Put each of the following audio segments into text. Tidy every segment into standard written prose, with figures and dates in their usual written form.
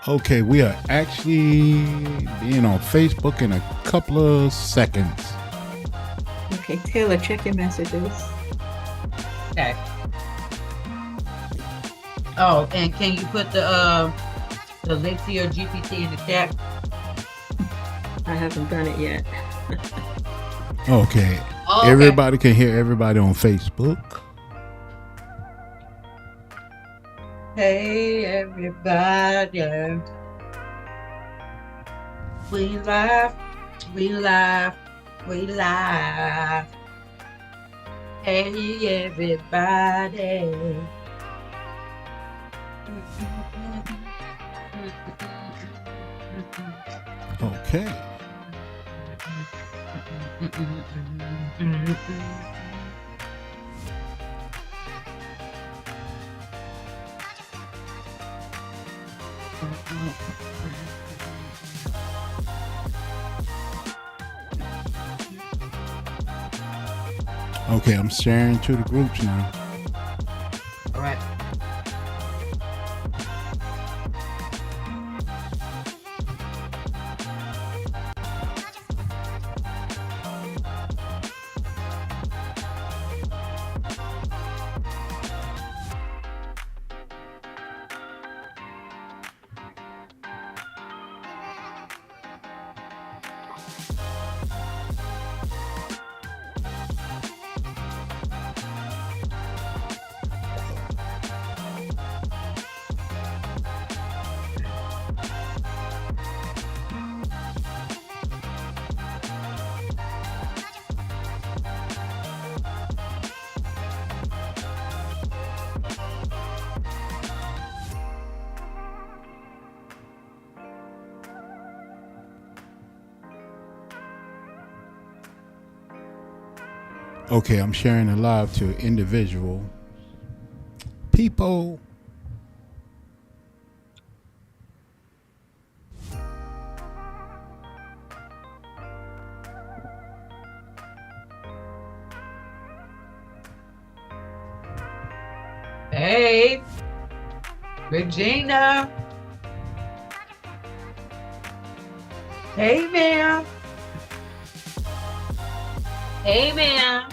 Okay, we are actually being on Facebook in a couple of seconds. Okay, Taylor, check your messages. Okay. Oh, and can you put the link to your GPT in the chat? I haven't done it yet. Okay. Oh, okay. Everybody can hear everybody on Facebook. Hey everybody, we laugh, we laugh, we laugh. Hey everybody. Okay. Okay, I'm sharing to the groups now. All right. Okay, I'm sharing it live to individual people. Hey, Regina. Hey, ma'am. Hey, ma'am.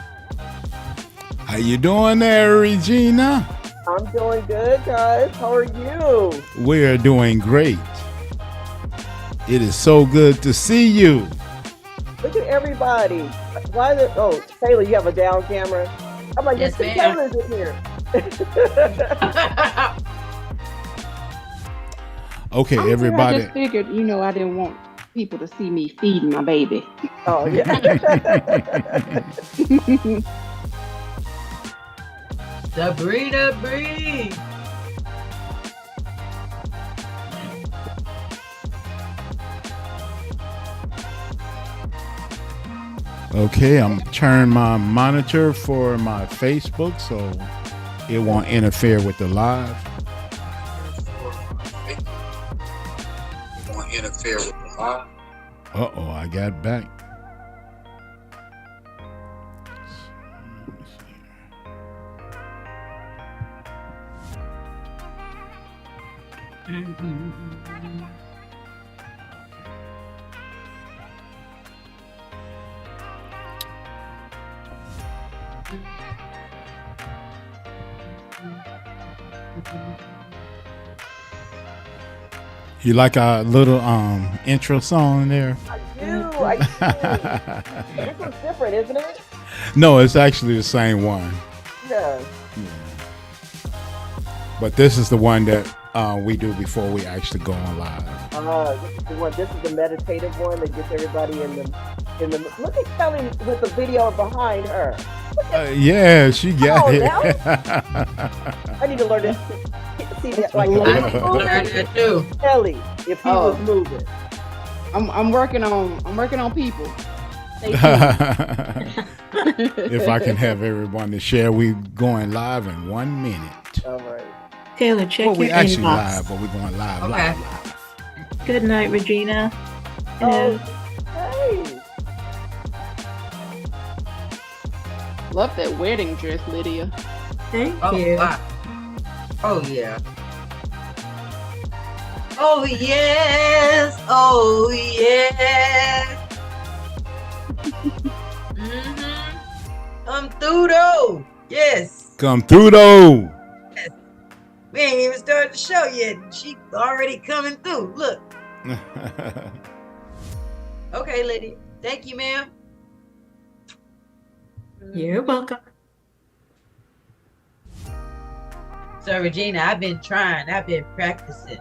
How you doing there, Regina? I'm doing good, guys. How are you? We are doing great. It is so good to see you. Look at everybody. Why the Taylor, you have a down camera? I'm like, Yes, there's two ma'am. Taylors in here. Okay, everybody. I just figured, I didn't want people to see me feeding my baby. Oh yeah. Sabrina Bree. Okay, I'm turning my monitor for my Facebook so it won't interfere with the live. It won't interfere with the live. Uh-oh, I got back. You like our little intro song there? I do. This one's different, isn't it? No, it's actually the same one. Yeah. But this is the one that we do before we actually go on live. This is the one. This is the meditative one that gets everybody in the. Look at Kelly with the video behind her. Yeah, she got it. I need to learn to see that. Like, I learned that too. Kelly, if he was moving. I'm working on people. Stay If I can have everyone to share, we going live in 1 minute. All right. Taylor, check Well, we your actually inbox. live, but we're going live, Okay. live. Good night, Regina. Oh, hey. Love that wedding dress, Lydia. Thank Oh, you. wow. Oh, yeah. Oh yes, oh yes. Through though. Yes. Come through though. We ain't even started the show yet. She already coming through. Look. Okay, lady. Thank you, ma'am. You're welcome. So, Regina, I've been trying. I've been practicing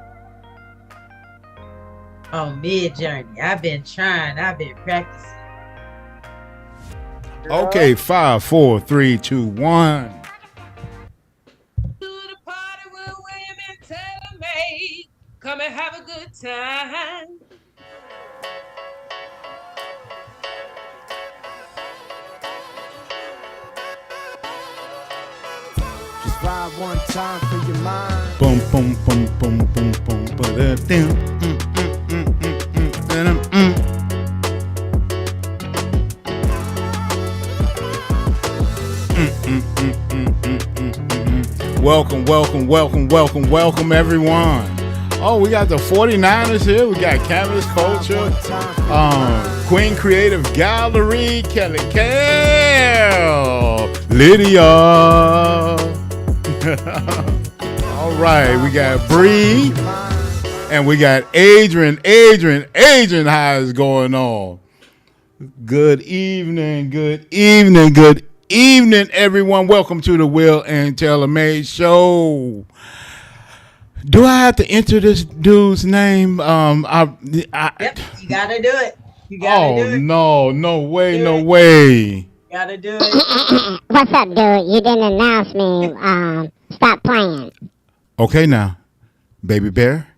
on Mid-Journey. I've been trying. I've been practicing. Okay, 5, 4, 3, 2, 1. To the party with women tailor-made. Come and have a good time. Just vibe one time for your mind. Boom, boom, boom, boom, boom, boom, ba-da-dum. Da-dum. Welcome, welcome, welcome, welcome, welcome, everyone. Oh, we got the 49ers here. We got Canvas Culture, Queen Creative Gallery, Kelly Cal, Lydia. All right, we got Bree, and we got Adrian. Adrian, how is going on? Good evening, everyone. Welcome to the Will and Taylor Made Show. Do I have to enter this dude's name? Yep, you gotta do it. You gotta do it. No way. Gotta do it. What's up, dude? You didn't announce me. Stop playing. Okay, now, Baby Bear,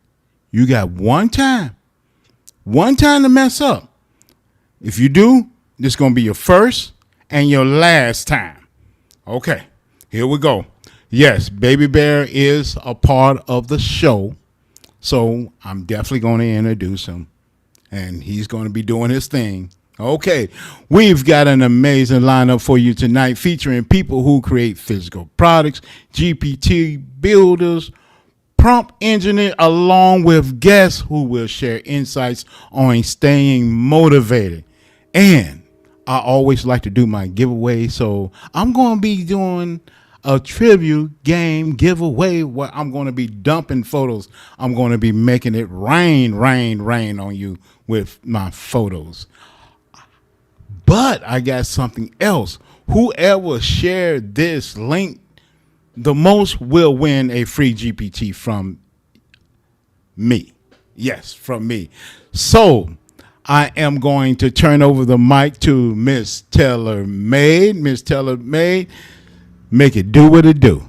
you got one time to mess up. If you do, this is going to be your first and your last time. Okay, here we go. Yes, Baby Bear is a part of the show, so I'm definitely going to introduce him, and he's going to be doing his thing. Okay, we've got an amazing lineup for you tonight featuring people who create physical products, GPT builders, prompt engineer, along with guests who will share insights on staying motivated. And I always like to do my giveaway, so I'm going to be doing a tribute game giveaway where I'm going to be dumping photos. I'm going to be making it rain on you with my photos. But I got something else. Whoever shared this link the most will win a free GPT from me. Yes, from me. So I am going to turn over the mic to Miss Taylor Made. Miss Taylor Made, make it do what it do.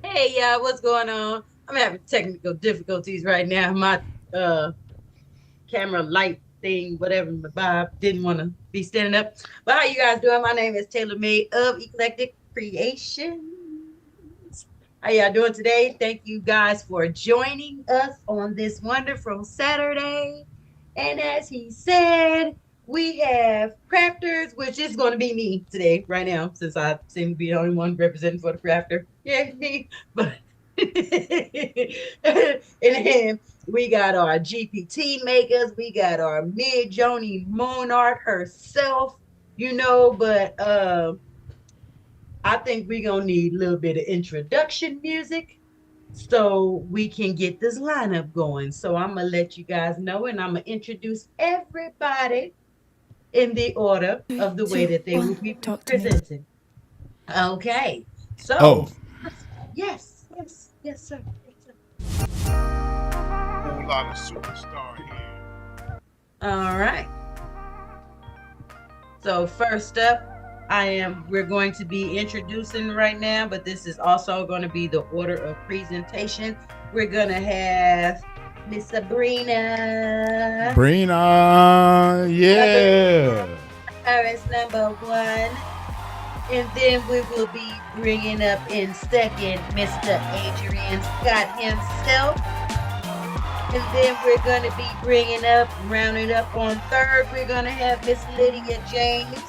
Hey, y'all, what's going on? I'm having technical difficulties right now. My camera light thing, whatever, my vibe didn't want to be standing up. But how you guys doing? My name is Taylor Made of Eclectic Creations. How y'all doing today? Thank you guys for joining us on this wonderful Saturday. And as he said, we have crafters, which is going to be me today, right now, since I seem to be the only one representing for the crafter. Yeah, me. But and then we got our GPT makers. We got our Mid-Journey Monarch herself, but I think we're going to need a little bit of introduction music so we can get this lineup going. So I'm going to let you guys know, and I'm going to introduce everybody in the order of the way that they will be presented. Okay. So, yes, sir. A whole lot of superstar here. All right. So first up, we're going to be introducing right now, but this is also going to be the order of presentation. We're going to have Miss Sabrina. Yeah. Paris number 1. And then we will be bringing up in second Mr. Adrian Scott himself. And then we're going to be rounding up on third, we're going to have Miss Lydia James.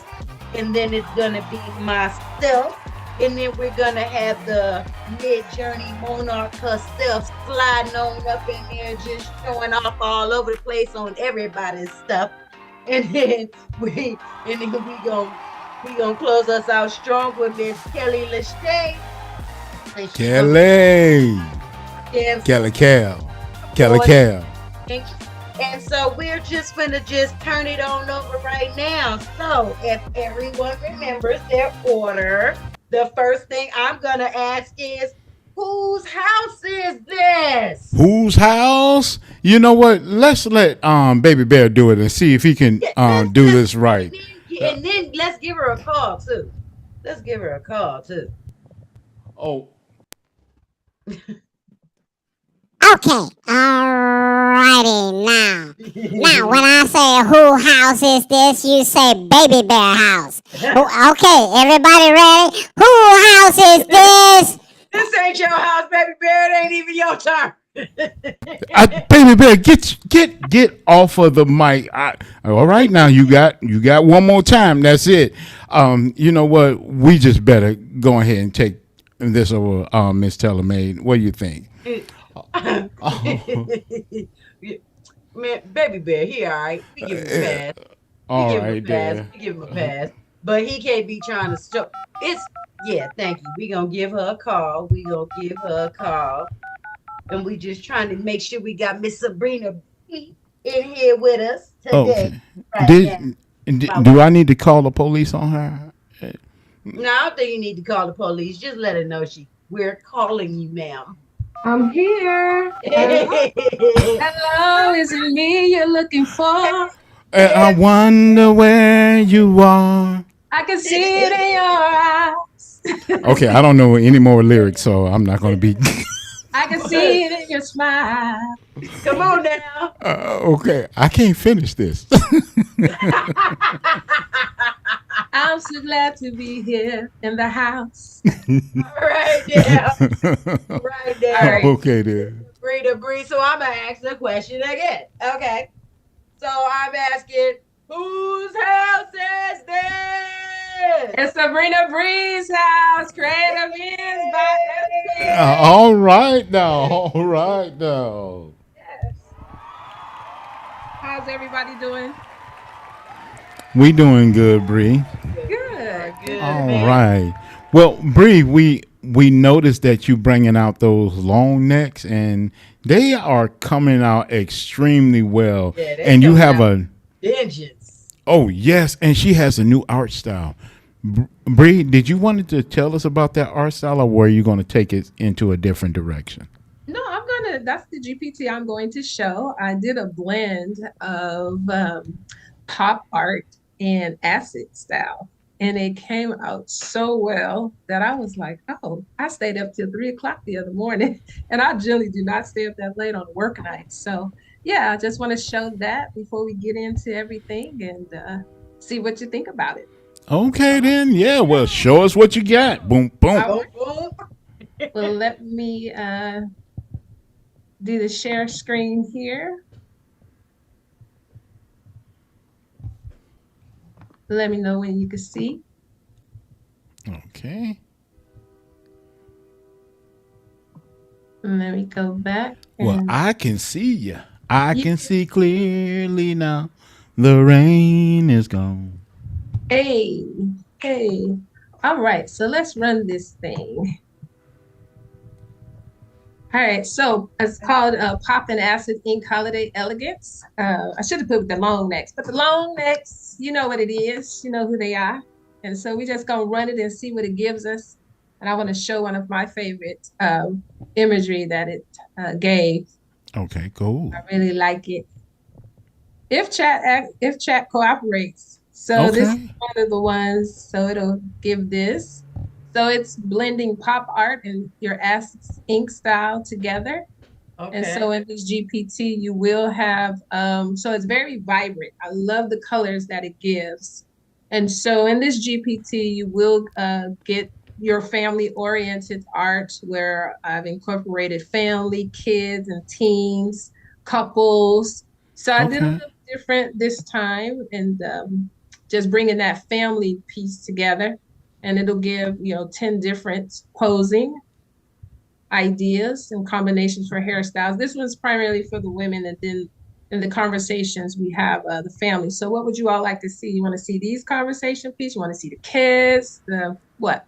And then it's going to be myself. And then we're gonna have the Mid-Journey Monarch herself sliding on up in there, just showing off all over the place on everybody's stuff. And then we gonna close us out strong with Miss Kelly Lachey. And she gonna Kelly. give Kelly Cal. Kelly for Cal. and so we're just gonna just turn it on over right now. So if everyone remembers their order, the first thing I'm gonna ask is, whose house is this? Whose house? You know what? Let's let Baby Bear do it and see if he can do this right. And then let's give her a call too. Let's give her a call too. Oh, Okay, alrighty now. Now, when I say who house is this, you say Baby Bear house. Okay, everybody ready? Who house is this? This ain't your house, baby bear. It ain't even your turn. Baby Bear, get off of the mic. All right, now you got one more time. That's it. You know what? We just better go ahead and take this over, Miss Tellermaid. What do you think? Man, baby bear, he all right. We give him a pass. All right, We give him a pass. But he can't be trying to show. Thank you. We gonna give her a call. And we just trying to make sure we got Miss Sabrina in here with us today. Okay. Do I need to call the police on her? No, I don't think you need to call the police. Just let her know we're calling you, ma'am. I'm here. Hello, is it me you're looking for? I wonder where you are. I can see it in your eyes. Okay, I don't know any more lyrics, so I'm not going to be. I can see it in your smile. Come on now. Okay, I can't finish this. I'm so glad to be here in the house. Right there. Right there. Okay, then. Breathe. So I'm going to ask the question again. Okay. So I'm asking, whose house is this? It's Sabrina Bree's house. Creative ends by All right now. Yes. How's everybody doing? We doing good, Bree. Good. All right. Well, Bree, we noticed that you bringing out those long necks, and they are coming out extremely well. Yeah, and you have a vengeance. Oh yes, and she has a new art style. Bree, did you want to tell us about that art style, or were you going to take it into a different direction? No, that's the GPT I'm going to show. I did a blend of pop art and acid style. And it came out so well that I was like, oh, I stayed up till 3:00 the other morning. And I generally do not stay up that late on work nights. So yeah, I just want to show that before we get into everything and see what you think about it. Okay, then. Yeah, well, show us what you got. Boom, boom. Well, let me do the share screen here. Let me know when you can see. Okay. Let me go back. Well, I can see you. I can see clearly now. The rain is gone. Hey. All right, so let's run this thing. All right, so it's called Pop and Acid Ink Holiday Elegance. I should have put the long necks, but the long necks, you know what it is. You know who they are. And so we're just going to run it and see what it gives us. And I want to show one of my favorite imagery that it gave. Okay, cool. I really like it. If chat cooperates. So Okay. this is one of the ones, so it'll give this. So it's blending pop art and your acid ink style together. Okay. And so in this GPT, you will have, so it's very vibrant. I love the colors that it gives. And so in this GPT, you will get your family-oriented art where I've incorporated family, kids, and teens, couples. So I did a little different this time and just bringing that family piece together. and it'll give, 10 different posing ideas and combinations for hairstyles. This one's primarily for the women, and then in the conversations we have the family. So what would you all like to see? You want to see these conversation pieces? You want to see the kids? The what?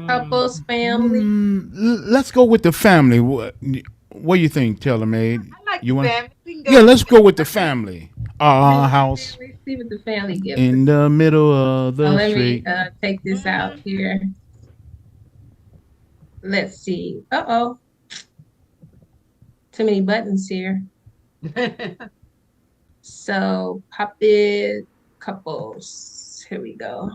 Couples, family? Let's go with the family. What do you think, Taylor Made? I like You the want? family. We can go. Yeah, let's go with the family. Our house See what the family gives in us. the middle of So the let street. me take this out here. Let's see. Uh-oh. Too many buttons here. So pop it, couples. Here we go.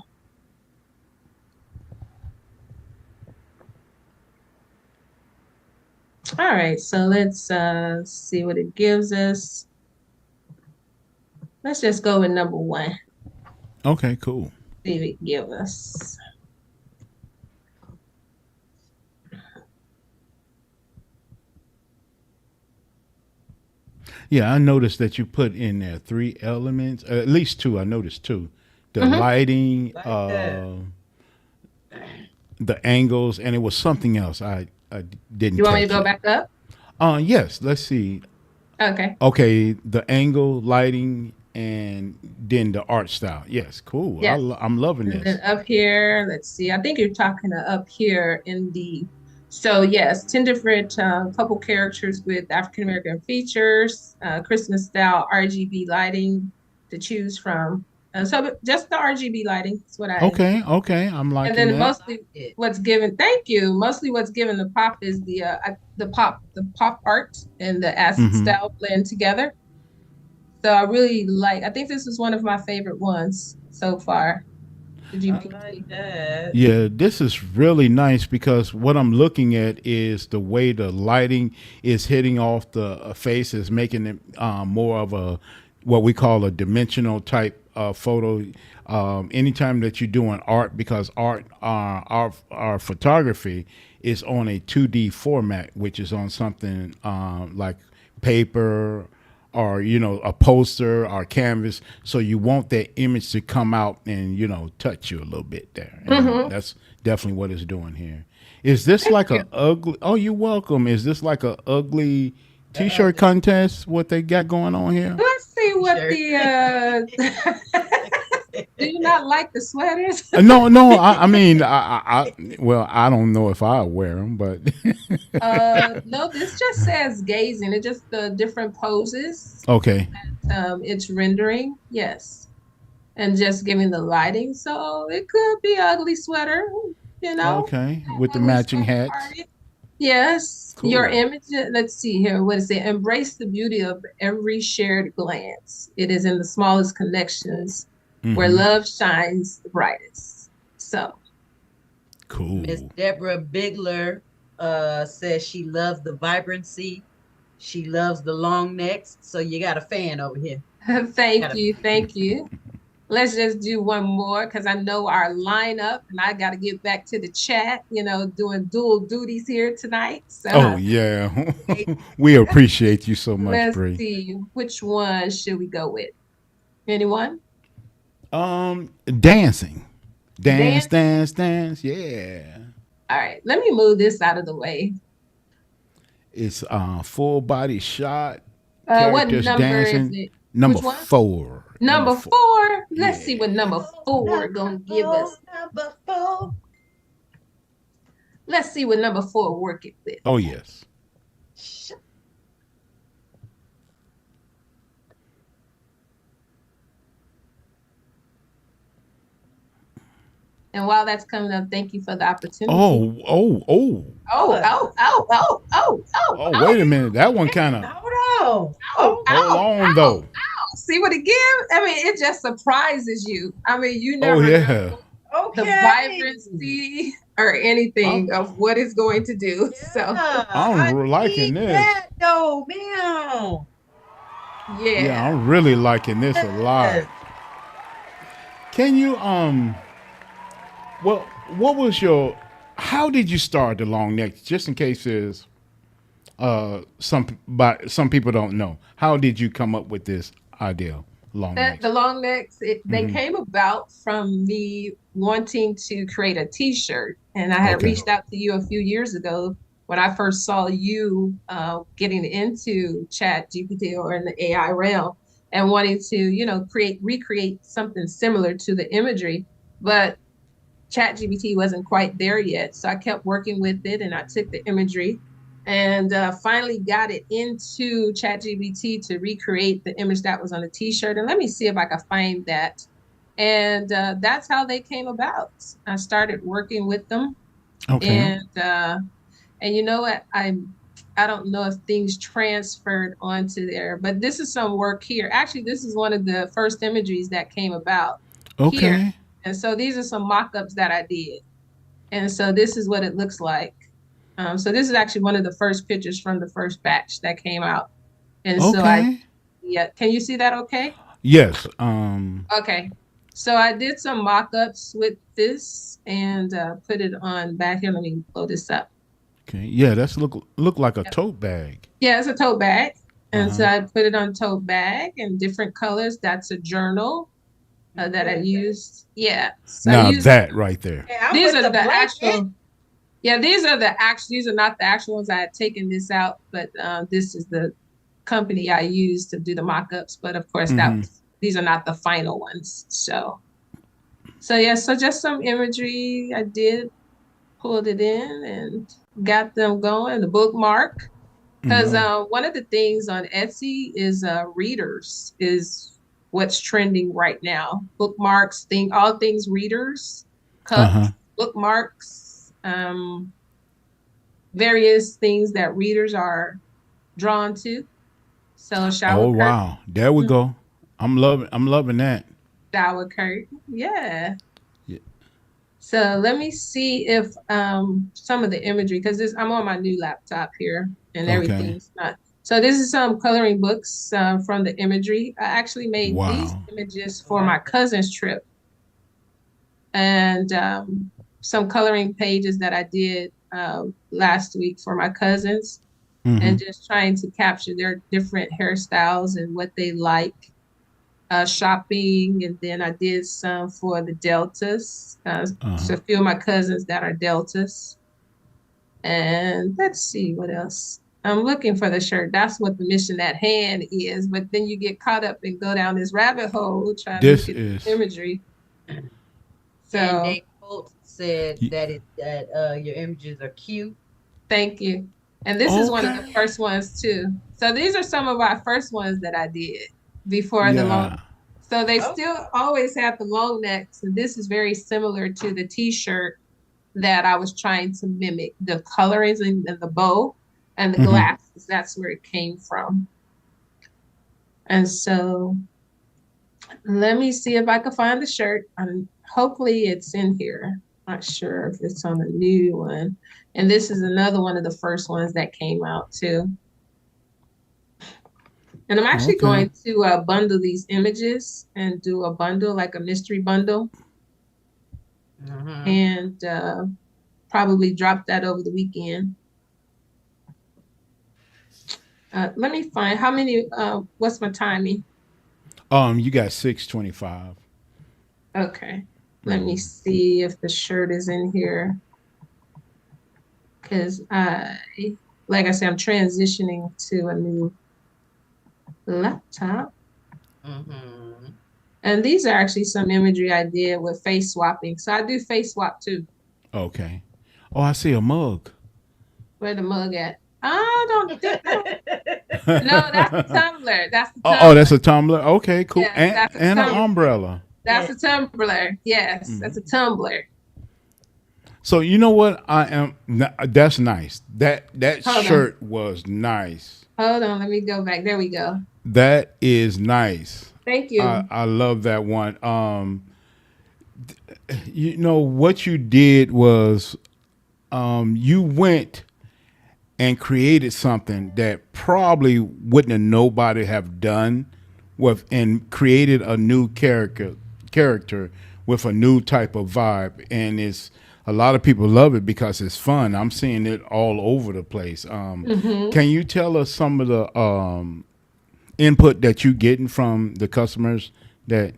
All right, so let's see what it gives us. Let's just go with number 1. Okay, cool. See what it gives us. Yeah, I noticed that you put in there 3 elements, at least 2. I noticed 2: the lighting, Like that. the angles, and it was something else. I didn't. You want me to catch go it. back up? Yes. Let's see. Okay. Okay, the angle, lighting, and then the art style. Yes, cool. Yes. I'm loving And this. then up here, let's see. I think you're talking up here in the. So yes, 10 different couple characters with African American features, Christmas style RGB lighting to choose from. So just the RGB lighting is what I. Okay, I'm liking And then that. mostly what's given. Thank you. Mostly what's given the pop is the pop art and the acid style blend together. So I really like. I think this is one of my favorite ones so far. The GPT. I like that. Yeah, this is really nice because what I'm looking at is the way the lighting is hitting off the face is making it more of a what we call a dimensional type photo. Anytime that you're doing art, because our photography is on a 2D format, which is on something like paper or a poster or canvas, so you want that image to come out and touch you a little bit there. And that's definitely what it's doing here. Is this like a ugly? Oh, you're welcome. Is this like a ugly t-shirt contest? What they got going on here? Let's see what the. Do you not like the sweaters? No. I mean, well, I don't know if I wear them, but No, this just says gazing. It just the different poses. okay. It's rendering, yes, and just giving the lighting. So it could be ugly sweater, Okay, with the ugly matching sweater hats. party. Yes, Cool. your image. Let's see here. What is it? Embrace the beauty of every shared glance. It is in the smallest connections where love shines the brightest. So Cool. Miss Deborah Bigler says she loves the vibrancy. She loves the long necks. So you got a fan over here. thank you. Let's just do one more because I know our lineup, and I got to get back to the chat. Doing dual duties here tonight. So Oh yeah, we appreciate you so much, let's Bree. see which one should we go with. Anyone? Dancing, dance. Yeah, All right, let me move this out of the way. it's full body shot. What Characters number dancing. is it? Number Which one? 4. Number 4. Let's see Yeah. what number 4 gonna give us. Number 4. Let's see what number 4 work it with. Oh yes. And while that's coming up, thank you for the opportunity. Oh. Oh, Wait a minute. That one kind of. Hold on. Hold on though. See what it gives? I mean, it just surprises you. I mean, you Oh never yeah. know Okay. the vibrancy or anything of what it's going to do. So I'm liking need this. that though, man. Yeah, I'm really liking this a lot. Can you well, what was your? How did you start the long neck? Just in case there's some people don't know. How did you come up with this idea long That necks. the long necks, they Hmm. came about from me wanting to create a t-shirt. And I had Okay. reached out to you a few years ago when I first saw you getting into Chat GPT or in the AI realm and wanting to, recreate something similar to the imagery. But ChatGPT wasn't quite there yet. So I kept working with it and I took the imagery and finally got it into ChatGPT to recreate the image that was on the t-shirt. And let me see if I can find that. And that's how they came about. I started working with them Okay. and you know what? I don't know if things transferred onto there, but this is some work here. Actually, this is one of the first imageries that came about here. Okay. And so these are some mock-ups that I did. And so this is what it looks like. So this is actually one of the first pictures from the first batch that came out. And so Okay. yeah, can you see that okay? Yes. Okay. So I did some mock-ups with this and put it on back here. Let me blow this up. Okay. Yeah, that's look like a tote bag. Yeah, it's a tote bag. And so Uh-huh. I put it on tote bag in different colors. That's a journal that I used. Yeah. So I Now used, that right there. Hey, I'm these with are the the blanket. actual, yeah, these are not the actual ones I had taken this out, but this is the company I used to do the mock-ups. But of course, Hmm. these are not the final ones. So yeah, so just some imagery I did, pulled it in and got them going. The bookmark. Because Hmm. one of the things on Etsy is readers is what's trending right now. Bookmarks, all things readers, Uh-huh. cups, bookmarks, various things that readers are drawn to. So Oh wow. There we go. I'm loving that. shower curtain, yeah. Yeah. So let me see if some of the imagery, because I'm on my new laptop here and Okay. everything's not. So this is some coloring books from the imagery. I actually made these Wow. images for my cousin's trip and some coloring pages that I did last week for my cousins Hmm. and just trying to capture their different hairstyles and what they like shopping, and then I did some for the Deltas. Uh-huh. So a few of my cousins that are Deltas. And let's see what else. I'm looking for the shirt. That's what the mission at hand is. But then you get caught up and go down this rabbit hole trying to This look at the is imagery. And So Dave Holt said y- that your images are cute. thank you. And this is one of the okay. first ones too. So these are some of our first ones that I did before the long. Yeah. So they Oh, still always have the long necks, and this is very similar to the t-shirt that I was trying to mimic. The colorings and the bow and the Hmm. glasses, that's where it came from. And so let me see if I can find the shirt. Hopefully it's in here. Not sure if it's on a new one. And this is another one of the first ones that came out too. And I'm actually Okay. going to bundle these images and do a bundle, like a mystery bundle, mhm. and probably drop that over the weekend. Let me find how many, what's my timing? You got 625. Okay. Let me see if the shirt is in here. Because like I said, I'm transitioning to a new laptop. Mhm. And these are actually some imagery I did with face swapping. So I do face swap too. Okay. Oh, I see a mug. Where the mug at? I don't think, I don't, no, that's the tumbler. That's the Oh, that's tumbler. a tumbler. Okay, cool. Yes, And that's a and an tumbler. umbrella. That's Yeah. a tumbler. Yes, that's a tumbler. So you know what? That's nice. That Hold on. shirt was nice. Hold on. Let me go back. There we go. That is nice. Thank I you. I love that one. You know what you did was you went and created something that probably wouldn't have nobody have done with, and created a new character with a new type of vibe, and it's a lot of people love it because it's fun. I'm seeing it all over the place. Hmm. Can you tell us some of the input that you getting from the customers that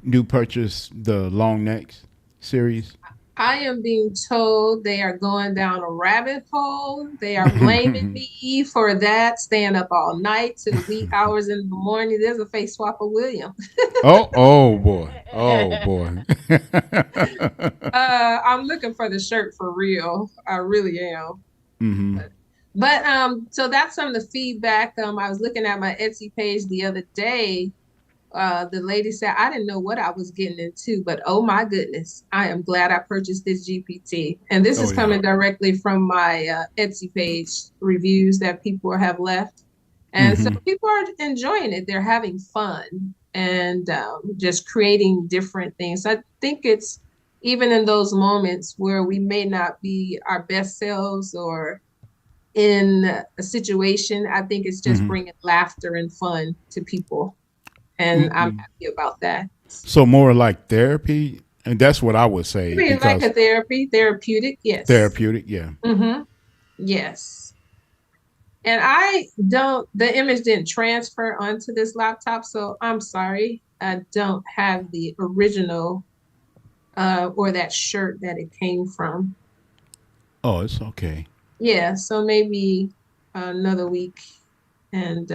do purchase the long necks series? I am being told they are going down a rabbit hole. They are blaming me for that, staying up all night to the wee hours in the morning. There's a face swap of William. Oh boy. Oh boy. I'm looking for the shirt for real. I really am. Hmm. But so that's some of the feedback. I was looking at my Etsy page the other day. The lady said, I didn't know what I was getting into, but oh my goodness, I am glad I purchased this GPT. And this Oh, is yeah. coming directly from my Etsy page reviews that people have left. And so people are enjoying it. They're having fun and just creating different things. I think it's even in those moments where we may not be our best selves or in a situation, I think it's just bringing laughter and fun to people. And I'm happy about that. So more like therapy, and that's what I would say. Maybe like Because a therapeutic, yes. therapeutic, yeah. Yes. And the image didn't transfer onto this laptop, so I'm sorry. I don't have the original or that shirt that it came from. Oh, it's okay. Yeah, so maybe another week. And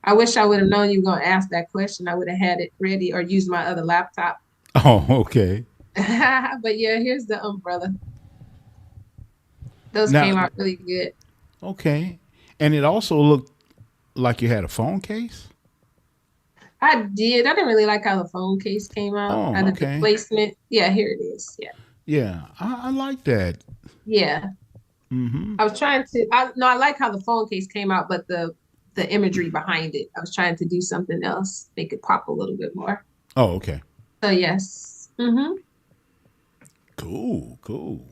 I wish I would have known you were going to ask that question. I would have had it ready or used my other laptop. Oh, okay. But yeah, here's the umbrella. Those Now- came out really good. Okay. And it also looked like you had a phone case? I did. I didn't really like how the phone case came out. Oh, Out of okay. the placement. Yeah, here it is. Yeah. Yeah, I like that. Yeah. Hmm. I was trying to I like how the phone case came out, but the imagery behind it. I was trying to do something else, make it pop a little bit more. Oh, okay. So yes. Cool.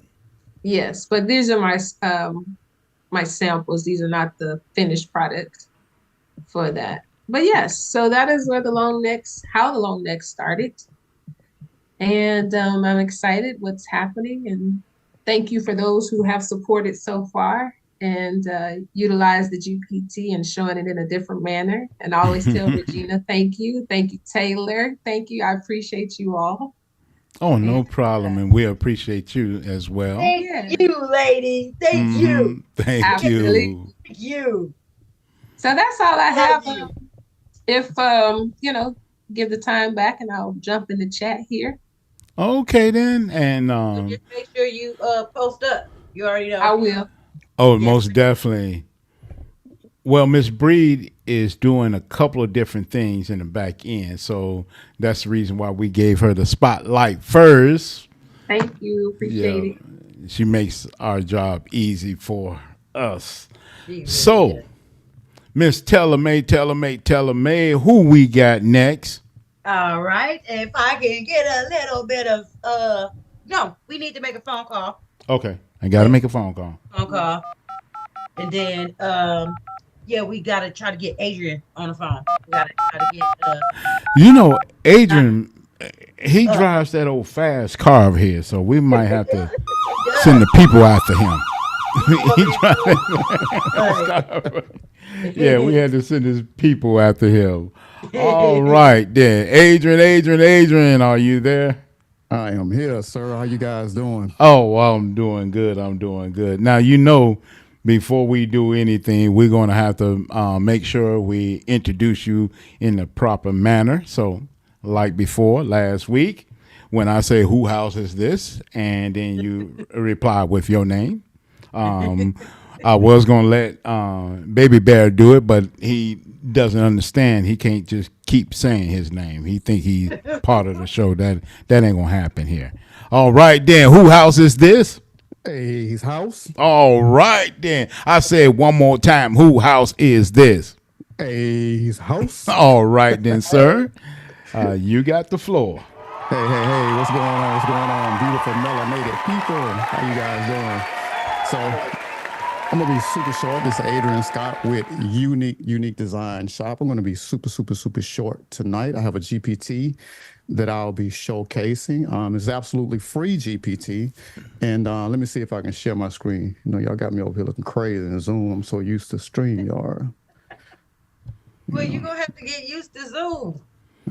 Yes, but these are my samples. These are not the finished product for that. But yes, so that is where how the long necks started. And I'm excited what's happening. And thank you for those who have supported so far and utilized the GPT and showing it in a different manner. And I always tell Regina, thank you. Thank you, Taylor. Thank you. I appreciate you all. Oh, no problem. And we appreciate you as well. Thank you, lady. Thank you. Thank Absolutely. you. Thank you. So that's all I have. Love you. If give the time back and I'll jump in the chat here. Okay, then. And Just make sure you post up. You already know. I will. oh, most definitely. Well, Miss Breed is doing a couple of different things in the back end, so that's the reason why we gave her the spotlight first. Thank you. Appreciate it. She makes our job easy for us. She really So, does. Miss Tella May, who we got next? All right. If I can get a little bit of no, we need to make a phone call. Okay, I got to make a phone call. And then yeah, we gotta try to get Adrian on the phone. We gotta try to get You know, Adrian, he drives that old fast car over here, so we might have to send the people after him. He drives that car. Yeah, we had to send his people after him. All right, then. Adrian, are you there? I am here, sir. How you guys doing? Oh, well, I'm doing good. Now, before we do anything, we're going to have to make sure we introduce you in the proper manner. So, like before, last week, when I say, who house is this? And then you reply with your name. I was going to let Baby Bear do it, but he doesn't understand. He can't just keep saying his name. He think he's part of the show. That ain't going to happen here. All right, then. Who house is this? His house. All right, then. I said one more time. Who house is this? His house. All right, then, sir. You got the floor. Hey, what's going on? Beautiful melanated people. How you guys doing? So I'm gonna be super short. This is Adrian Scott with Unique Design Shop. I'm gonna be super short tonight. I have a GPT that I'll be showcasing. It's absolutely free GPT. And let me see if I can share my screen. You know, y'all got me over here looking crazy in Zoom. I'm so used to StreamYard. Well, you're gonna have to get used to Zoom.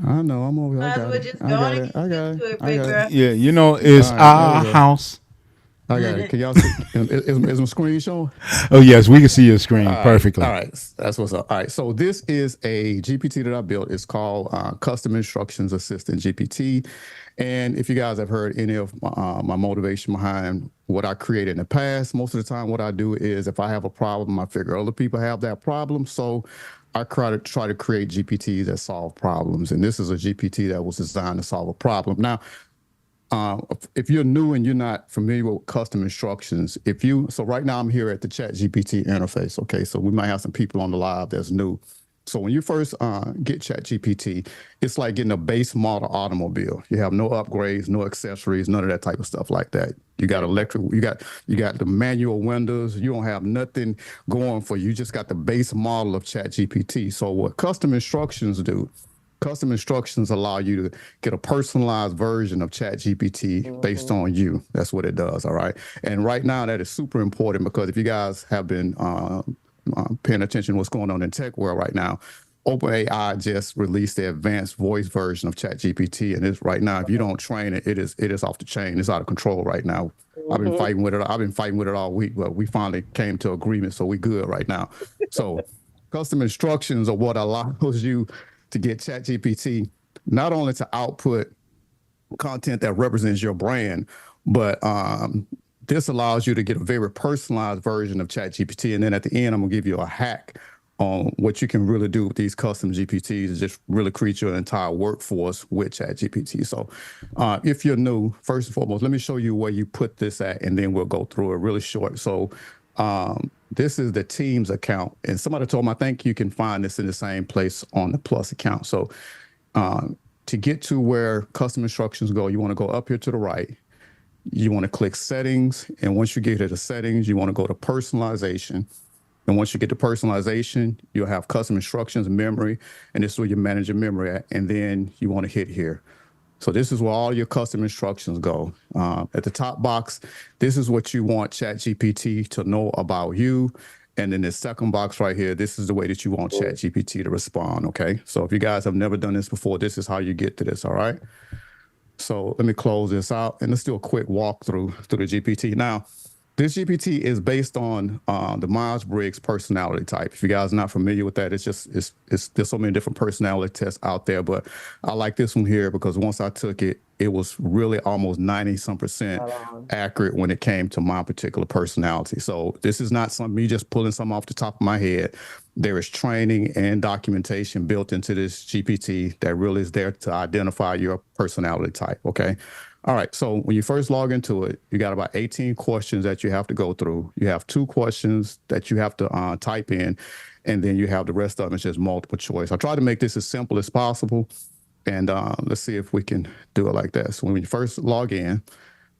I know. I'm over here. I Might as got well it. just I go got on and it. get I got used it. to it, I big got it. girl. Yeah, you know, it's All right, there our we go. house. I got it. Can y'all see? Is my screen showing? Oh yes, we can see your screen All right, perfectly. All right, that's what's up. All right, so this is a GPT that I built. It's called Custom Instructions Assistant GPT. And if you guys have heard any of my motivation behind what I created in the past, most of the time what I do is if I have a problem, I figure other people have that problem. So I try to create GPTs that solve problems. And this is a GPT that was designed to solve a problem. Now, if you're new and you're not familiar with custom instructions, so right now I'm here at the Chat GPT interface. Okay, so we might have some people on the live that's new. So when you first get Chat GPT, it's like getting a base model automobile. You have no upgrades, no accessories, none of that type of stuff like that. You got electric, you got the manual windows. You don't have nothing going for you. You just got the base model of Chat GPT. So what custom instructions do? Custom instructions allow you to get a personalized version of ChatGPT based on you. That's what it does. All right. And right now, that is super important because if you guys have been paying attention to what's going on in tech world right now, OpenAI just released the advanced voice version of ChatGPT, and it's right now. If you don't train it, it is off the chain. It's out of control right now. I've been fighting with it. I've been fighting with it all week, but we finally came to agreement, so we good right now. So, custom instructions are what allows you to get ChatGPT not only to output content that represents your brand, but this allows you to get a very personalized version of ChatGPT. And then at the end, I'm gonna give you a hack on what you can really do with these custom GPTs is just really create your entire workforce with ChatGPT. So if you're new, first and foremost, let me show you where you put this at, and then we'll go through it really short. So this is the Teams account. And somebody told me, I think you can find this in the same place on the Plus account. So to get to where custom instructions go, you want to go up here to the right. You want to click settings. And once you get to the settings, you want to go to personalization. And once you get to personalization, you'll have custom instructions, memory, and this is where you manage your memory at. And then you want to hit here. So this is where all your custom instructions go. At the top box, this is what you want ChatGPT to know about you. And then the second box right here, this is the way that you want ChatGPT to respond, okay? So if you guys have never done this before, this is how you get to this, all right? So let me close this out, and let's do a quick walkthrough through the GPT. Now, this GPT is based on the Myers-Briggs personality type. If you guys are not familiar with that, there's so many different personality tests out there, but I like this one here because once I took it, it was really almost 90-some% accurate when it came to my particular personality. So this is not me just pulling something off the top of my head. There is training and documentation built into this GPT that really is there to identify your personality type, okay? All right, so when you first log into it, you got about 18 questions that you have to go through. You have 2 questions that you have to type in, and then you have the rest of them. It's just multiple choice. I try to make this as simple as possible, and let's see if we can do it like that. So when you first log in,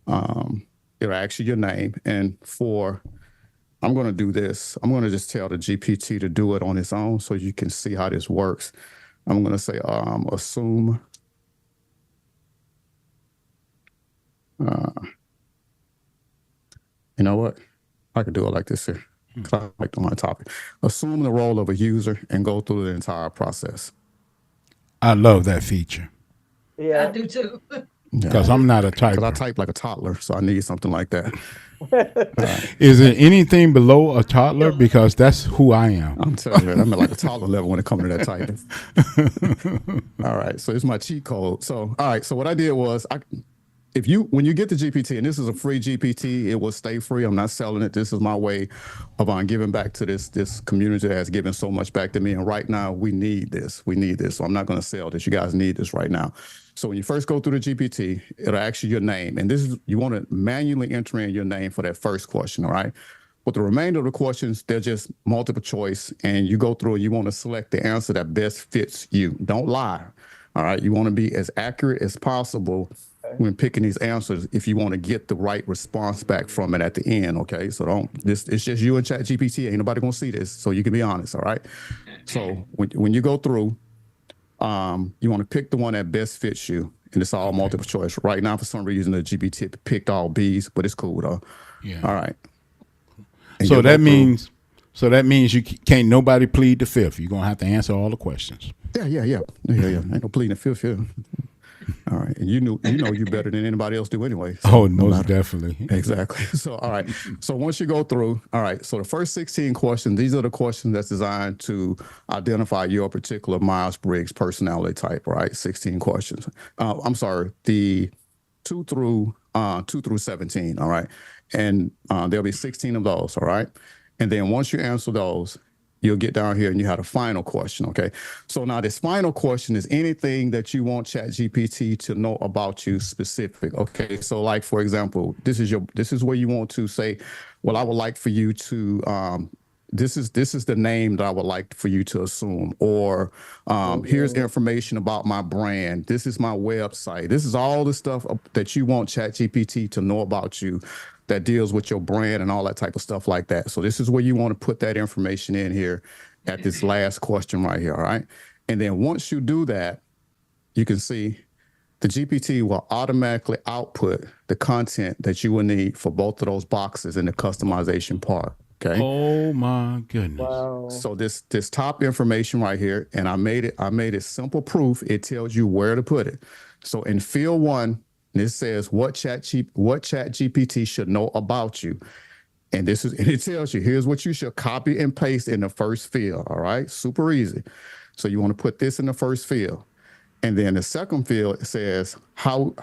it'll ask you your name, and I'm going to do this. I'm going to just tell the GPT to do it on its own so you can see how this works. I'm going to say assume. You know what? I could do it like this here. I like my topic. Assume the role of a user and go through the entire process. I love that feature. Yeah. I do too. Because I'm not a typer. Because I type like a toddler, so I need something like that. Is it anything below a toddler? Because that's who I am. I'm telling you, I'm at like a toddler level when it comes to that typing. All right, so it's my cheat code. So, all right, so what I did was when you get the GPT, and this is a free GPT, it will stay free. I'm not selling it. This is my way of giving back to this community that has given so much back to me. And right now, we need this. We need this. So I'm not going to sell this. You guys need this right now. So when you first go through the GPT, it'll ask you your name. And you want to manually enter in your name for that first question, all right? But the remainder of the questions, they're just multiple choice. And you go through and you want to select the answer that best fits you. Don't lie, all right? You want to be as accurate as possible when picking these answers if you want to get the right response back from it at the end, okay? So it's just you and ChatGPT. Ain't nobody going to see this, so you can be honest, all right? So when you go through, you want to pick the one that best fits you, and it's all multiple choice. Right now, for some reason, the GPT picked all B's, but it's cool, though. Yeah. All right. So that means So that means you can't nobody plead the fifth. You're gonna have to answer all the questions. Yeah. Ain't no pleading the fifth here. All right, and you know you better than anybody else do anyway. So Oh, no most matter. definitely. Exactly. So all right. So once you go through, all right. So the first 16 questions, these are the questions that's designed to identify your particular Myers-Briggs personality type. Right, 16 questions. I'm sorry, the 2 through 17. All right, and there'll be 16 of those. All right, and then once you answer those, you'll get down here and you have a final question. Okay. So now this final question is anything that you want ChatGPT to know about you specific. Okay. So like, for example, this is where you want to say, well, I would like for you to, this is the name that I would like for you to assume, or here's information about my brand. This is my website. This is all the stuff that you want ChatGPT to know about you, that deals with your brand and all that type of stuff like that. So this is where you want to put that information in here at this last question right here. All right. And then once you do that, you can see the GPT will automatically output the content that you will need for both of those boxes in the customization part. Okay. Oh my goodness. Wow. So this top information right here, and I made it simple proof. It tells you where to put it. So in field 1, it says what chat GPT should know about you. And it tells you, here's what you should copy and paste in the first field. All right. Super easy. So you want to put this in the first field. And then the second field says how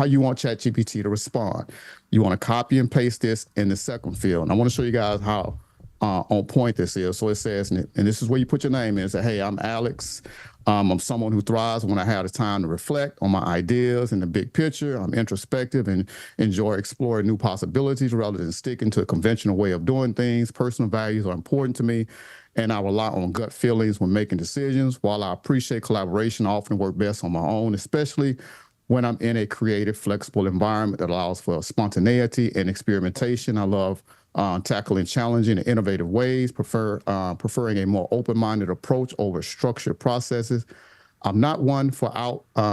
you want ChatGPT to respond. You want to copy and paste this in the second field. And I want to show you guys how on point this is. So it says, and this is where you put your name in. Say, hey, I'm Alex. I'm someone who thrives when I have the time to reflect on my ideas and the big picture. I'm introspective and enjoy exploring new possibilities rather than sticking to a conventional way of doing things. Personal values are important to me, and I rely on gut feelings when making decisions. While I appreciate collaboration, I often work best on my own, especially when I'm in a creative, flexible environment that allows for spontaneity and experimentation. I love tackling challenging and innovative ways, preferring a more open-minded approach over structured processes. I'm not one for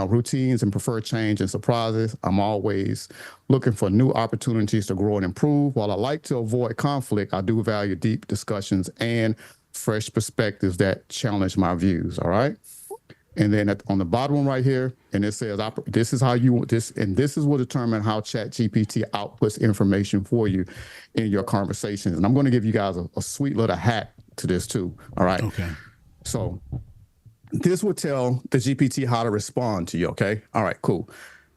routines and prefer change and surprises. I'm always looking for new opportunities to grow and improve. While I like to avoid conflict, I do value deep discussions and fresh perspectives that challenge my views. All right. And then on the bottom one right here, and it says, this is how you want this, and this is what determine how ChatGPT outputs information for you in your conversations. And I'm going to give you guys a sweet little hack to this too. All right. Okay. So this will tell the GPT how to respond to you. Okay. All right, cool.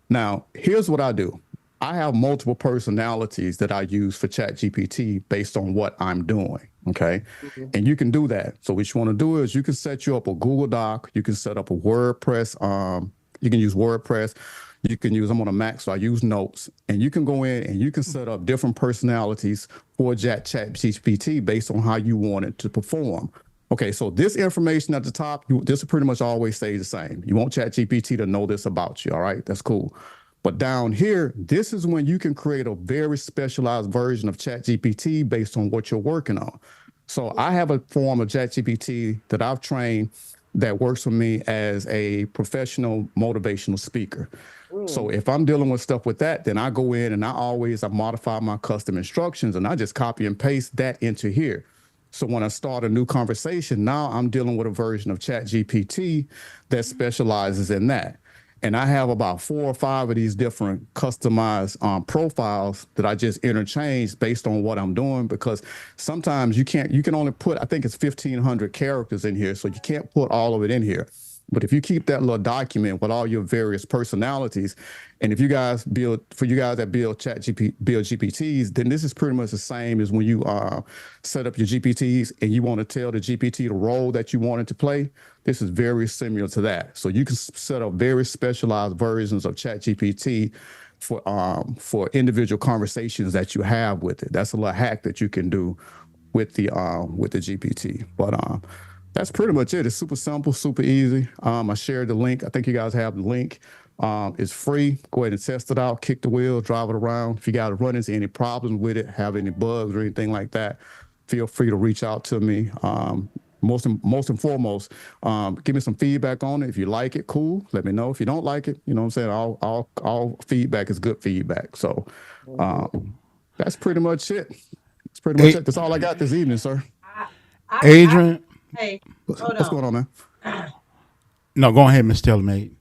Now, here's what I do. I have multiple personalities that I use for ChatGPT based on what I'm doing. Okay. And you can do that. So what you want to do is you can set you up a Google Doc. You can set up a WordPress. You can use WordPress. You can use, I'm on a Mac, so I use Notes. And you can go in and you can set up different personalities for ChatGPT based on how you want it to perform. Okay, so this information at the top, this will pretty much always stay the same. You want ChatGPT to know this about you. All right, that's cool. But down here, this is when you can create a very specialized version of ChatGPT based on what you're working on. So I have a form of ChatGPT that I've trained that works for me as a professional motivational speaker. So if I'm dealing with stuff with that, then I go in and I modify my custom instructions and I just copy and paste that into here. So when I start a new conversation, now I'm dealing with a version of ChatGPT that specializes in that. And I have about 4 or 5 of these different customized profiles that I just interchange based on what I'm doing, because sometimes you can only put, I think it's 1,500 characters in here. So you can't put all of it in here. But if you keep that little document with all your various personalities, and if you guys that build GPTs, then this is pretty much the same as when you set up your GPTs and you want to tell the GPT the role that you want it to play. This is very similar to that. So you can set up very specialized versions of ChatGPT for individual conversations that you have with it. That's a little hack that you can do with the GPT. But that's pretty much it. It's super simple, super easy. I shared the link. I think you guys have the link. It's free. Go ahead and test it out. Kick the wheel, drive it around. If you got to run into any problems with it, have any bugs or anything like that, feel free to reach out to me. Most and foremost, give me some feedback on it. If you like it, cool. Let me know. If you don't like it, you know what I'm saying? All feedback is good feedback. So that's pretty much it. That's pretty much A- it. That's all I got this evening, sir. I, I Adrian, hey, hold What's going on, man? on. no, go ahead, Miss Tellermaid.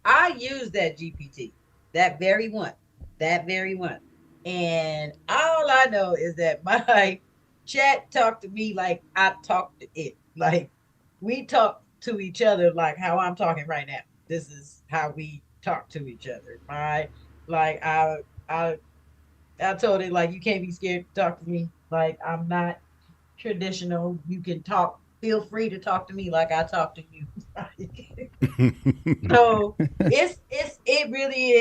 I use that GPT, that very one, that very one. And all I know is that my chat talked to me like I talked to it. Like we talk to each other like how I'm talking right now. This is how we talk to each other. Like I I told it like you can't be scared to talk to me. Like I'm not traditional. You can talk. Feel free to talk to me like I talk to you. So it really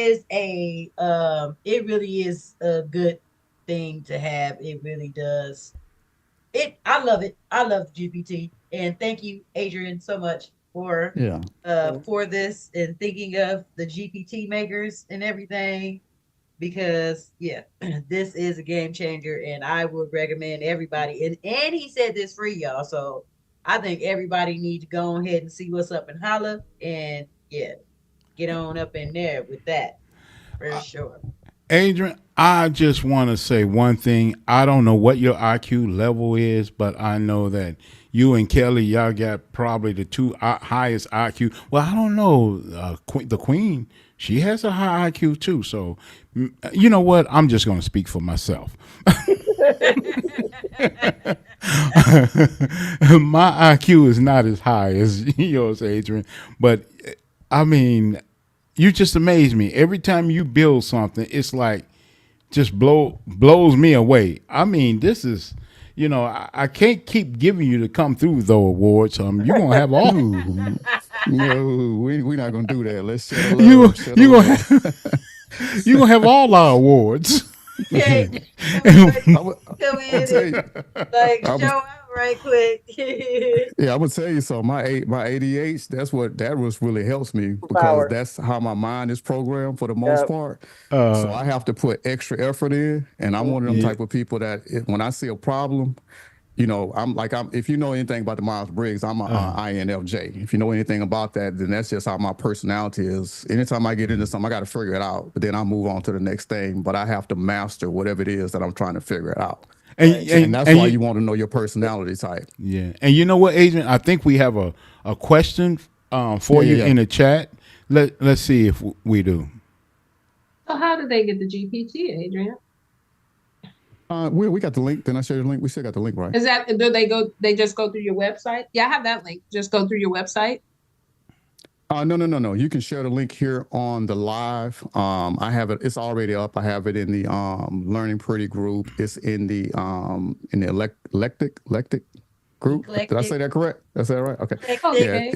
is a good thing to have. It really does. I love it. I love GPT, and thank you, Adrian, so much Yeah. for this and thinking of the GPT makers and everything, because yeah, this is a game changer, and I would recommend everybody. And he said this free, y'all. So I think everybody needs to go ahead and see what's up and holla, and yeah, get on up in there with that for sure. Adrian, I just want to say one thing. I don't know what your IQ level is, but I know that you and Kelly, y'all got probably the two highest IQ. Well, I don't know. The Queen, she has a high IQ too. So, you know what? I'm just going to speak for myself. My IQ is not as high as yours, Adrian. But I mean, you just amaze me. Every time you build something, it's like just blows me away. I mean, this is, I can't keep giving you the come through though awards. You're gonna have all No, no, we're not gonna do that. Let's share the you love. Share the you gonna love. have, you gonna have all our awards. Okay, I would, come I would tell in you. and like I show was, out right quick. yeah, I would tell you so. My ADH, that was really helps me because Power. that's how my mind is programmed for the most Yep. part. So I have to put extra effort in, and I'm one of them Yeah. type of people that when I see a problem, I'm if you know anything about the Myers Briggs, I'm a INFJ. If you know anything about that, then that's just how my personality is. Anytime I get into something, I got to figure it out, but then I move on to the next thing. But I have to master whatever it is that I'm trying to figure it out. And, And and that's and why you you want to know your personality type. yeah, and you know what, Adrian? I think we have a question Yeah, for yeah, you yeah. in the chat. Let's see if we do. So how do they get the GPT, Adrian? We got the link. Then I share the link. We still got the link, right? Is that do they go? They just go through your website? Yeah, I have that link. Just go through your website. No. You can share the link here on the live. I have it. It's already up. I have it in the Learning Pretty group. It's in the electric group. Did I say that correct? Did I say that right? Okay. Yeah, Okay.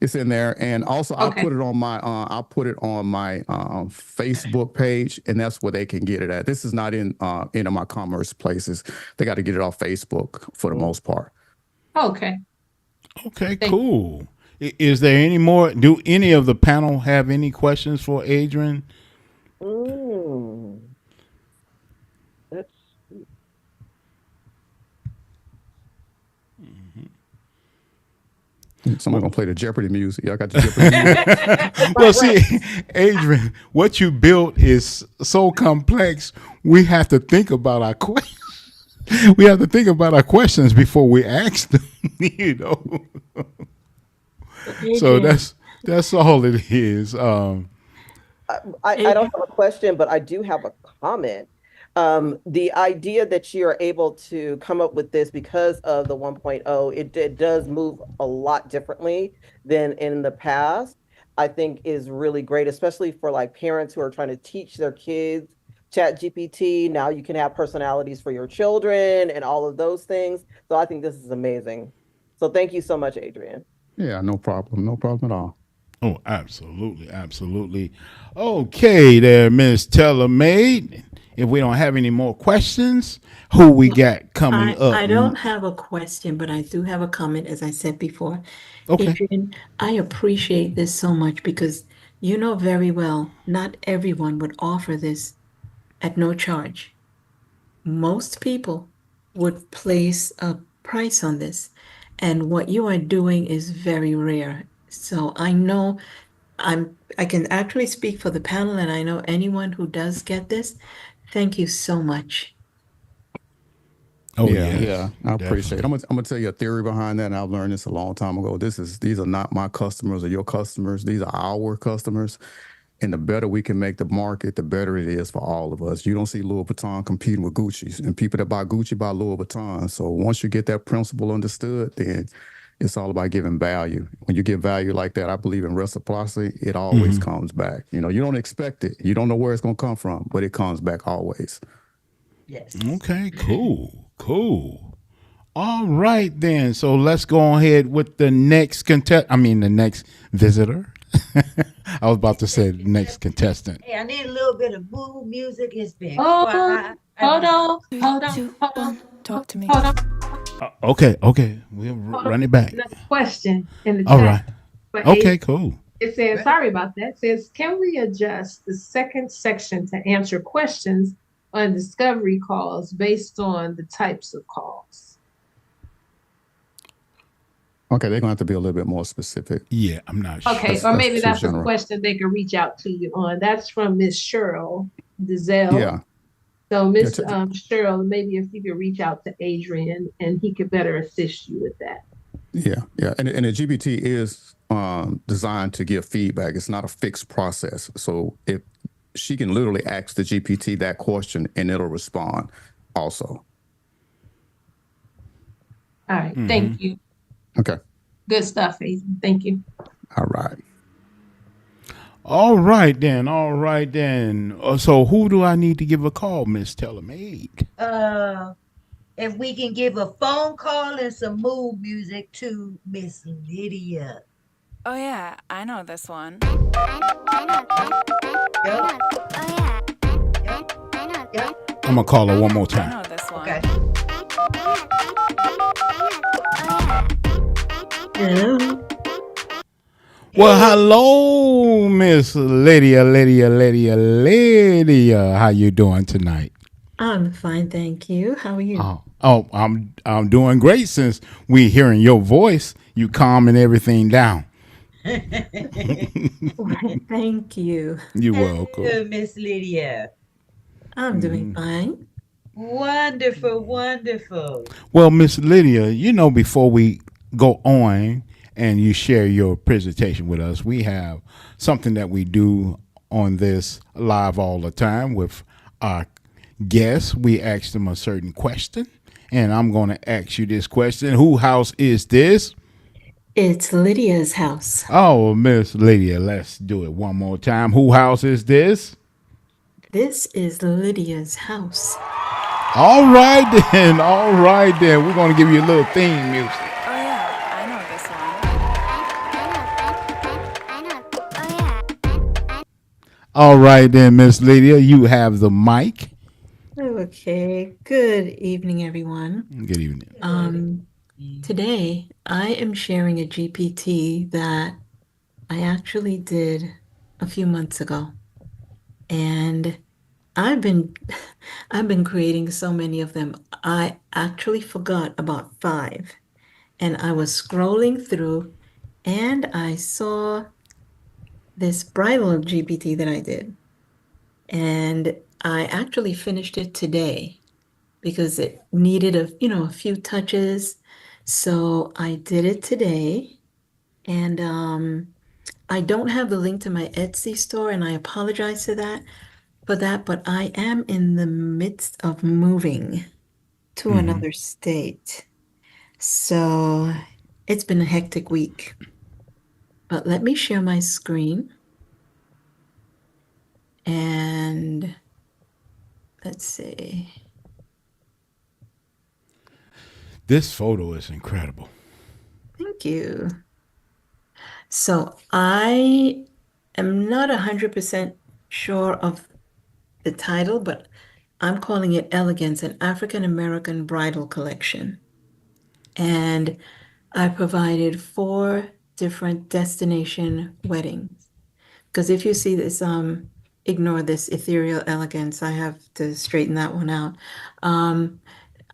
it's in there. And also I Okay. put it on my Facebook page, and that's where they can get it at. This is not in any of my commerce places. They got to get it off Facebook for the most part. Okay. Okay, Thank cool. Is there any more? Do any of the panel have any questions for Adrian? Mm. Let's see. Somebody gonna play the Jeopardy music. Y'all got the Jeopardy music. Well, see, Adrian, what you built is so complex. We have to think about our questions. We have to think about our questions before we ask them. So Adrian, that's all it is. I don't have a question, but I do have a comment. The idea that you are able to come up with this because of the 1.0, it does move a lot differently than in the past. I think is really great, especially for like parents who are trying to teach their kids Chat GPT. Now you can have personalities for your children and all of those things. So I think this is amazing. So thank you so much, Adrian. Yeah, no problem. No problem at all. Oh, absolutely, absolutely. Okay, there, Miss Tellermaid. If we don't have any more questions, who we got coming up? I don't have a question, but I do have a comment, as I said before. Okay. Adrian, I appreciate this so much because you know very well not everyone would offer this at no charge. Most people would place a price on this, and what you are doing is very rare. So I know I can actually speak for the panel, and I know anyone who does get this. Thank you so much. Oh Yeah, yes, yeah, I appreciate it. definitely. I'm gonna tell you a theory behind that, and I've learned this a long time ago. These are not my customers or your customers. These are our customers. And the better we can make the market, the better it is for all of us. You don't see Louis Vuitton competing with Gucci, and people that buy Gucci buy Louis Vuitton. So once you get that principle understood, then it's all about giving value. When you give value like that, I believe in reciprocity. It always comes back. You don't expect it. You don't know where it's going to come from, but it comes back always. Yes. Okay, cool. All right then. So let's go ahead with the next the next visitor. I was about to say the next contestant. Hey, I need a little bit of mood music. It's been Oh, quiet. hold on, hold on, hold on. Talk to me. Hold on, Okay, we'll hold run on. it back. Another question in the All chat. right. For Okay, eight. cool. It says, sorry about that. It says, can we adjust the second section to answer questions on discovery calls based on the types of calls? Okay, they're going to have to be a little bit more specific. Yeah, I'm not sure. Okay, or maybe that's a question they can reach out to you on. That's from Miss Cheryl Dizelle. Yeah. So Miss Cheryl, maybe if you could reach out to Adrian and he could better assist you with that. Yeah. And the GPT is designed to give feedback. It's not a fixed process. So if she can literally ask the GPT that question and it'll respond also. All right, thank you. Okay. Good stuff, Adrian. Thank you. All right. All right then. So who do I need to give a call, Miss Telemaid? If we can give a phone call and some mood music to Miss Lydia. Oh yeah, I know this one. I'm gonna call her one more I time. know this one. Okay. Hello. Well, hello, Miss Lydia. How you doing tonight? I'm fine, thank you. How are you? I'm doing great since we hearing your voice. You calming everything down. Thank you. You're welcome. Hello, Miss Lydia. I'm doing fine. Wonderful. Well, Miss Lydia, before we go on and you share your presentation with us, we have something that we do on this live all the time with our guests. We ask them a certain question, and I'm going to ask you this question. Whose house is this? It's Lydia's house. Oh, Miss Lydia, let's do it one more time. Whose house is this? This is Lydia's house. All right then. We're going to give you a little theme music. Oh yeah, I know this one. All right then, Miss Lydia, you have the mic. Okay. Good evening, everyone. Good evening. Today, I am sharing a GPT that I actually did a few months ago. And I've been creating so many of them. I actually forgot about 5. And I was scrolling through and I saw this bridal GPT that I did. And I actually finished it today because it needed a few touches. So I did it today. And I don't have the link to my Etsy store, and I apologize for that, but I am in the midst of moving to another state. So it's been a hectic week. But let me share my screen. And let's see. This photo is incredible. Thank you. So I am not 100% sure of the title, but I'm calling it Elegance, an African American Bridal Collection. And I provided 4 different destination weddings. Because if you see this, ignore this ethereal elegance. I have to straighten that one out.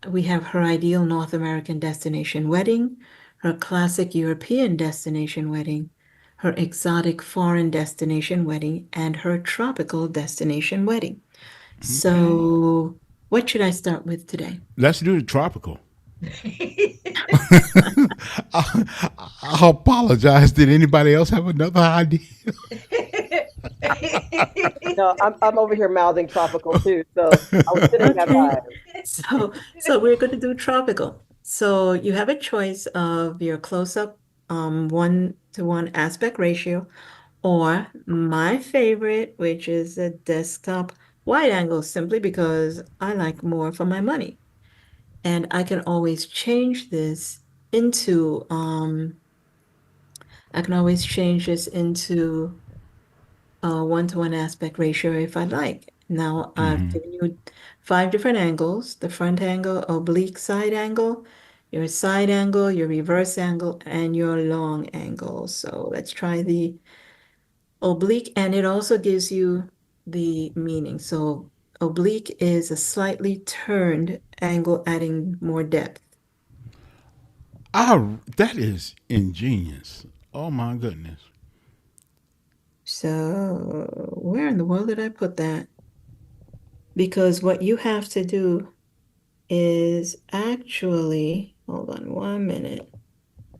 We have her ideal North American destination wedding, her classic European destination wedding, her exotic foreign destination wedding, and her tropical destination wedding. So What should I start with today? Let's do the tropical. I apologize. Did anybody else have another idea? No, I'm over here mouthing tropical too. So I was sitting that Okay. vibe. So we're going to do tropical. So you have a choice of your close-up 1:1 aspect ratio, or my favorite, which is a desktop wide angle, simply because I like more for my money. And I can always change this into I can always change this into a 1:1 aspect ratio if I like. Now I've given you 5 different angles: the front angle, oblique side angle, your side angle, your reverse angle, and your long angle. So let's try the oblique, and it also gives you the meaning. So oblique is a slightly turned angle, adding more depth. That is ingenious. Oh my goodness. So where in the world did I put that? Because what you have to do is actually, hold on 1 minute.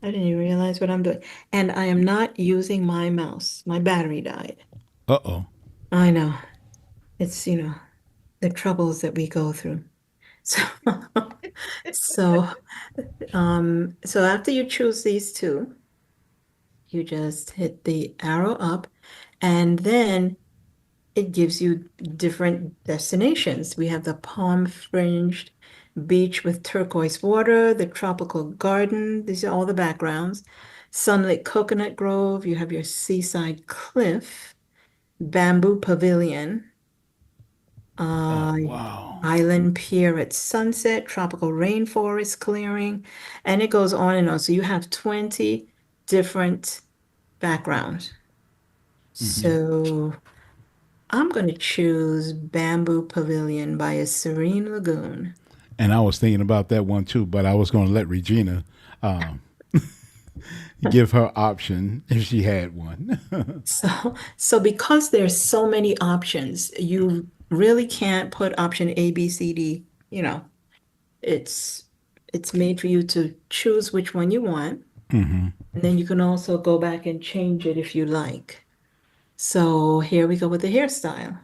I didn't even realize what I'm doing. And I am not using my mouse. My battery died. Uh oh. I know. It's, the troubles that we go through. So, so, so after you choose these two, you just hit the arrow up, and then it gives you different destinations. We have the palm fringed beach with turquoise water, the tropical garden. These are all the backgrounds. Sunlit coconut grove. You have your seaside cliff, bamboo pavilion, Oh uh, wow. island pier at sunset, tropical rainforest clearing, and it goes on and on. So you have 20 different backgrounds. So I'm going to choose Bamboo Pavilion by a serene lagoon. And I was thinking about that one too, but I was going to let Regina um, give her option if she had one. So because there's so many options, you really can't put option A, B, C, D. It's it's made for you to choose which one you want, hmm and then you can also go back and change it if you like. So here we go with the hairstyle.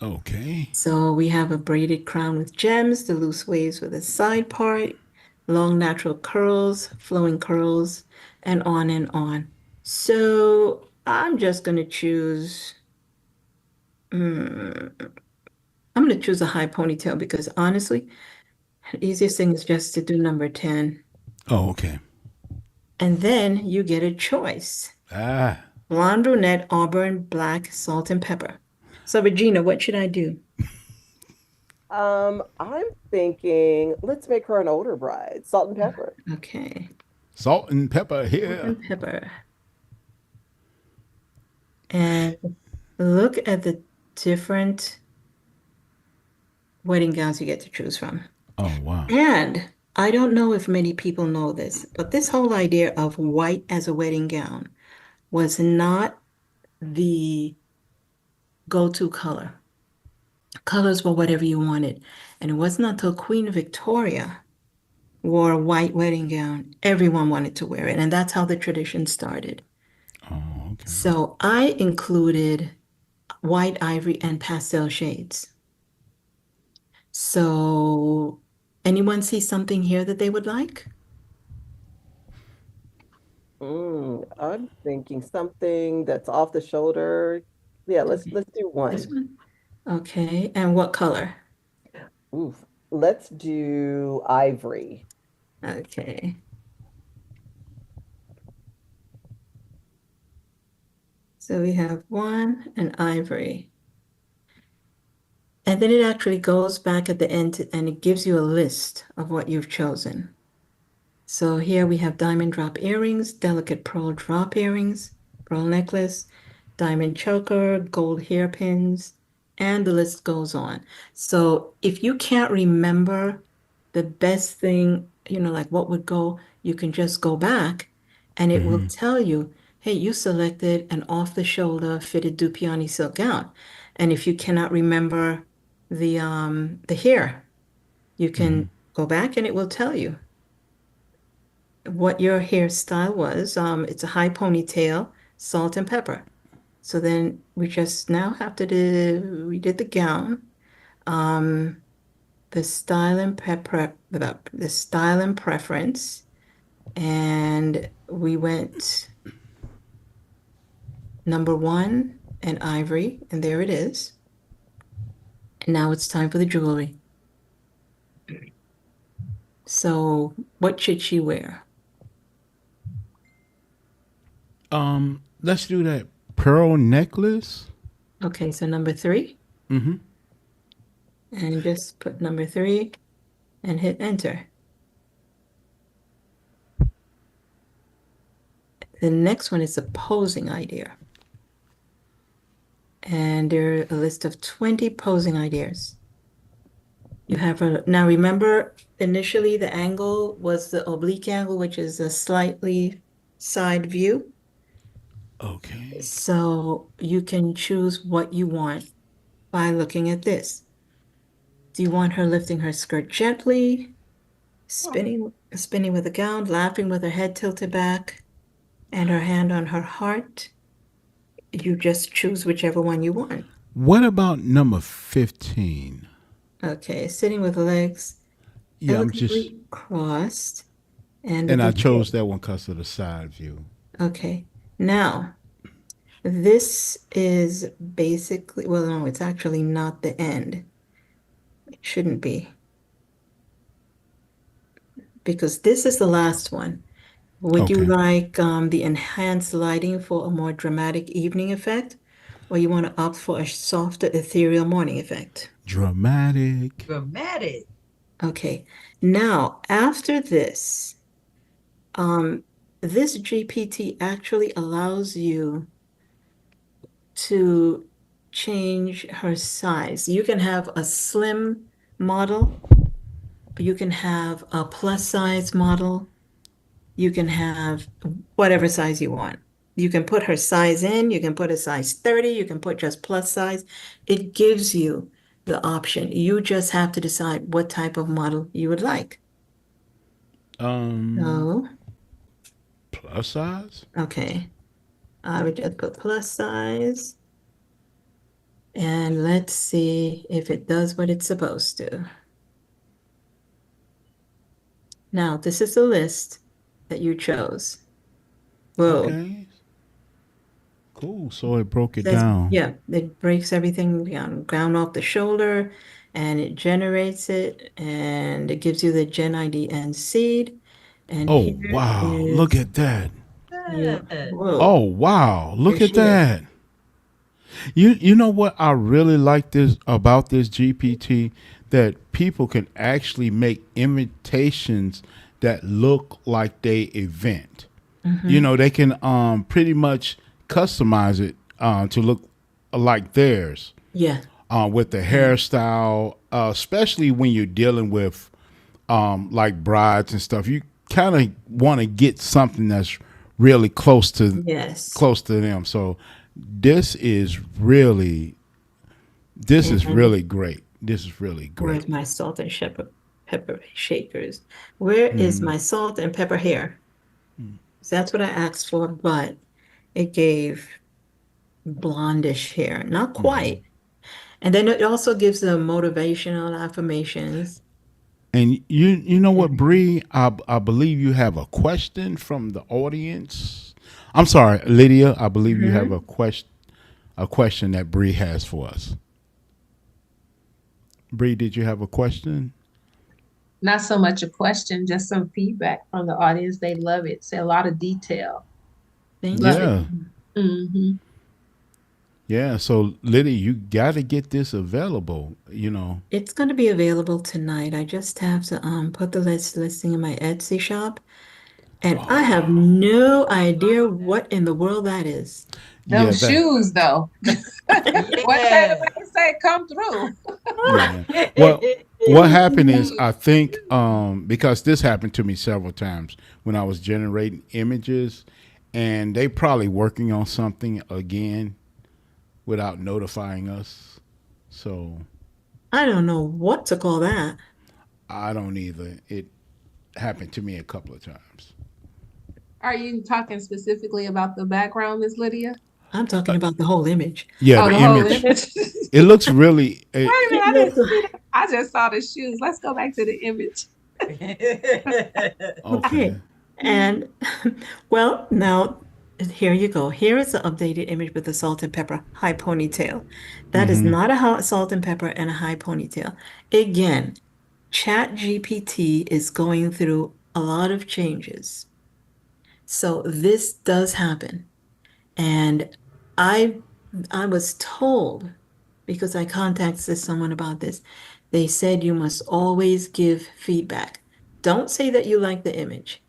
Okay. So we have a braided crown with gems, the loose waves with a side part, long natural curls, flowing curls, and on and on. So I'm just going to choose, mm, I'm going to choose a high ponytail because honestly, the easiest thing is just to do number 10. Oh, okay. And then you get a choice. Ah. Blonde, brunette, auburn, black, salt, and pepper. So Regina, what should I do? I'm thinking let's make her an older bride, salt and pepper. Okay. Salt and pepper Salt here. and pepper. And look at the different wedding gowns you get to choose from. Oh wow. And I don't know if many people know this, but this whole idea of white as a wedding gown was not the go-to color. Colors were whatever you wanted. And it wasn't until Queen Victoria wore a white wedding gown, everyone wanted to wear it. And that's how the tradition started. Oh, okay. So I included white ivory and pastel shades. So anyone see something here that they would like? I'm thinking something that's off the shoulder. Yeah, let's do This one. one? Okay, and what color? Oof. Let's do ivory. Okay. So we have one and ivory. And then it actually goes back at the end and it gives you a list of what you've chosen. So here we have diamond drop earrings, delicate pearl drop earrings, pearl necklace, diamond choker, gold hairpins, and the list goes on. So if you can't remember the best thing, like what would go, you can just go back and it will tell you, hey, you selected an off-the-shoulder fitted Dupioni silk gown. And if you cannot remember the hair. You can go back and it will tell you what your hairstyle was. It's a high ponytail, salt and pepper. So then we just now have to do, we did the gown, the style and the style and preference, and we went number 1 and ivory, and there it is. And now it's time for the jewelry. So what should she wear? Let's do that pearl necklace. Okay, so number 3. Mm-hmm. And just put number 3 and hit enter. The next one is a posing idea. And there are a list of 20 posing ideas. You have now remember initially the angle was the oblique angle, which is a slightly side view. Okay. So you can choose what you want by looking at this. Do you want her lifting her skirt gently, spinning with the gown, laughing with her head tilted back, and her hand on her heart? You just choose whichever one you want. What about number 15? Okay, sitting with legs Yeah, I'm just, elegantly crossed, and and I bouquet. chose that one because of the side view. Okay, now this is basically, well, no, it's actually not the end. It shouldn't be. Because this is the last one. Would you Okay. like the enhanced lighting for a more dramatic evening effect, or you want to opt for a softer ethereal morning effect? Dramatic. Dramatic. Okay, now after this, this GPT actually allows you to change her size. You can have a slim model, you can have a plus size model, you can have whatever size you want. You can put her size in, you can put a size 30, you can put just plus size. It gives you the option. You just have to decide what type of model you would like. So, Plus size? okay. I would just put plus size. And let's see if it does what it's supposed to. Now, this is the list that you chose. Whoa. Okay. Cool. So it broke it Says, down. yeah, it breaks everything down off the shoulder and it generates it and it gives you the Gen ID and seed. And Oh, here wow. is Look at that. your, whoa, Oh, wow. Look here at she is. that. You know what I really like this about this GPT, that people can actually make imitations that look like they event. You know, they can pretty much customize it to look like theirs. Yeah. With the hairstyle, especially when you're dealing with like brides and stuff. You kind of want to get something that's really close to Yes. them. So this is really great. This is really Where's great. my salt and pepper shakers? Where is my salt and pepper hair? So that's what I asked for, but it gave blondish hair. Not quite. And then it also gives the motivational affirmations. And you know what, Bree? I believe you have a question from the audience. I'm sorry, Lydia. I believe you have a question that Bree has for us. Bree, did you have a question? Not so much a question, just some feedback from the audience. They love it. It's a lot of detail. Thank Love you. it. Mm-hmm. Yeah. So Lydia, you got to get this available. You know. It's going to be available tonight. I just have to put the listing in my Etsy shop. And I have no idea what in the world that is. Them Yeah. shoes, though. What Yeah. they say come through? Yeah. Well, what happened is I think because this happened to me several times when I was generating images, and they probably working on something again without notifying us. So I don't know what to call that. I don't either. It happened to me a couple of times. Are you talking specifically about the background, Miss Lydia? I'm talking about the whole image. Yeah, Oh, the the whole image. image. It looks really. Wait a minute, It I didn't looks see that. I just saw the shoes. Let's go back to the image. Okay. okay. And well, now here you go. Here is the updated image with the salt and pepper high ponytail. That is not a hot salt and pepper and a high ponytail. Again, Chat GPT is going through a lot of changes. So this does happen. And I I was told because I contacted someone about this. They said you must always give feedback. Don't say that you like the image.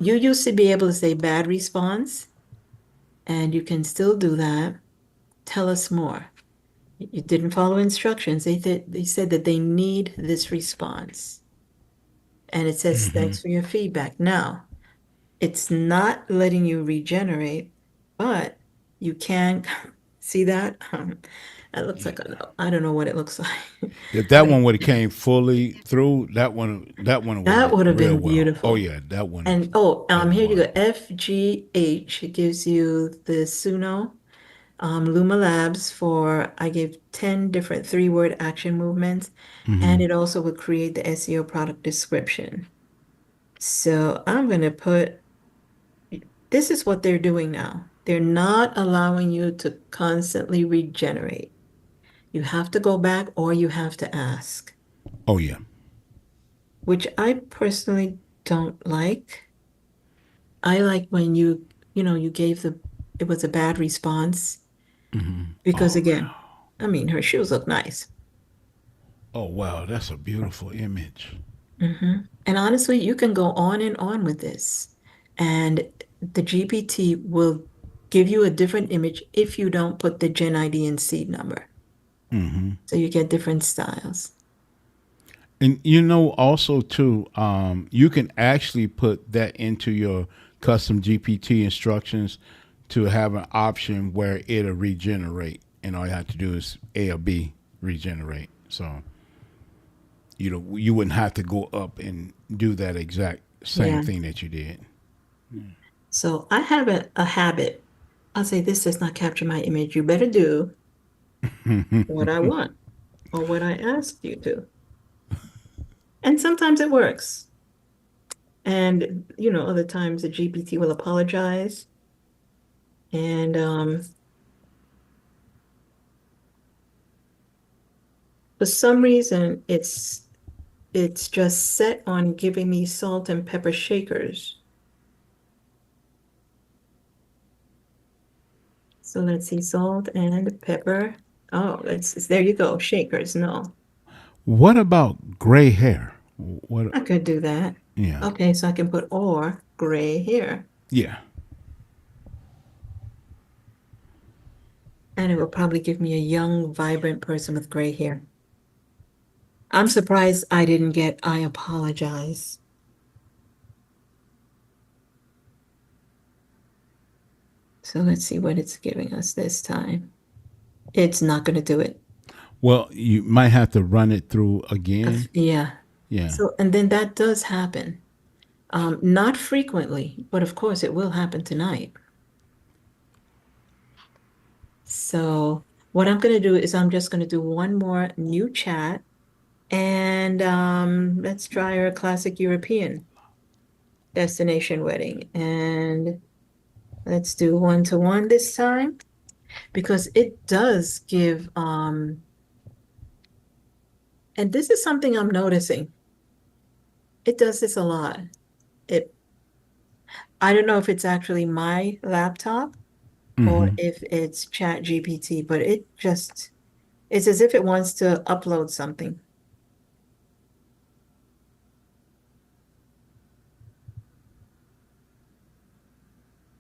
You used to be able to say bad response, and you can still do that. Tell us more. You didn't follow instructions. They said that they need this response. And it says, thanks for your feedback. Now, it's not letting you regenerate, but you can see that. That looks like I don't know what it looks like. If that But one would have came fully through, that one would have that looked would have real been well. Oh beautiful. yeah, that one And better than here you one. go. FGH. It gives you the Suno Luma Labs for I gave 10 different three-word action movements, and it also would create the SEO product description. So I'm gonna put this is what they're doing now. They're not allowing you to constantly regenerate. You have to go back or you have to ask, Oh yeah. which I personally don't like. I like when you gave it was a bad response because Oh again, I mean, her shoes look nice. oh wow, that's a beautiful image. And honestly, you can go on and on with this, and the GPT will give you a different image if you don't put the Gen ID and seed number. So you get different styles. And also too, you can actually put that into your custom GPT instructions to have an option where it'll regenerate, and all you have to do is A or B regenerate. So you wouldn't have to go up and do that exact same Yeah. thing that you did. So I have a habit. I'll say, this does not capture my image. You better do what I want or what I asked you to. And sometimes it works. And, other times the GPT will apologize. And for some reason, it's just set on giving me salt and pepper shakers. So let's see, salt and pepper. Oh, there you go, shakers. No, What about gray hair? What? I could do that. Yeah, Okay, so I can put or gray hair, yeah. and it will probably give me a young, vibrant person with gray hair. I'm surprised I didn't get I apologize. So let's see what it's giving us this time. It's not going to do it. Well, you might have to run it through again. Yeah. Yeah. So, and then that does happen. Not frequently, but of course it will happen tonight. So what I'm going to do is I'm just going to do one more new chat, and let's try our classic European destination wedding. And let's do one-to-one this time because it does give, and this is something I'm noticing. It does this a lot. I don't know if it's actually my laptop or if it's Chat GPT, but it's as if it wants to upload something.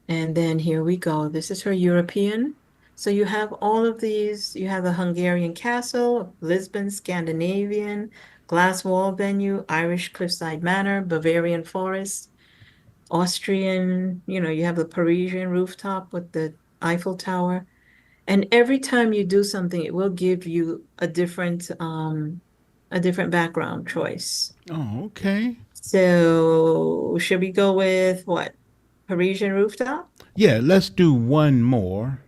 And then here we go. This is her European. So you have all of these. You have the Hungarian castle, Lisbon, Scandinavian, glass wall venue, Irish cliffside manor, Bavarian forest, Austrian, you have the Parisian rooftop with the Eiffel Tower. And every time you do something, it will give you a different background choice. Oh, okay. So should we go with what? Parisian rooftop? Yeah, let's do one more,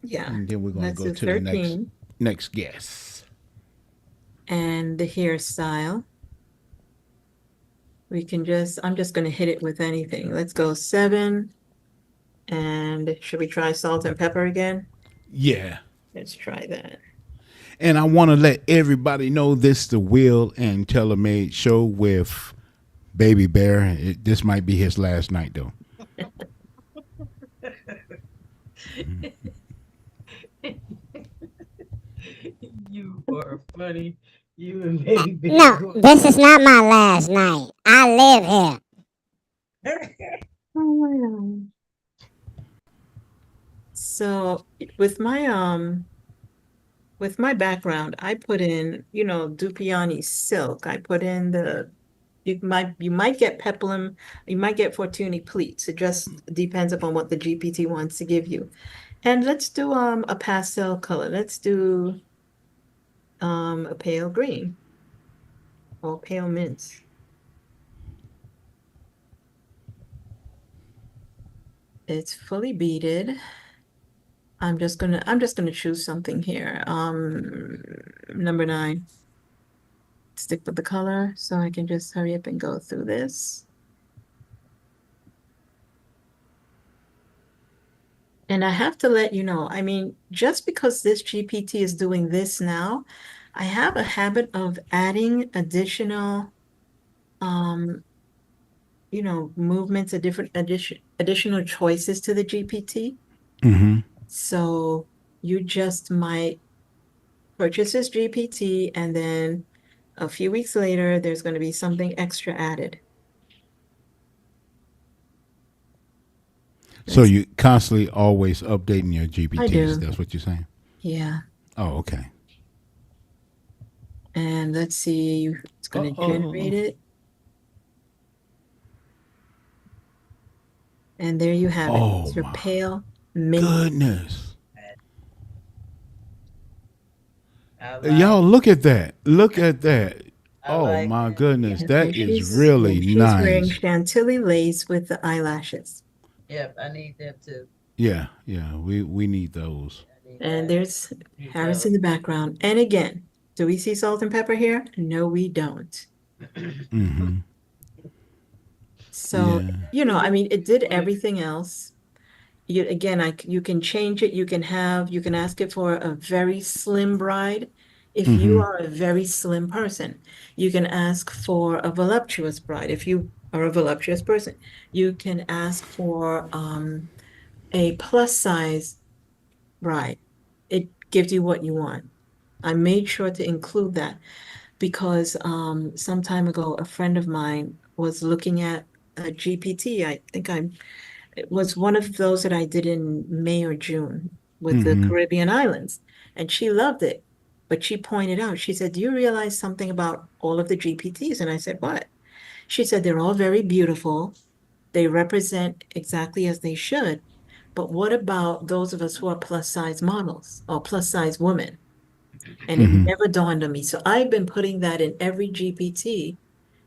Yeah. and then we're gonna Let's go do to the 13. next guest. And the hairstyle. I'm just gonna hit it with anything. Let's go 7. And should we try salt and pepper again? Yeah. Let's try that. And I want to let everybody know this the Will and Telemade show with Baby Bear. This might be his last night, though. You are funny. You and Baby Bear. No, this is not my last night. I live here. Oh my God. So with my background, I put in, Dupiani silk. I put in you might get peplum, you might get Fortuny pleats. It just depends upon what the GPT wants to give you. And let's do a pastel color. Let's do a pale green or pale mint. It's fully beaded. I'm just gonna choose something here. Number 9. Stick with the color so I can just hurry up and go through this. And I have to let you know, I mean, just because this GPT is doing this now, I have a habit of adding additional movements, additional choices to the GPT. Mm-hmm. So you just might purchase this GPT, and then a few weeks later, there's going to be something extra added. So you constantly always updating your GPTs. I do. That's what you're saying? Yeah. Oh, okay. And let's see, it's going to generate it. And there you have it. It's your pale mint. Goodness. Y'all, look at that. Look at that. Oh, my goodness. That is really she's nice. Wearing Chantilly lace with the eyelashes. Yep, I need them too. Yeah, we need those. And there's Harris in the background. And again, do we see salt and pepper here? No, we don't. Mm-hmm. So, I mean, it did everything else. You can change it. You can ask it for a very slim bride. If you are a very slim person, you can ask for a voluptuous bride. If you are a voluptuous person, you can ask for a plus size bride. It gives you what you want. I made sure to include that because some time ago, a friend of mine was looking at a GPT. It was one of those that I did in May or June with the Caribbean islands, and she loved it. But she pointed out, she said, "Do you realize something about all of the GPTs?" And I said, "What?" She said, "They're all very beautiful. They represent exactly as they should. But what about those of us who are plus size models or plus size women?" And it never dawned on me. So I've been putting that in every GPT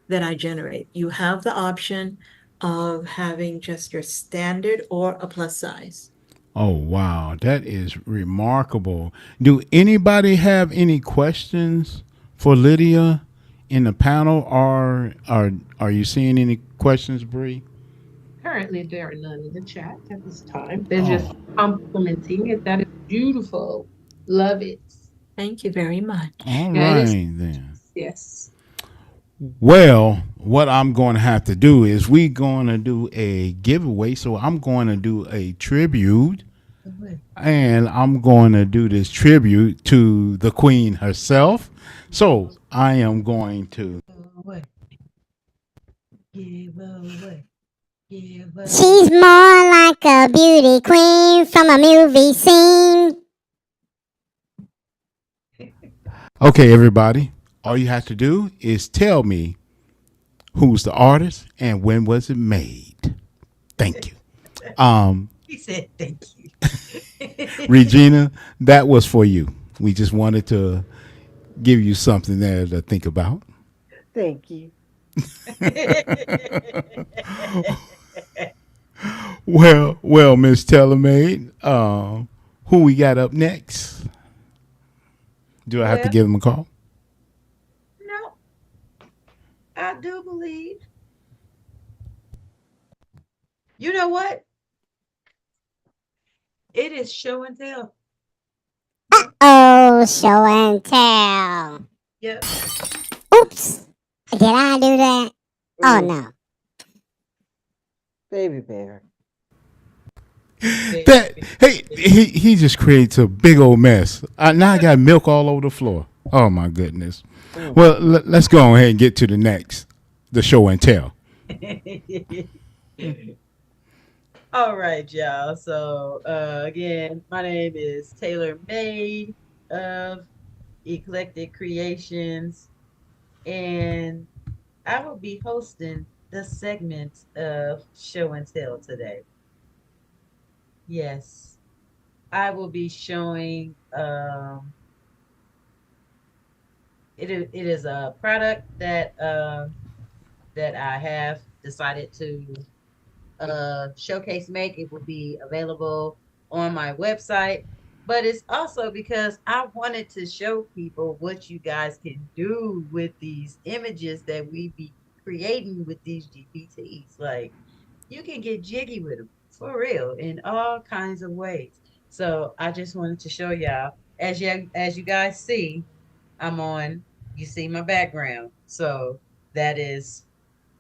that I generate. You have the option of having just your standard or a plus size. Oh, wow. That is remarkable. Do anybody have any questions for Lydia in the panel, or are you seeing any questions, Bree? Currently, there are none in the chat at this time. They're just complimenting it. That is beautiful. Love it. Thank you very much. All right, then. Yes. Well, what I'm going to have to do is we're going to do a giveaway. So I'm going to do a tribute, and I'm going to do this tribute to the Queen herself. So I am going to Give away. She's more like a beauty queen from a movie scene. Okay, everybody. All you have to do is tell me who's the artist and when was it made. Thank you. He said thank you. Regina, that was for you. We just wanted to give you something there to think about. Thank you. Well, Miss Tellermaid, who we got up next? Do I have to Well, give them a call? no, I do believe. You know what? It is show and tell. Yep. Oh, show and tell. Yep. Oops. Did I do that? Oh, Mm, no. baby bear. That hey, he just creates a big old mess. Now I got milk all over the floor. Oh my goodness. Mm. Well, let's go ahead and get to the show and tell. All right, y'all. So again, my name is Taylor Made of Eclectic Creations, and I will be hosting the segment of show and tell today. Yes, I will be showing it is a product that I have decided to showcase make. It will be available on my website, but it's also because I wanted to show people what you guys can do with these images that we be creating with these GPTs. Like you can get jiggy with them for real in all kinds of ways. So I just wanted to show y'all. As you guys see, I'm on. You see my background, so that is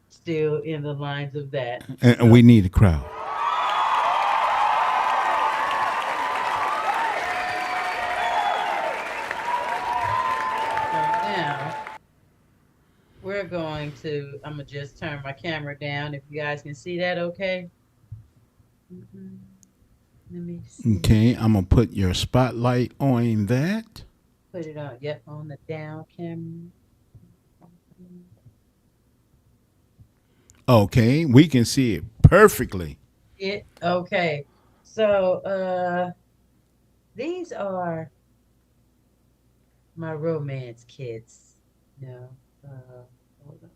still in the lines of that. And So we need a crowd. now we're going to. I'm gonna just turn my camera down. If you guys can see that, okay. Mhm. Let me see. Okay, I'm gonna put your spotlight on that. Put it on. Yep, on the down camera. Okay, we can see it perfectly. It okay. So these are my romance kits. No. Hold on.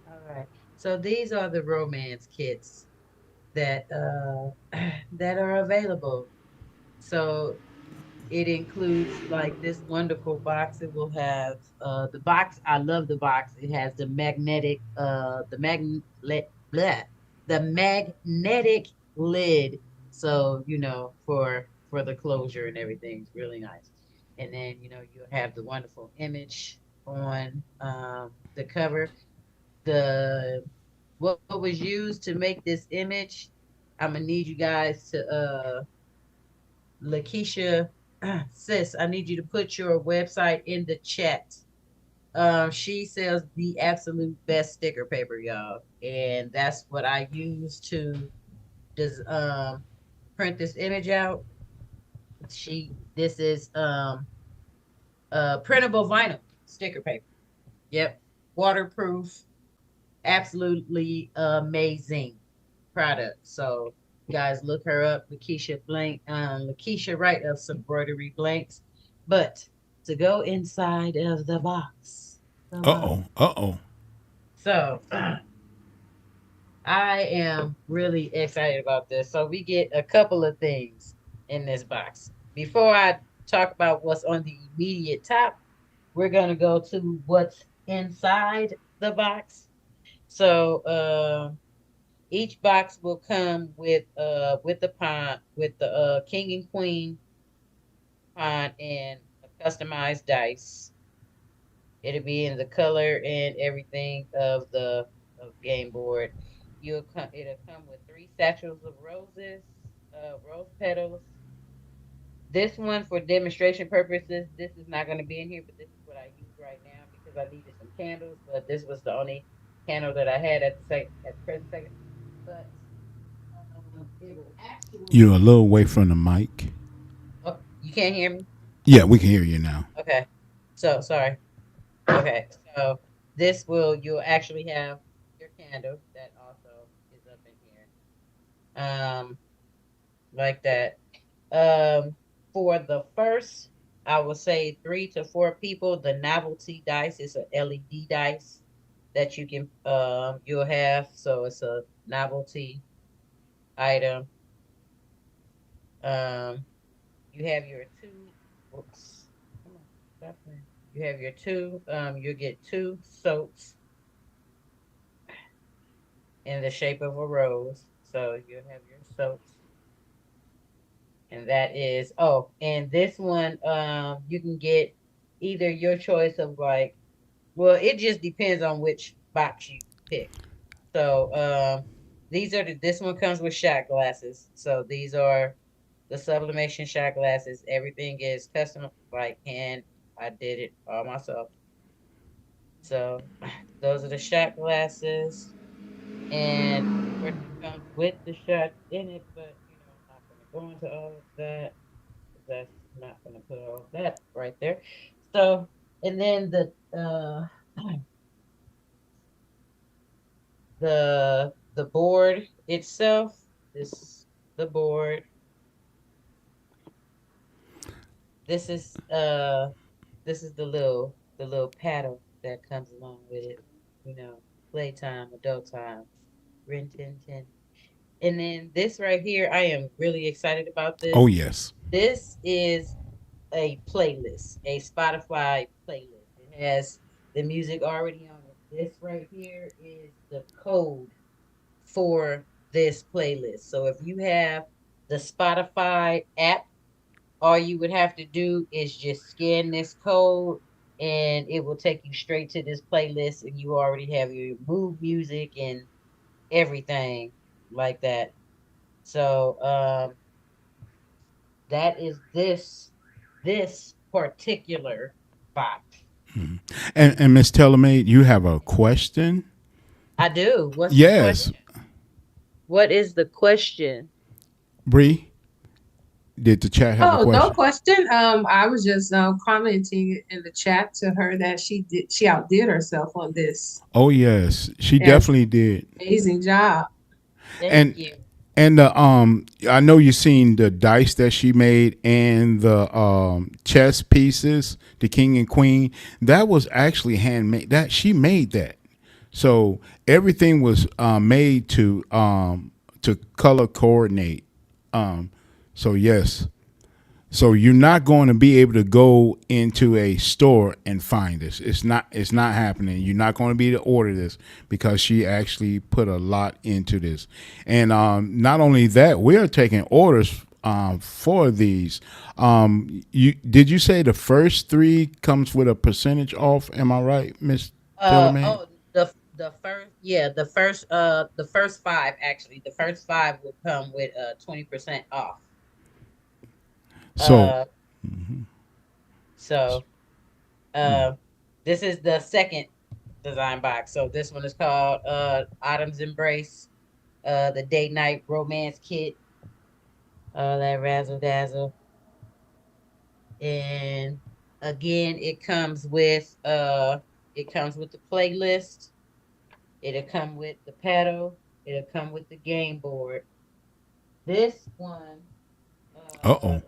All right. So these are the romance kits that that are available. So it includes like this wonderful box. It will have the box. I love the box. It has the magnetic the magnetic lid. So for the closure and everything, it's really nice. And then you'll have the wonderful image on the cover. The what was used to make this image. I'm gonna need you guys to Lakeisha, sis, I need you to put your website in the chat. She sells the absolute best sticker paper, y'all, and that's what I use to just print this image out. This is printable vinyl sticker paper. Yep, waterproof, absolutely amazing product. So guys, look her up, Lakeisha Wright of Embroidery Blanks. But to go inside of the box, Uh oh. Uh oh. so I am really excited about this. So we get a couple of things in this box. Before I talk about what's on the immediate top, we're gonna go to what's inside the box. So each box will come with the pawn, with the king and queen pawn and a customized dice. It'll be in the color and everything of the game board. It'll come with 3 satchels of roses, rose petals. This one for demonstration purposes, this is not going to be in here, but this is what I use right now because I needed some candles, but this was the only candle that I had at the present second. But it will You're a actually. little away from the mic. Oh, you can't hear me? Yeah, we can hear you now. Okay. So sorry. Okay. So you'll actually have your candle that also is up in here. Like that. Um, for the first, I would say 3 to 4 people. The novelty dice is a LED dice that you can you'll have. So it's a novelty item. Um, you have your two. Whoops. Come on, stop playing. You have your two. You'll get 2 soaps in the shape of a rose. So you'll have your soaps. And that is and this one you can get either your choice of like, well, it just depends on which box you pick. So these are this one comes with shot glasses. So these are the sublimation shot glasses. Everything is custom, like hand. I did it all myself. So those are the shot glasses. And of course it comes with the shots in it, but I'm not gonna go into all of that. That's not gonna put all of that right there. So and then the board itself, this the board. This is the little paddle that comes along with it. Playtime, adult time, Rin Tin Tin. And then this right here, I am really excited about Oh, this. yes. This is a playlist, a Spotify playlist. It has the music already on it. This right here is the code for this playlist. So if you have the Spotify app, all you would have to do is just scan this code and it will take you straight to this playlist and you already have your mood music and everything like that. So that is this particular box. And Miss Tellermaid, you have a question? I do. What's the Yes. question? What is the question? Bree, did the chat have a Oh, no question? question. I was just commenting in the chat to her that she outdid herself on this. Oh, yes. She Yes, definitely did. amazing job. Thank And you. I know you seen the dice that she made and the chess pieces, the king and queen. That was actually handmade. That she made that. So everything was made to color coordinate. Um, so yes. So you're not going to be able to go into a store and find this. It's not happening. You're not going to be able to order this because she actually put a lot into this. And not only that, we are taking orders for these. Did you say the first 3 comes with a percentage off? Am I right, Miss Tillerman? The first 5 actually. The first 5 will come with 20% off. So Uh so uh this is the second design box. So this one is called Autumn's Embrace, the date night romance kit, that razzle dazzle. And again, it comes with the playlist, it'll come with the pedal, it'll come with the game board. This one, uh uh oh.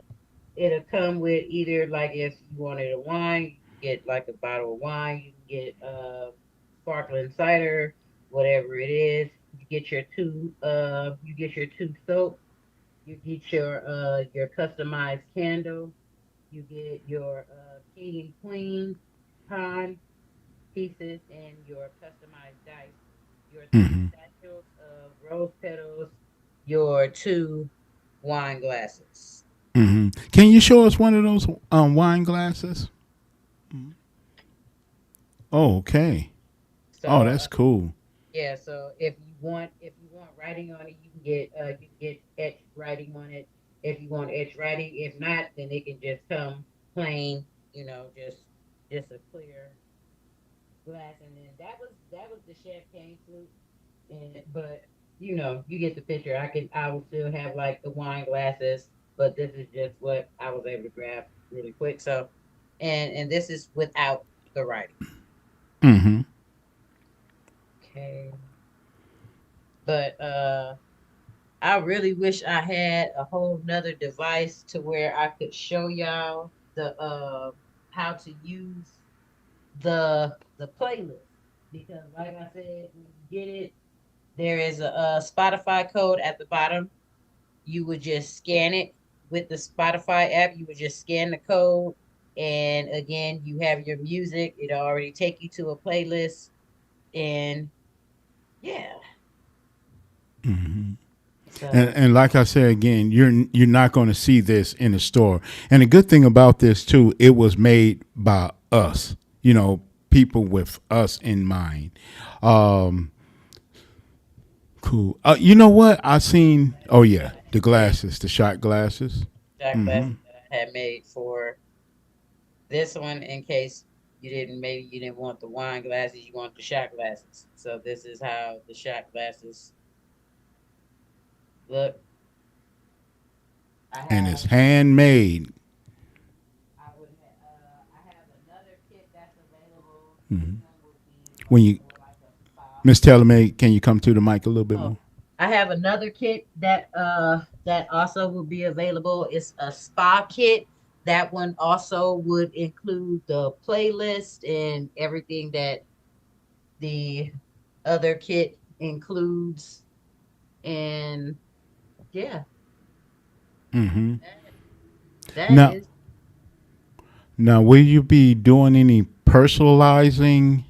it'll come with either, like, if you wanted a wine, you can get like a bottle of wine, you can get sparkling cider, whatever it is. You get your two soaps, you get your customized candle, you get your king and queen pawn pieces, and your customized dice, your 3 satchels of rose petals, your 2 wine glasses. Can you show us one of those wine glasses? Oh, okay. So Oh, that's cool. yeah, so if you want writing on it, you can get etched writing on it. If you want etched writing, if not, then it can just come plain, just a clear glass. And then that was the champagne flute. But you get the picture. I will still have like the wine glasses, but this is just what I was able to grab really quick. So and this is without the writing. Mm-hmm. Okay. But I really wish I had a whole nother device to where I could show y'all the how to use the playlist, because like I said, when you get it, there is a Spotify code at the bottom. You would just scan it with the Spotify app. You would just scan the code, and again, you have your music. It already take you to a playlist, and yeah. So And like I said again, you're not going to see this in the store. And the good thing about this too, it was made by us. You know, people with us in mind. Um, cool. You know what? I seen. Oh yeah, the glasses, the shot glasses. shot glasses that I had made for this one, in case maybe you didn't want the wine glasses, you want the shot glasses. So this is how the shot glasses look. And it's handmade. I have another kit that's available. Mm-hmm. When you, Miss Tellermaid, can you come to the mic a little bit more? I have another kit that also will be available. It's a spa kit. That one also would include the playlist and everything that the other kit includes. And yeah, Mm-hmm. that Now, is now, will you be doing any personalizing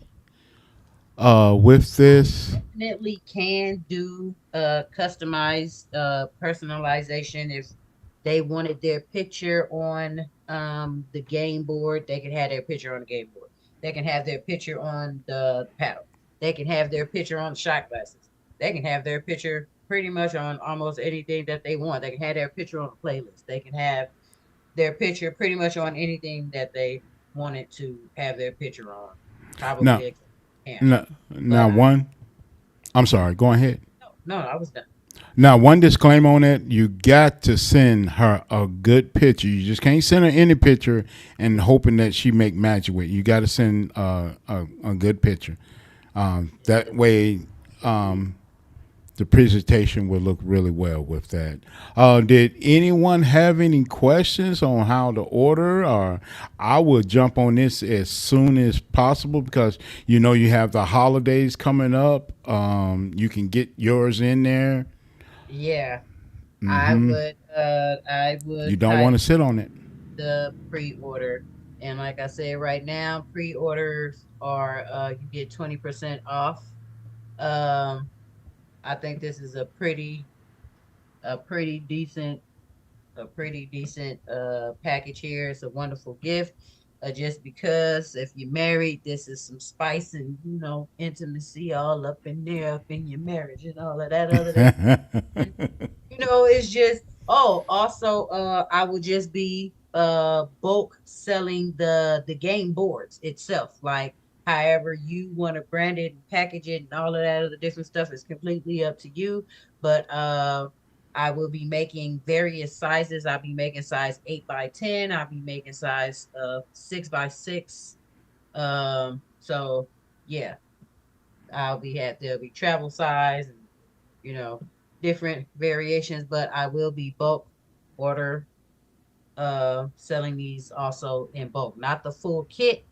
with this? definitely can do customized personalization. If they wanted their picture on the game board, they can have their picture on the game board. They can have their picture on the paddle. They can have their picture on the shot glasses. They can have their picture pretty much on almost anything that they want. They can have their picture on the playlist. They can have their picture pretty much on anything that they wanted to have their picture on. Now, Probably except camera. now, But one. I'm sorry. Go ahead. no, I was done. Now, one disclaimer on that: you got to send her a good picture. You just can't send her any picture and hoping that she make magic with it. You got to send a good picture. That way, the presentation will look really well with that. Did anyone have any questions on how to order? Or I will jump on this as soon as possible because you know you have the holidays coming up. You can get yours in there. Yeah, Hmm. I You would don't want type to sit on it. the pre-order. And like I said, right now, pre-orders are you get 20% off. Um, I think this is a pretty decent package here. It's a wonderful gift. Just because if you're married, this is some spice and intimacy all up in there, up in your marriage and all of that other that. It's just also I would just be bulk selling the game boards itself. Like however you want to brand it and package it and all of that other different stuff is completely up to you. But I will be making various sizes. I'll be making size 8x10. I'll be making size 6x6. So yeah, there'll be travel size and you know different variations, but I will be bulk order selling these also in bulk. Not the full kit,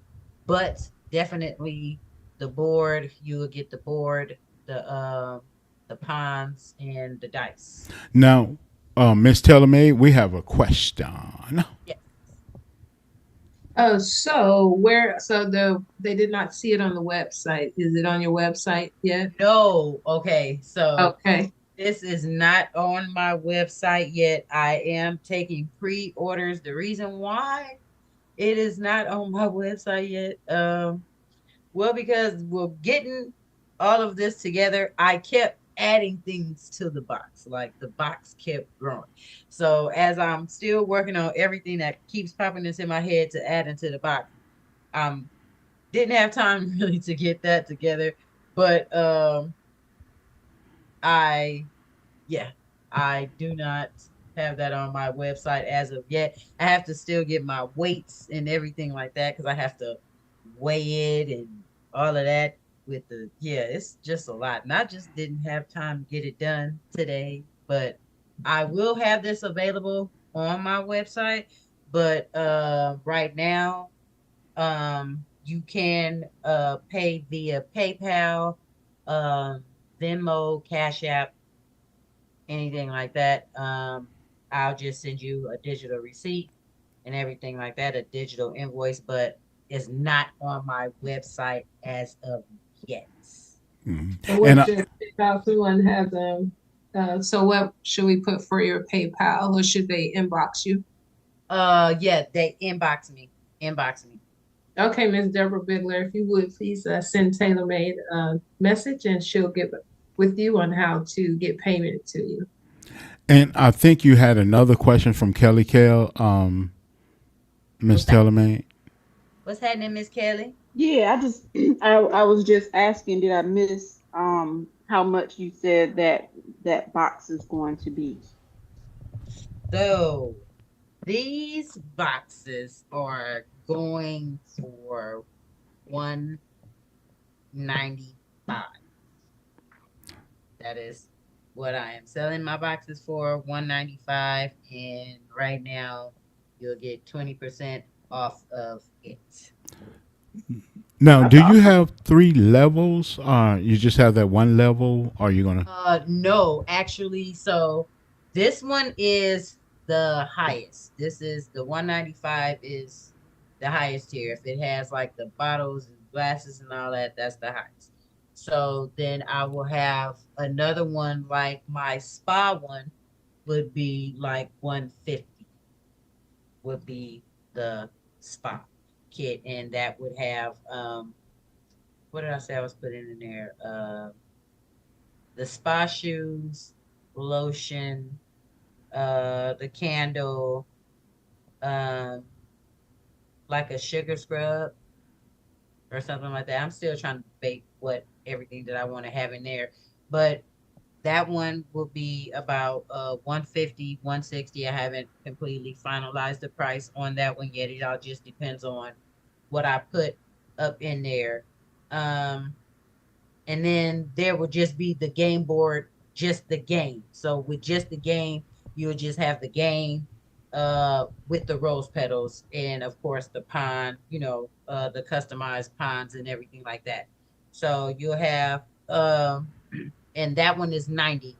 but definitely the board. You will get the board, the pawns and the dice. Now, Miss Tellermaid, we have a question. Yeah. Oh, they did not see it on the website. Is it on your website yet? No. Okay. So Okay. this is not on my website yet. I am taking pre-orders. The reason why it is not on my website yet, well, because we're getting all of this together, I kept adding things to the box. Like the box kept growing. So as I'm still working on everything that keeps popping into my head to add into the box, didn't have time really to get that together. But I yeah, I do not have that on my website as of yet. I have to still get my weights and everything like that because I have to weigh it and all of that with it's just a lot. And I just didn't have time to get it done today, but I will have this available on my website. But right now, you can pay via PayPal, Venmo, Cash App, anything like that. I'll just send you a digital receipt and everything like that, a digital invoice, but it's not on my website as of yet. So And what's your PayPal? Someone has so what should we put for your PayPal, or should they inbox you? Yeah, they inbox me. Inbox me. Okay, Ms. Deborah Bigler, if you would please send TaylorMade a message and she'll get with you on how to get payment to you. and I think you had another question from Kelly Kell, Miss TaylorMade. What's happening, Miss Kelly? Yeah, I just I was just asking, did I miss how much you said that box is going to be? So these boxes are going for $195. That is what I am selling my boxes for, $195, and right now you'll get 20% off of it. Now, That's do you awesome. have 3 levels? You just have that one level? Or are you gonna? No, actually, so this one is the highest. This is the 195 is the highest tier. If it has like the bottles and glasses and all that, that's the highest. So then I will have another one like my spa one would be like 150 would be the spa kit, and that would have what did I say I was putting in there? The spa shoes, lotion, the candle, um, like a sugar scrub or something like that. I'm still trying to debate what everything that I want to have in there, but that one will be about 150, 160. I haven't completely finalized the price on that one yet. It all just depends on what I put up in there. Um, and then there will just be the game board, just the game. So with just the game, you'll just have the game with the rose petals and of course the pond, the customized ponds and everything like that. So you'll have and that one is 90.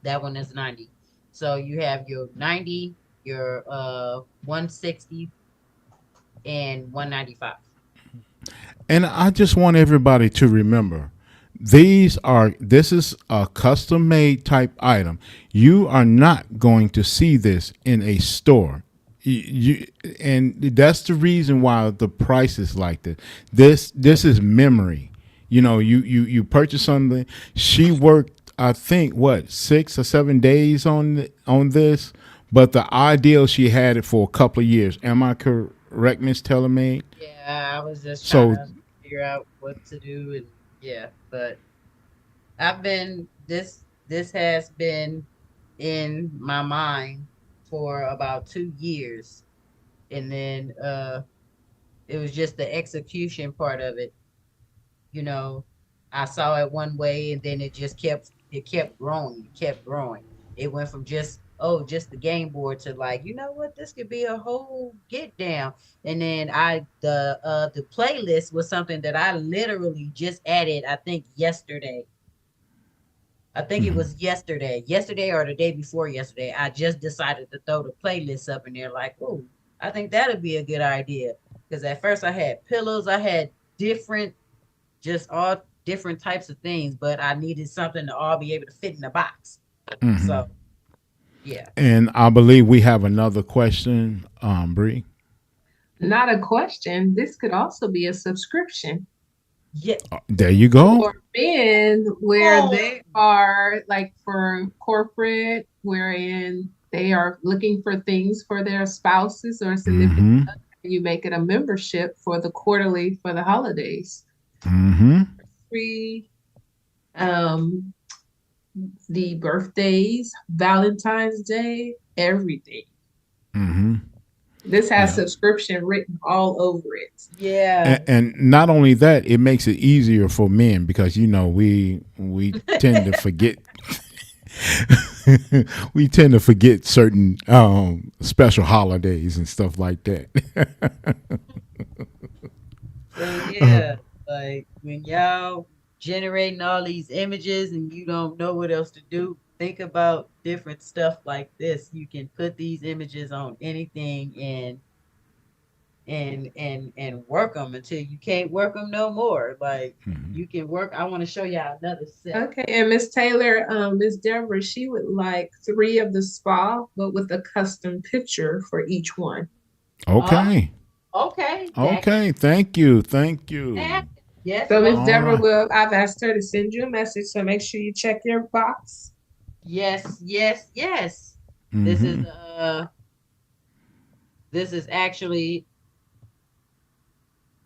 That one is 90. So you have your 90, your 160 and 195. And I just want everybody to remember, this is a custom made type item. You are not going to see this in a store. And that's the reason why the price is like this. This is memory. You purchase something. She worked, I think, what, 6 or 7 days on this, but the ideal, she had it for a couple of years. Am I correct, Miss TaylorMade? Yeah, I was just trying So to figure out what to do, and but I've been this has been in my mind for about 2 years, and then it was just the execution part of it. you know, I saw it one way and then it kept growing. It kept growing. It went from just the game board to like, you know what, this could be a whole get down. And then the playlist was something that I literally just added, I think yesterday. I think it was yesterday or the day before yesterday. I just decided to throw the playlist up in there like, oh, I think that'd be a good idea. Because at first I had pillows, I had different just all different types of things, but I needed something to all be able to fit in the box. So, yeah. And I believe we have another question, Bree. Not a question. This could also be a subscription Yeah. There you go. for men where they are like for corporate, wherein they are looking for things for their spouses or significant other. You make it a membership for the quarterly for the holidays. Free, um, the birthdays, Valentine's Day, everything. This has Yeah. subscription written all over it. Yeah. And not only that, it makes it easier for men because we tend to forget we tend to forget certain special holidays and stuff like that. So yeah, like when y'all generating all these images and you don't know what else to do, think about different stuff like this. You can put these images on anything and work them until you can't work them no more. Like you can work. I want to show y'all another set. Okay, and Miss Taylor, Miss Deborah, she would like 3 of the spa, but with a custom picture for each one. Okay. Okay. Okay. Thank you. Thank you. Yes. So Miss All Deborah right. I've asked her to send you a message, so make sure you check your box. Yes. Yes. Yes. This is Mm-hmm. this is actually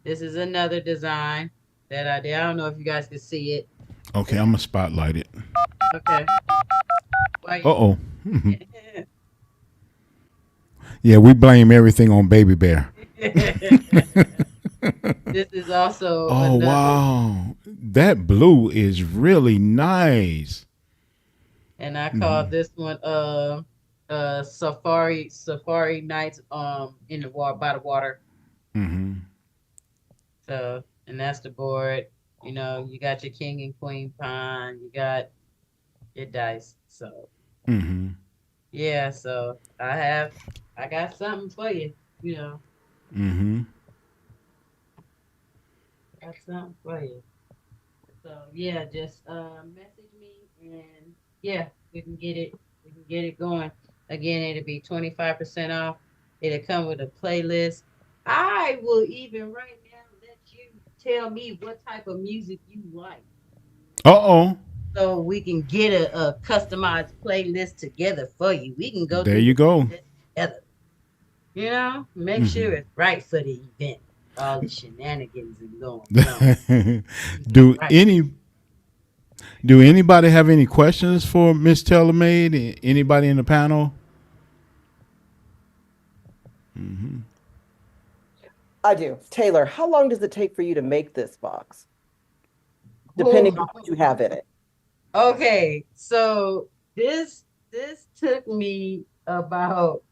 this is another design that I did. I don't know if you guys can see it. Okay, I'm gonna spotlight it. Okay. Why Uh oh. Yeah, we blame everything on Baby Bear. This is also Oh another, wow, that blue is really nice. and I call Mm-hmm. this one safari nights in the water by the water. Mm-hmm. So and that's the board. You know, you got your king and queen pawn, you got your dice. So Mm-hmm. yeah, so I got something for you. You know, Mm-hmm. got something for you. So yeah, just message me and yeah, we can get it going. Again, it'll be 25% off. It'll come with a playlist. I will even right now let you tell me what type of music you like. Uh oh. So we can get a customized playlist together for you. We can go There through you the go. playlist together. You know, make sure Mm-hmm. it's right for the event. All the shenanigans and going on. Use it do right. any do anybody have any questions for Miss Tellermaid? Anybody in the panel? Mm-hmm. I do. Taylor, how long does it take for you to make this box? Depending on Oh, what you have in it. okay, so this took me about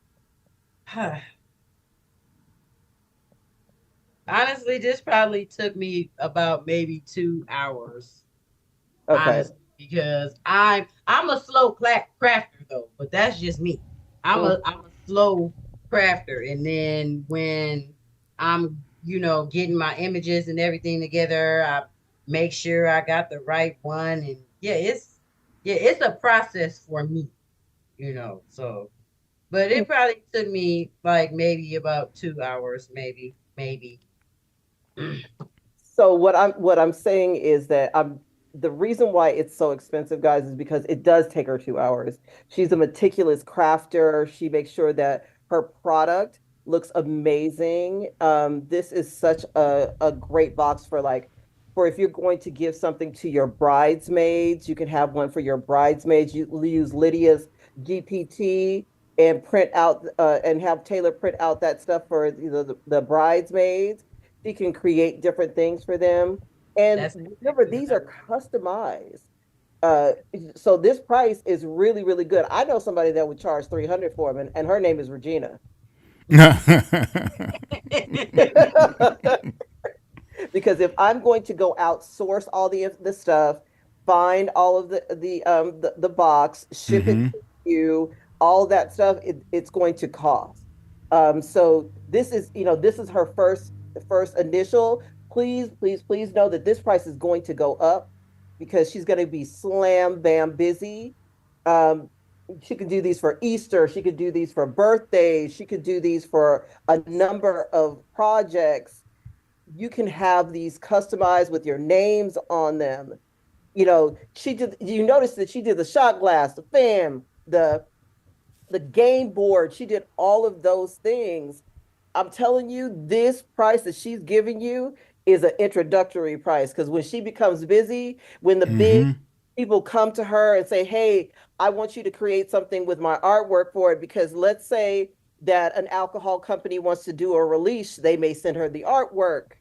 honestly, this probably took me about maybe 2 hours, Okay. honestly, because I'm a slow crafter though, but that's just me. Mm. I'm a slow crafter, and then when I'm getting my images and everything together, I make sure I got the right one, and yeah, it's a process for me, so. But it probably took me like maybe about 2 hours, maybe. So what I'm saying is that the reason why it's so expensive, guys, is because it does take her 2 hours. She's a meticulous crafter. She makes sure that her product looks amazing. This is such a great box for for if you're going to give something to your bridesmaids, you can have one for your bridesmaids. You use Lydia's GPT and print out and have Taylor print out that stuff for the bridesmaids. She can create different things for them. And That's remember, exactly these what I are customized. Uh, so this price is really, really good. I know somebody that would charge 300 for them, and her name is Regina. Because if I'm going to go outsource all the stuff, find all of the box, ship it Mm-hmm. to you, all that stuff, it's going to cost. So this is her first initial. Please, please, please know that this price is going to go up because she's going to be slam bam busy. Um, she could do these for Easter. She could do these for birthdays. She could do these for a number of projects. You can have these customized with your names on them. She did. You notice that she did the shot glass, the fan, the game board. She did all of those things. I'm telling you, this price that she's giving you is an introductory price because when she becomes busy, when the big Mm-hmm. people come to her and say, "Hey, I want you to create something with my artwork for it," because let's say that an alcohol company wants to do a release, they may send her the artwork.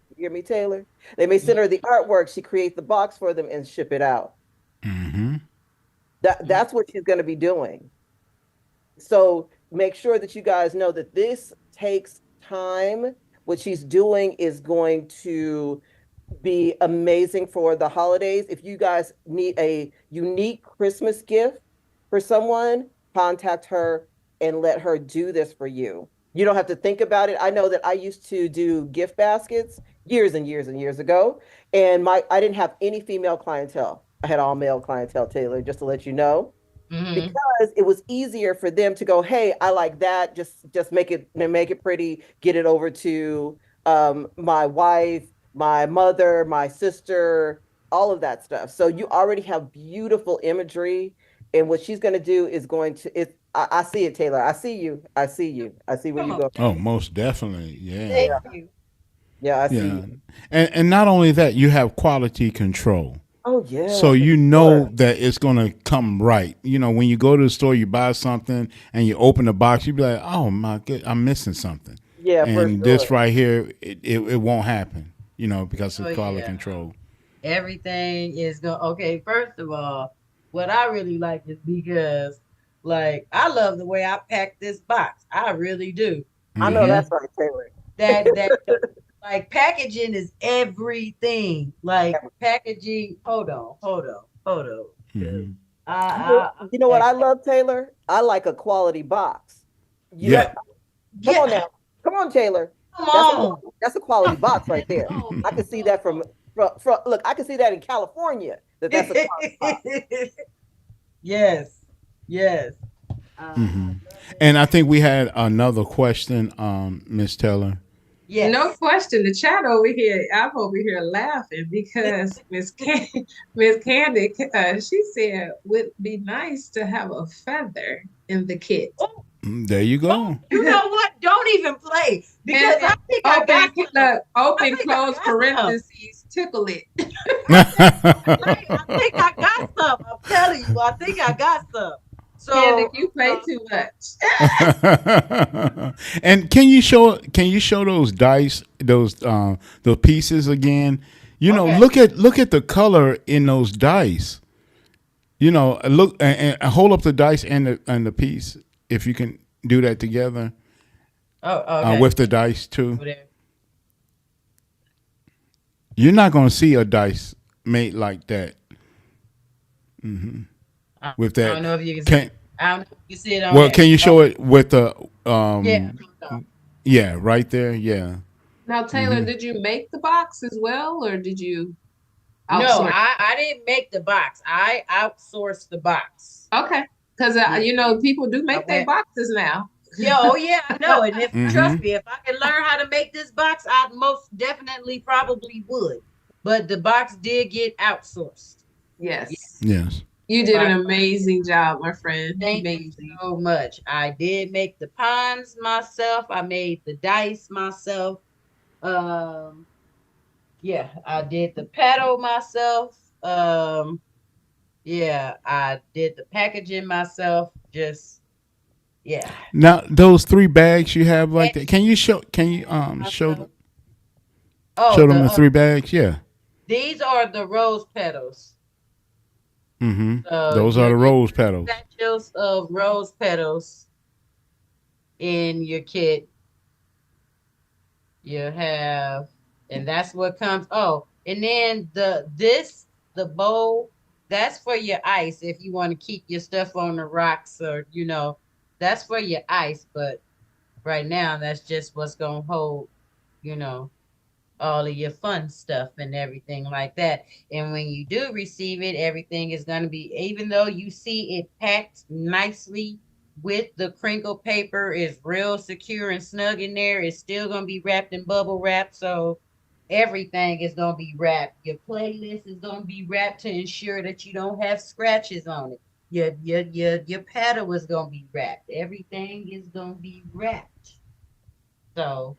You hear me, Taylor? They may send her the artwork. She creates the box for them and ship it out. Mm-hmm. That's what she's going to be doing. So make sure that you guys know that this takes time. What she's doing is going to be amazing for the holidays. If you guys need a unique Christmas gift for someone, contact her and let her do this for you. You don't have to think about it. I know that I used to do gift baskets years and years and years ago, and I didn't have any female clientele. I had all male clientele, Taylor, just to let you know. Mm-hmm. Because it was easier for them to go, hey, I like that. Just make it pretty, get it over to my wife, my mother, my sister, all of that stuff. So you already have beautiful imagery. And what she's going to do is going to, I see it, Taylor. I see you. I see you. I see where Come you on. go. Oh, most definitely. Yeah. Thank you. Yeah, I see Yeah. you. And not only that, you have quality control. Oh, yeah. So for you know sure. that it's gonna come right. You know, when you go to the store, you buy something and you open the box, you be like, "Oh my god, I'm missing something." Yeah, for And sure. this right here, it won't happen. You know, because Oh of quality yeah. control. Everything is going okay. First of all, what I really like is because like I love the way I pack this box. I really do. I know Mm-hmm. Because that's right, Taylor. that like packaging is everything. Like packaging, hold on. 'Cause Mm-hmm. I You know what pack, I love, Taylor? I like a quality box. You Yeah. know, come on yeah, now. Come on, Taylor. come That's a on. that's a quality box right there. Oh, I can see that from look, I can see that in California that's a quality box. yes, yes. I Mm-hmm. love And I that. think we had another question, Miss Taylor. No Yes. question. The chat over here, I'm over here laughing because Miss Candy, she said, would be nice to have a feather in the kit. Oh, There you oh, go. you know what? Don't even play because And I think I got some. I open think I close got some. parentheses, tickle it. Play. I think I got some. I'm telling you, I think I got some. Candy, So, you play too much. And can you show those pieces again? You know, okay. look at the color in those dice. You know, look and hold up the dice and the piece if you can do that together Oh, okay. with the dice too. Over there. You're not going to see a dice made like that. With I that, don't know if you can see. can I don't know if you can see it on well, there. can you show it with the Yeah. No. yeah, right there, yeah. Now, Taylor, did you make the box as well, or did you No, outsource? I didn't make the box. I outsourced the box. Okay, because Yeah. you know people do I make their went. boxes now. Yeah, oh yeah, I know. And if Mm-hmm. trust me, if I can learn how to make this box, I most definitely probably would. But the box did get outsourced. Yeah, Yes, Yes. you did an box. amazing job, my friend. Thank you Amazing. so much. I did make the pawns myself. I made the dice myself. Um, yeah, I did the paddle myself. Yeah, I did the packaging myself. Just yeah. Now those three bags you have like And that. Can you show? Can you myself. Oh, show them the three bags? Yeah. these are the rose petals. Mm-hmm. So Those are you're the getting rose three petals. satchels of rose petals in your kit. You have, and that's what comes. Oh, and then the bowl, that's for your ice if you want to keep your stuff on the rocks or that's for your ice. But right now, that's just what's gonna hold, you know, all of your fun stuff and everything like that. And when you do receive it, everything is going to be, even though you see it packed nicely with the crinkle paper, is real secure and snug in there, it's still going to be wrapped in bubble wrap. So everything is going to be wrapped. Your playlist is going to be wrapped to ensure that you don't have scratches on it. Your paddle is going to be wrapped. Everything is going to be wrapped. So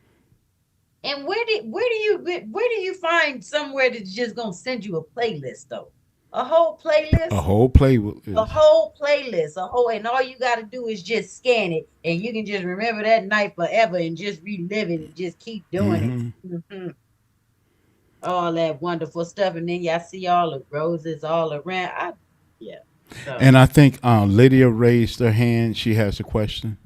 and where do you find somewhere that's just gonna send you a playlist though? A whole playlist. A whole play. A whole playlist. And all you got to do is just scan it, and you can just remember that night forever, and just relive it, and just keep doing it. All that wonderful stuff, and then y'all see all the roses all around. Yeah. So, And I think Lydia raised her hand. She has a question.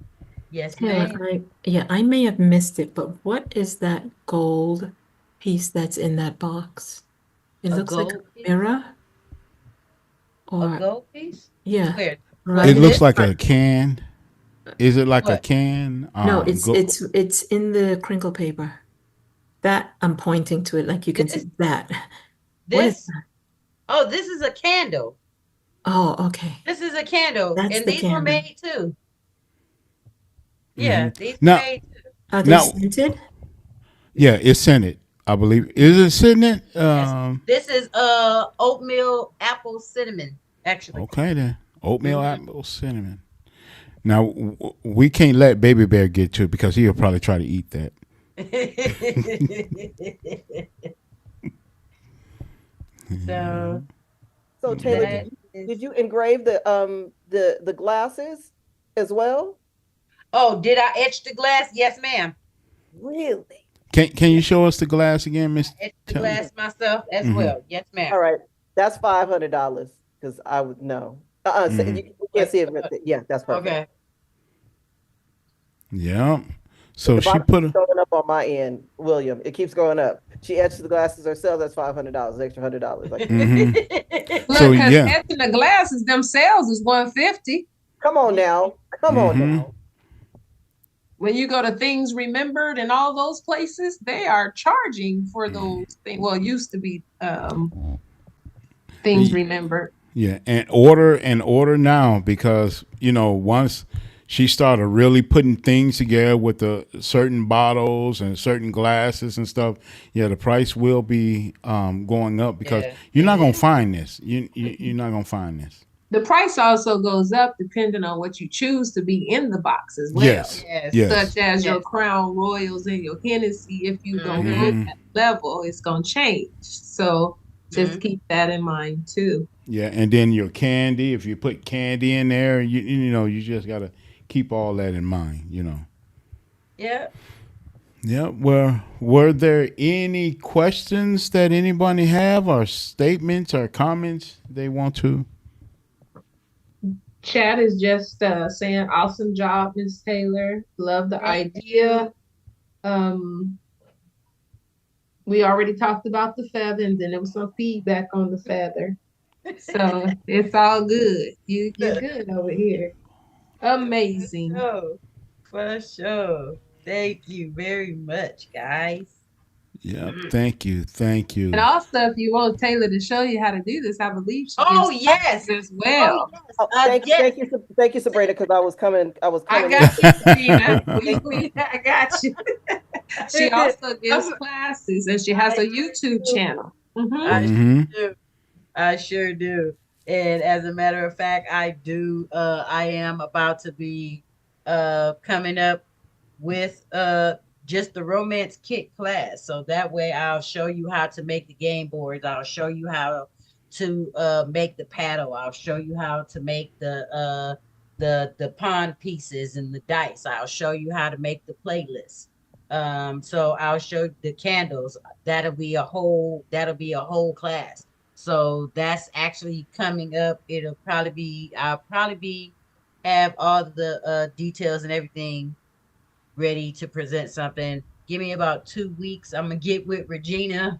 yes, Yeah, ma'am. I may have missed it, but what is that gold piece that's in that box? It A looks like gold a piece? mirror, A or gold piece? yeah, Where? right. It in looks the like a front. can. Is it like a What? can? No, it's in the crinkle paper. That I'm pointing to it, like you can This? see that. What is This? that? Oh, this is a candle. Oh, okay. This is a candle, That's and the these were candle. made too. Yeah, these were Now, made too. Are they now, scented? yeah, it's in it. I believe. Is it sitting it? Yes. This is oatmeal apple cinnamon, actually. Okay then. Oatmeal, apple, cinnamon. Now we can't let Baby Bear get to it because he'll probably try to eat that. So So Taylor, that did is. you engrave the glasses as well? Oh, did I etch the glass? Yes, ma'am. Really? Can you show us the glass again, Miss? Etched the glass myself as Mm-hmm. well. Yes, ma'am. All right. That's $500 because I would know. So Mm-hmm. you can't see it. Yeah, that's perfect. Okay. Yeah. So The she box put keeps going up on my end, William. It keeps going up. She etched the glasses herself. That's $500, extra $100. Like, Mm-hmm. Look, So, because yeah. etching the glasses themselves is $150. come on now, come on now. When you go to Things Remembered and all those places, they are charging for those things. Well, it used to be Things Remembered. Yeah, and order now because once she started really putting things together with the certain bottles and certain glasses and stuff, yeah, the price will be going up because you're not gonna find this. You're not gonna find this. The price also goes up depending on what you choose to be in the box as well. Yes. Such as your Crown Royals and your Hennessy. If you don't go that level, it's gonna change. So just keep that in mind too. Yeah, and then your candy. If you put candy in there, you just gotta keep all that in mind. Yeah. Yeah. Well, were there any questions that anybody have, or statements or comments they want to? Chat is just saying, awesome job, Ms. Taylor. Love the idea. We already talked about the feather, and then there was some feedback on the feather. So it's all good. You're good over here. Amazing. For sure. Thank you very much, guys. Yeah, thank you. And also, if you want Taylor to show you how to do this, I believe she yes, as well. Thank you, Sabrina, because I was coming. I got you, Sabrina. I got you. She also gives classes, and she has a YouTube channel. I sure do. And as a matter of fact, I am about to be coming up with just the romance kit class. So that way I'll show you how to make the game boards. I'll show you how to make the paddle. I'll show you how to make the pawn pieces and the dice. I'll show you how to make the playlist. So I'll show the candles. That'll be a whole class. So that's actually coming up. I'll probably have all the details and everything ready to present something. Give me about 2 weeks. I'm gonna get with Regina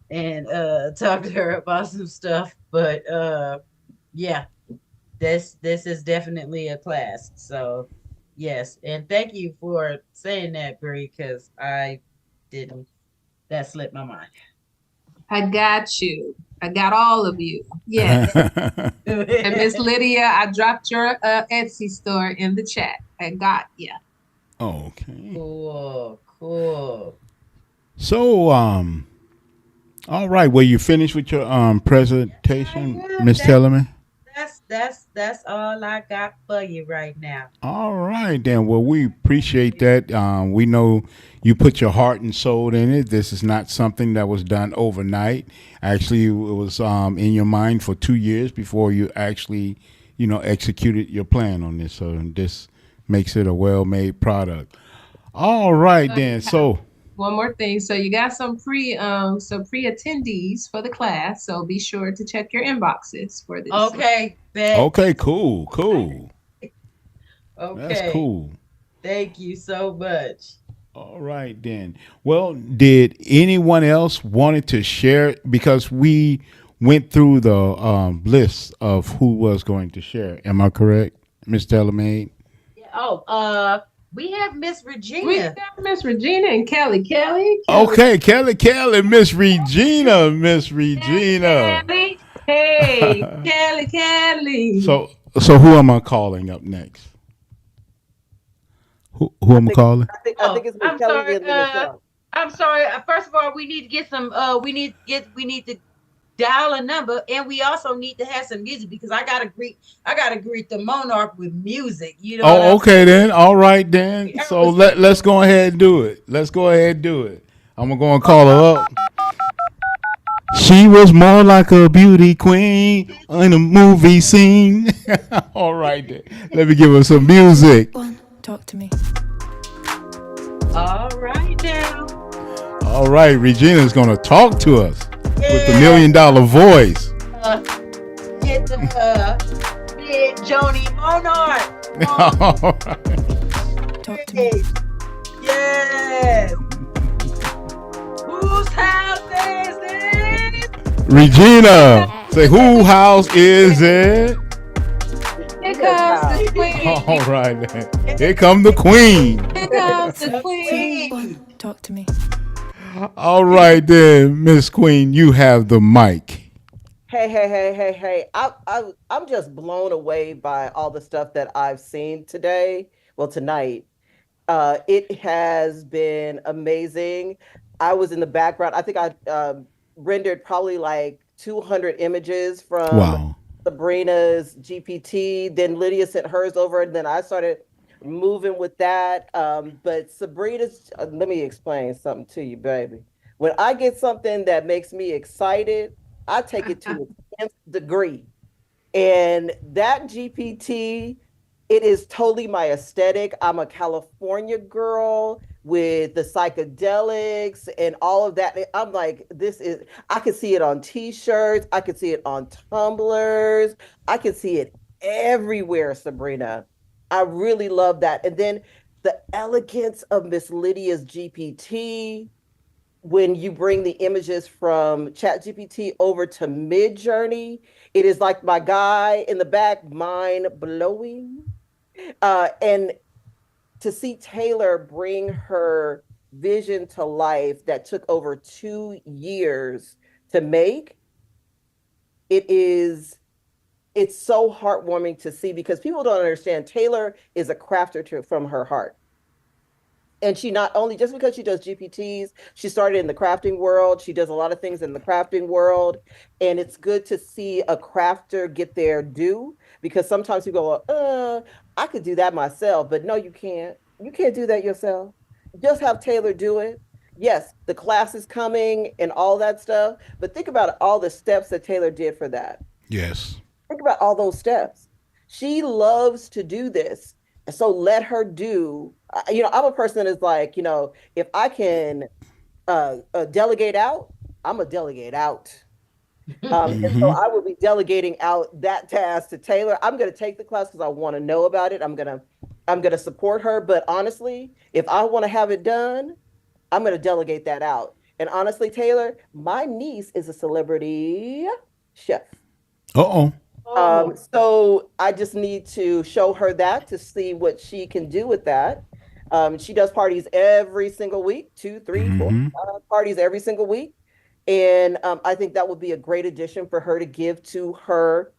and talk to her about some stuff. But yeah, this is definitely a class. So yes, and thank you for saying that, Brie, because that slipped my mind. I got you. I got all of you. Yes. And Miss Lydia, I dropped your Etsy store in the chat. I got you. Okay. Cool. So, all right. Well, you finished with your presentation, Miss Tellerman? that's all I got for you right now. All right, then. Well, we appreciate that. We know you put your heart and soul in it. This is not something that was done overnight. Actually, it was in your mind for 2 years before you actually, executed your plan on this. So this makes it a well-made product. All right, then. So, One more thing. So you got some pre attendees for the class. So be sure to check your inboxes for this. Okay, bet. okay, cool, cool. That's Okay. cool. Thank you so much. All right then. Well, did anyone else wanted to share because we went through the list of who was going to share? Am I correct, Miss Telemaid? Yeah, we have Miss We Regina. got Miss Regina and Kelly. Kelly. Okay, Kelly, Miss Regina, Miss Regina. Kelly. Hey, Kelly. So who am I calling up next? Who am I calling? I think it's I'm Kelly sorry. and then Michelle. I'm sorry. First of all, we need to get some. We need to dial a number, and we also need to have some music because I gotta greet the monarch with music. You know. Oh, okay then. All right then. So let's go ahead and do it. I'm gonna go and call her up. She was more like a beauty queen in a movie scene. All right then. Let me give her some music. Talk to me. All right now. All right, Regina's gonna talk to us with the $1 Yeah. million voice. Get the big Joni Monarch. All right. Talk to me. Yes. Whose house is this? Regina, say who house is it? Here comes the queen. All right then. Here come the queen. Here comes the queen. Talk to me. All right then, Miss Queen, you have the mic. Hey. I'm just blown away by all the stuff that I've seen today. Well, tonight. It has been amazing. I was in the background. I think I rendered probably like 200 images from Wow. Sabrina's GPT. Then Lydia sent hers over, and then I started moving with that. But Sabrina's, let me explain something to you, baby. When I get something that makes me excited, I take it to its nth degree. And that GPT, it is totally my aesthetic. I'm a California girl with the psychedelics and all of that. I'm like, I could see it on t-shirts. I could see it on tumblers. I could see it everywhere, Sabrina. I really love that. And then the elegance of Miss Lydia's GPT, when you bring the images from ChatGPT over to Midjourney, it is like my guy in the back, mind blowing. And to see Taylor bring her vision to life that took over 2 years to make, it's so heartwarming to see because people don't understand Taylor is a crafter from her heart. And she not only, just because she does GPTs, she started in the crafting world. She does a lot of things in the crafting world. And it's good to see a crafter get their due because sometimes people go, I could do that myself. But no, you can't. You can't do that yourself. Just have Taylor do it. Yes, the class is coming and all that stuff. But think about all the steps that Taylor did for that. Yes. Think about all those steps. She loves to do this. So let her do, I'm a person that is like, if I can delegate out, I'm a delegate out. And so I will be delegating out that task to Taylor. I'm going to take the class because I want to know about it. I'm going to support her. But honestly, if I want to have it done, I'm going to delegate that out. And honestly, Taylor, my niece is a celebrity chef. Uh-oh. So I just need to show her that to see what she can do with that. She does parties every single week, 2, 3, 4 parties every single week. And I think that would be a great addition for her to give to her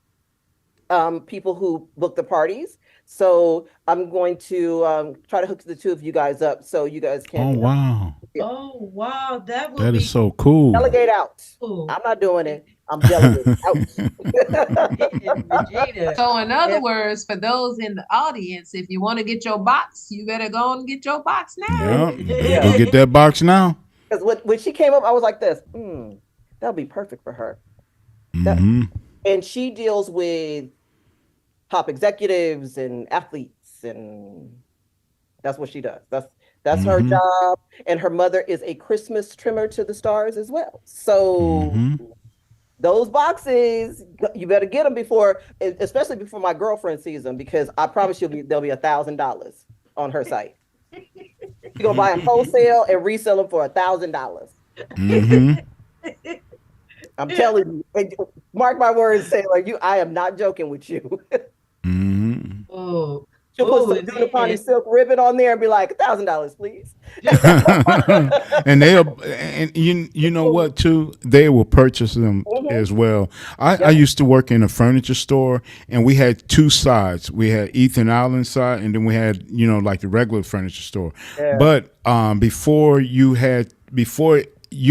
people who book the parties. So I'm going to try to hook the two of you guys up so you guys can. Oh, wow. Oh, wow. That is so cool. Delegate out. I'm not doing it. I'm delegating out. Regina. So in other words, for those in the audience, if you want to get your box, you better go and get your box now. Yeah, you better go get that box now. Because when she came up, I was like this, that'll be perfect for her. And she deals with top executives and athletes, and that's what she does. That's her job. And her mother is a Christmas trimmer to the stars as well. So those boxes, you better get them before, especially before my girlfriend sees them, because I promise you there'll be $1,000 on her site. You're gonna buy them wholesale and resell them for $1,000. I'm telling you, mark my words, Sailor. I am not joking with you. Oh, She'll put some Dunapani silk ribbon on there and be like, $1,000, please. And you know what too? They will purchase them as well. I used to work in a furniture store, and we had two sides. We had Ethan Allen's side, and then we had like the regular furniture store. Yeah. But before you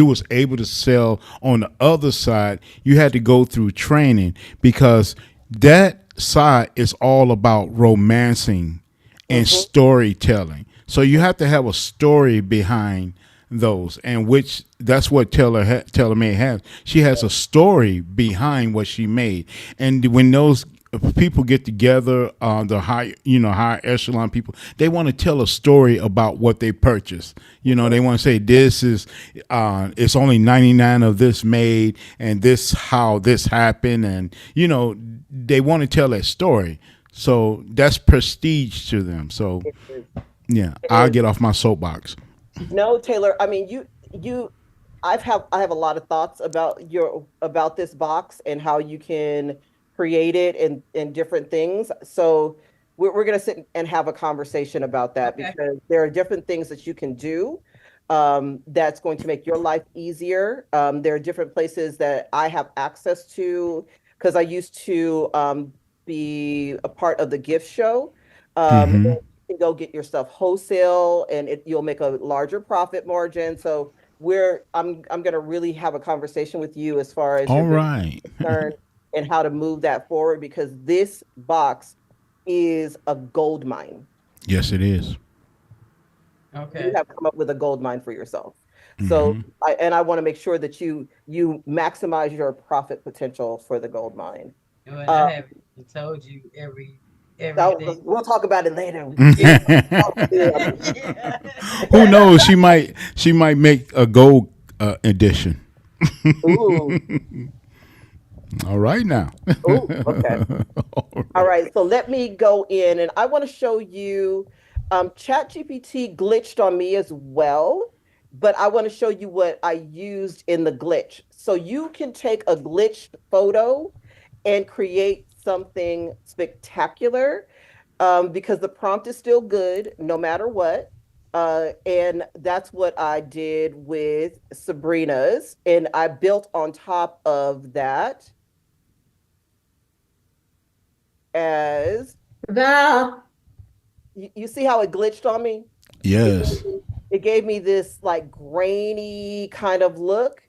was able to sell on the other side, you had to go through training, because that side is all about romancing and storytelling. So you have to have a story behind those, and which that's what TaylorMade has. She has a story behind what she made, and when those people get together, the higher echelon people, they want to tell a story about what they purchased. They want to say this is it's only 99 of this made, and this how this happened, and they want to tell that story. So that's prestige to them. So yeah, I'll get off my soapbox. No, Taylor. I mean, I have a lot of thoughts about this box and how you can create it and different things. So we're going to sit and have a conversation about that, because there are different things that you can do that's going to make your life easier. There are different places that I have access to, because I used to be a part of the gift show. You can go get your stuff wholesale, and you'll make a larger profit margin. So I'm going to really have a conversation with you as far as your business is concerned and how to move that forward, because this box is a gold mine. Yes, it is. Okay. You have come up with a gold mine for yourself. So I want to make sure that you maximize your profit potential for the gold mine. Well, I haven't told you everything. We'll talk about it later. Who knows? She might make a gold edition. Ooh. All right now. Ooh, okay. All right. So let me go in, and I want to show you. ChatGPT glitched on me as well, but I want to show you what I used in the glitch. So you can take a glitched photo and create something spectacular, because the prompt is still good no matter what. And that's what I did with Sabrina's, and I built on top of that as Val. You see how it glitched on me? Yes. It gave me this like grainy kind of look,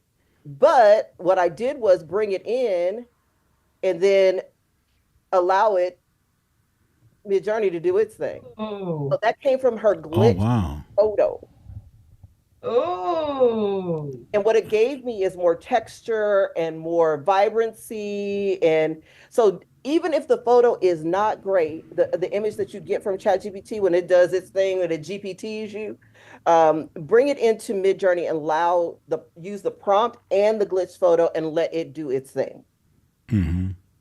but what I did was bring it in and then allow it Midjourney to do its thing. So that came from her glitch photo. Oh. And what it gave me is more texture and more vibrancy. And so even if the photo is not great, the image that you get from ChatGPT when it does its thing, when it GPTs you, bring it into Midjourney and use the prompt and the glitch photo and let it do its thing.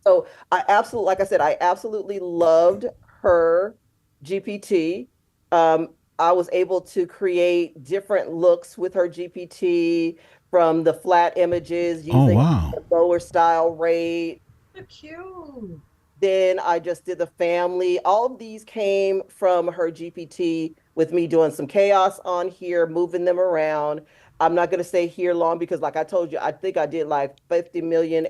So like I said, I absolutely loved her GPT. I was able to create different looks with her GPT, from the flat images using the lower style rate. So cute. Then I just did the family. All of these came from her GPT with me doing some chaos on here, moving them around. I'm not going to stay here long because, like I told you, I think I did like 50 million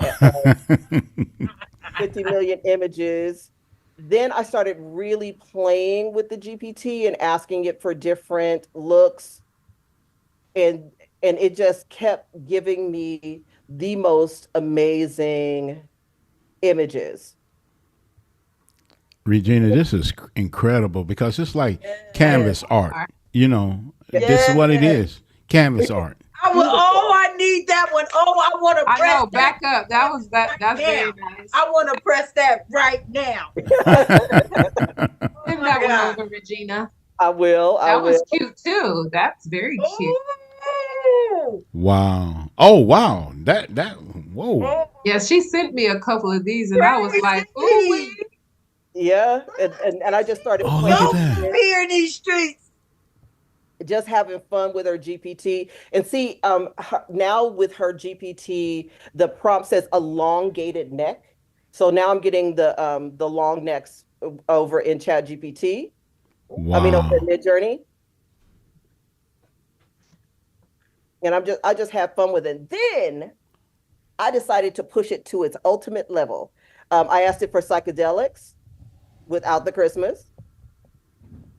images. Then I started really playing with the GPT and asking it for different looks. And it just kept giving me the most amazing images. Regina, this is incredible because it's like Yeah. canvas art. You know, this is what it Yeah. is. Canvas art. I need that one. Oh, I want to I press know, that back up. That was that. That's now. very nice. I want to press that right now. Oh Send my that one God. over, Regina. I will. I That was will. cute too. That's very cute. Oh, Wow. Oh wow. That whoa. oh, Yeah, she sent me a couple of these, and I was like, "Ooh, crazy. Yeah, and I just started Oh look playing at Don't with that. come it, here in these streets. just having fun with her GPT. And see, now with her GPT, the prompt says elongated neck. So now I'm getting the long necks over in Chat GPT. I mean, over in Wow. Midjourney, and I just have fun with it. Then I decided to push it to its ultimate level. I asked it for psychedelics without the Christmas,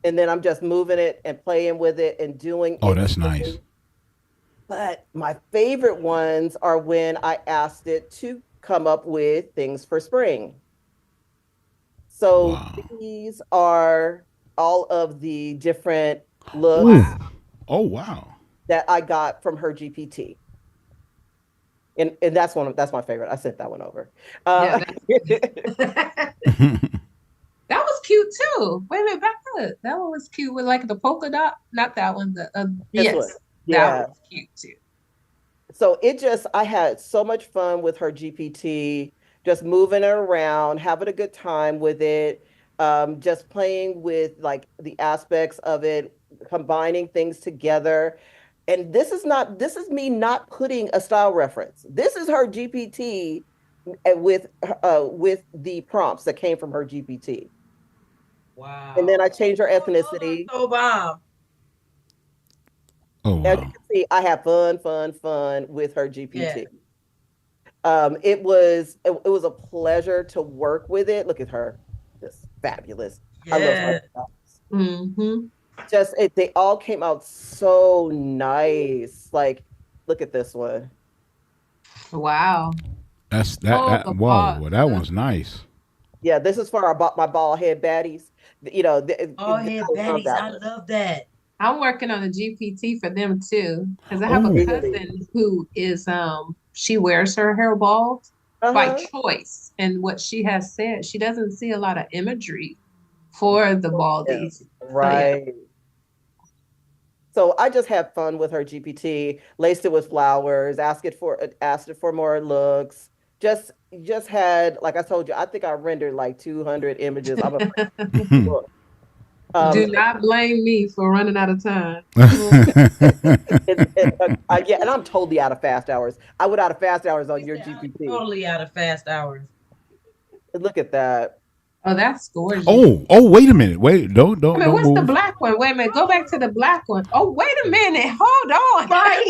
and then I'm just moving it and playing with it and doing Oh, its that's nice. thing. But my favorite ones are when I asked it to come up with things for spring. So Wow. these are all of the different Ooh. looks wow, Oh wow. that I got from her GPT. And that's my favorite. I sent that one over. yeah, Uh, that was cute too." Wait a minute, back up. That one was cute with like the polka dot. Not that one. The this one. yes, that one Yeah. was cute too. So I had so much fun with her GPT, just moving it around, having a good time with it, just playing with like the aspects of it, combining things together. And this is me not putting a style reference. This is her GPT with the prompts that came from her GPT. And then Wow. I changed her Those are ethnicity. so bomb. Oh As you wow. can see, I have fun with her Yeah. GPT. It was a pleasure to work with it. Look at her, just fabulous. I love Yeah. her. Mm-hmm. They all came out so nice. Like, look at this one. Wow. That's Oh, that the whoa. ball. Well, that one's nice. Yeah, this is for my bald head baddies. You know, Oh, yeah, I love baddies. that I one. love that. I'm working on a GPT for them too, because I have a Oh. Really? cousin who is she wears her hair bald by Uh-huh. choice, and what she has said, she doesn't see a lot of imagery for the Yeah, baldies. So yeah, right. So I just had fun with her GPT, laced it with flowers, asked it for more looks. Just had, like I told you, I think I rendered like 200 images. I'm afraid to look. do Um, not blame me for running out of time. yeah, and I'm totally out of fast hours. I would out of fast hours on She your said, I'm GPT. totally out of fast hours. Look at that. Oh, that's gorgeous. oh, wait a minute. Wait, Wait a minute, don't what's the move. black one? Wait a minute, go back to the black one. Oh, wait a minute, hold on. Right.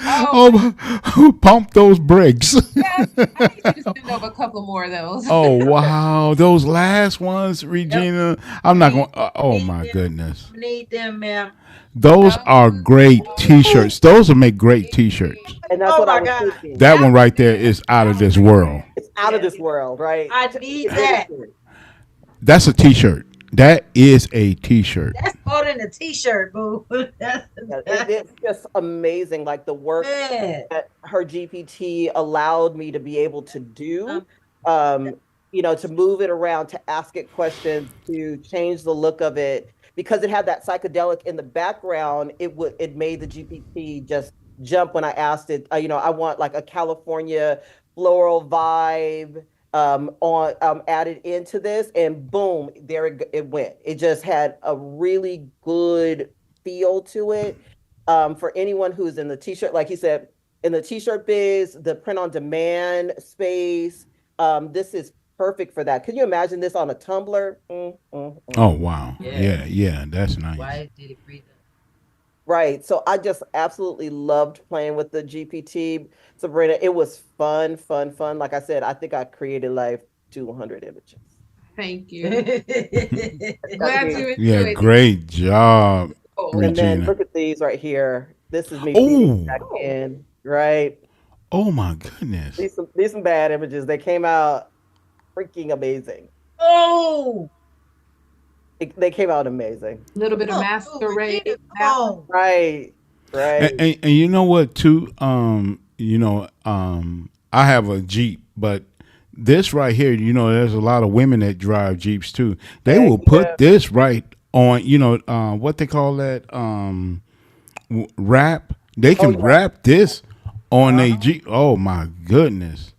Oh, Oh, pump those brakes. yes, I need you to send over a couple more of those. Oh wow, those last ones, Yep. Regina. I'm not going. Oh Need my them. goodness, Need them, ma'am. those are Those great are T-shirts. Those will make great T-shirts. And that's Oh what I my was God. thinking. That that one would right there be is out of out this right world. there. It's out of this world, right? I need that. That's a T-shirt. That is a T-shirt. That's more than a t-shirt, boo. It's just amazing, like the work Man. that her GPT allowed me to be able to do. Um, Um, to move it around, to ask it questions, to change the look of it, because it had that psychedelic in the background. It made the GPT just jump when I asked it. I want like a California floral vibe on added into this, and boom, there it went. It just had a really good feel to it. For anyone who's in the t-shirt, like he said, in the t-shirt biz, the print on demand space, this is perfect for that. Can you imagine this on a Tumblr? Oh wow, yeah. yeah, that's nice. Why did it breathe? Right. So I just absolutely loved playing with the GPT, Sabrina. It was fun. Like I said, I think I created like 200 images. Thank you. Glad Okay. you Yeah, enjoyed it. great job, Oh, And then Regina. look at these right here. This is me feeding back Oh, in, right? oh my goodness. These some bad images. They came out freaking amazing. Oh, They came out amazing. A little bit of oh, masquerade. Regina, come That one. on. Right. Right. And you know what too? I have a Jeep, but this right here, there's a lot of women that drive Jeeps too. They Heck will yeah. put this right on, what they call that, wrap. They Oh can wrap this on a Jeep. Oh my goodness.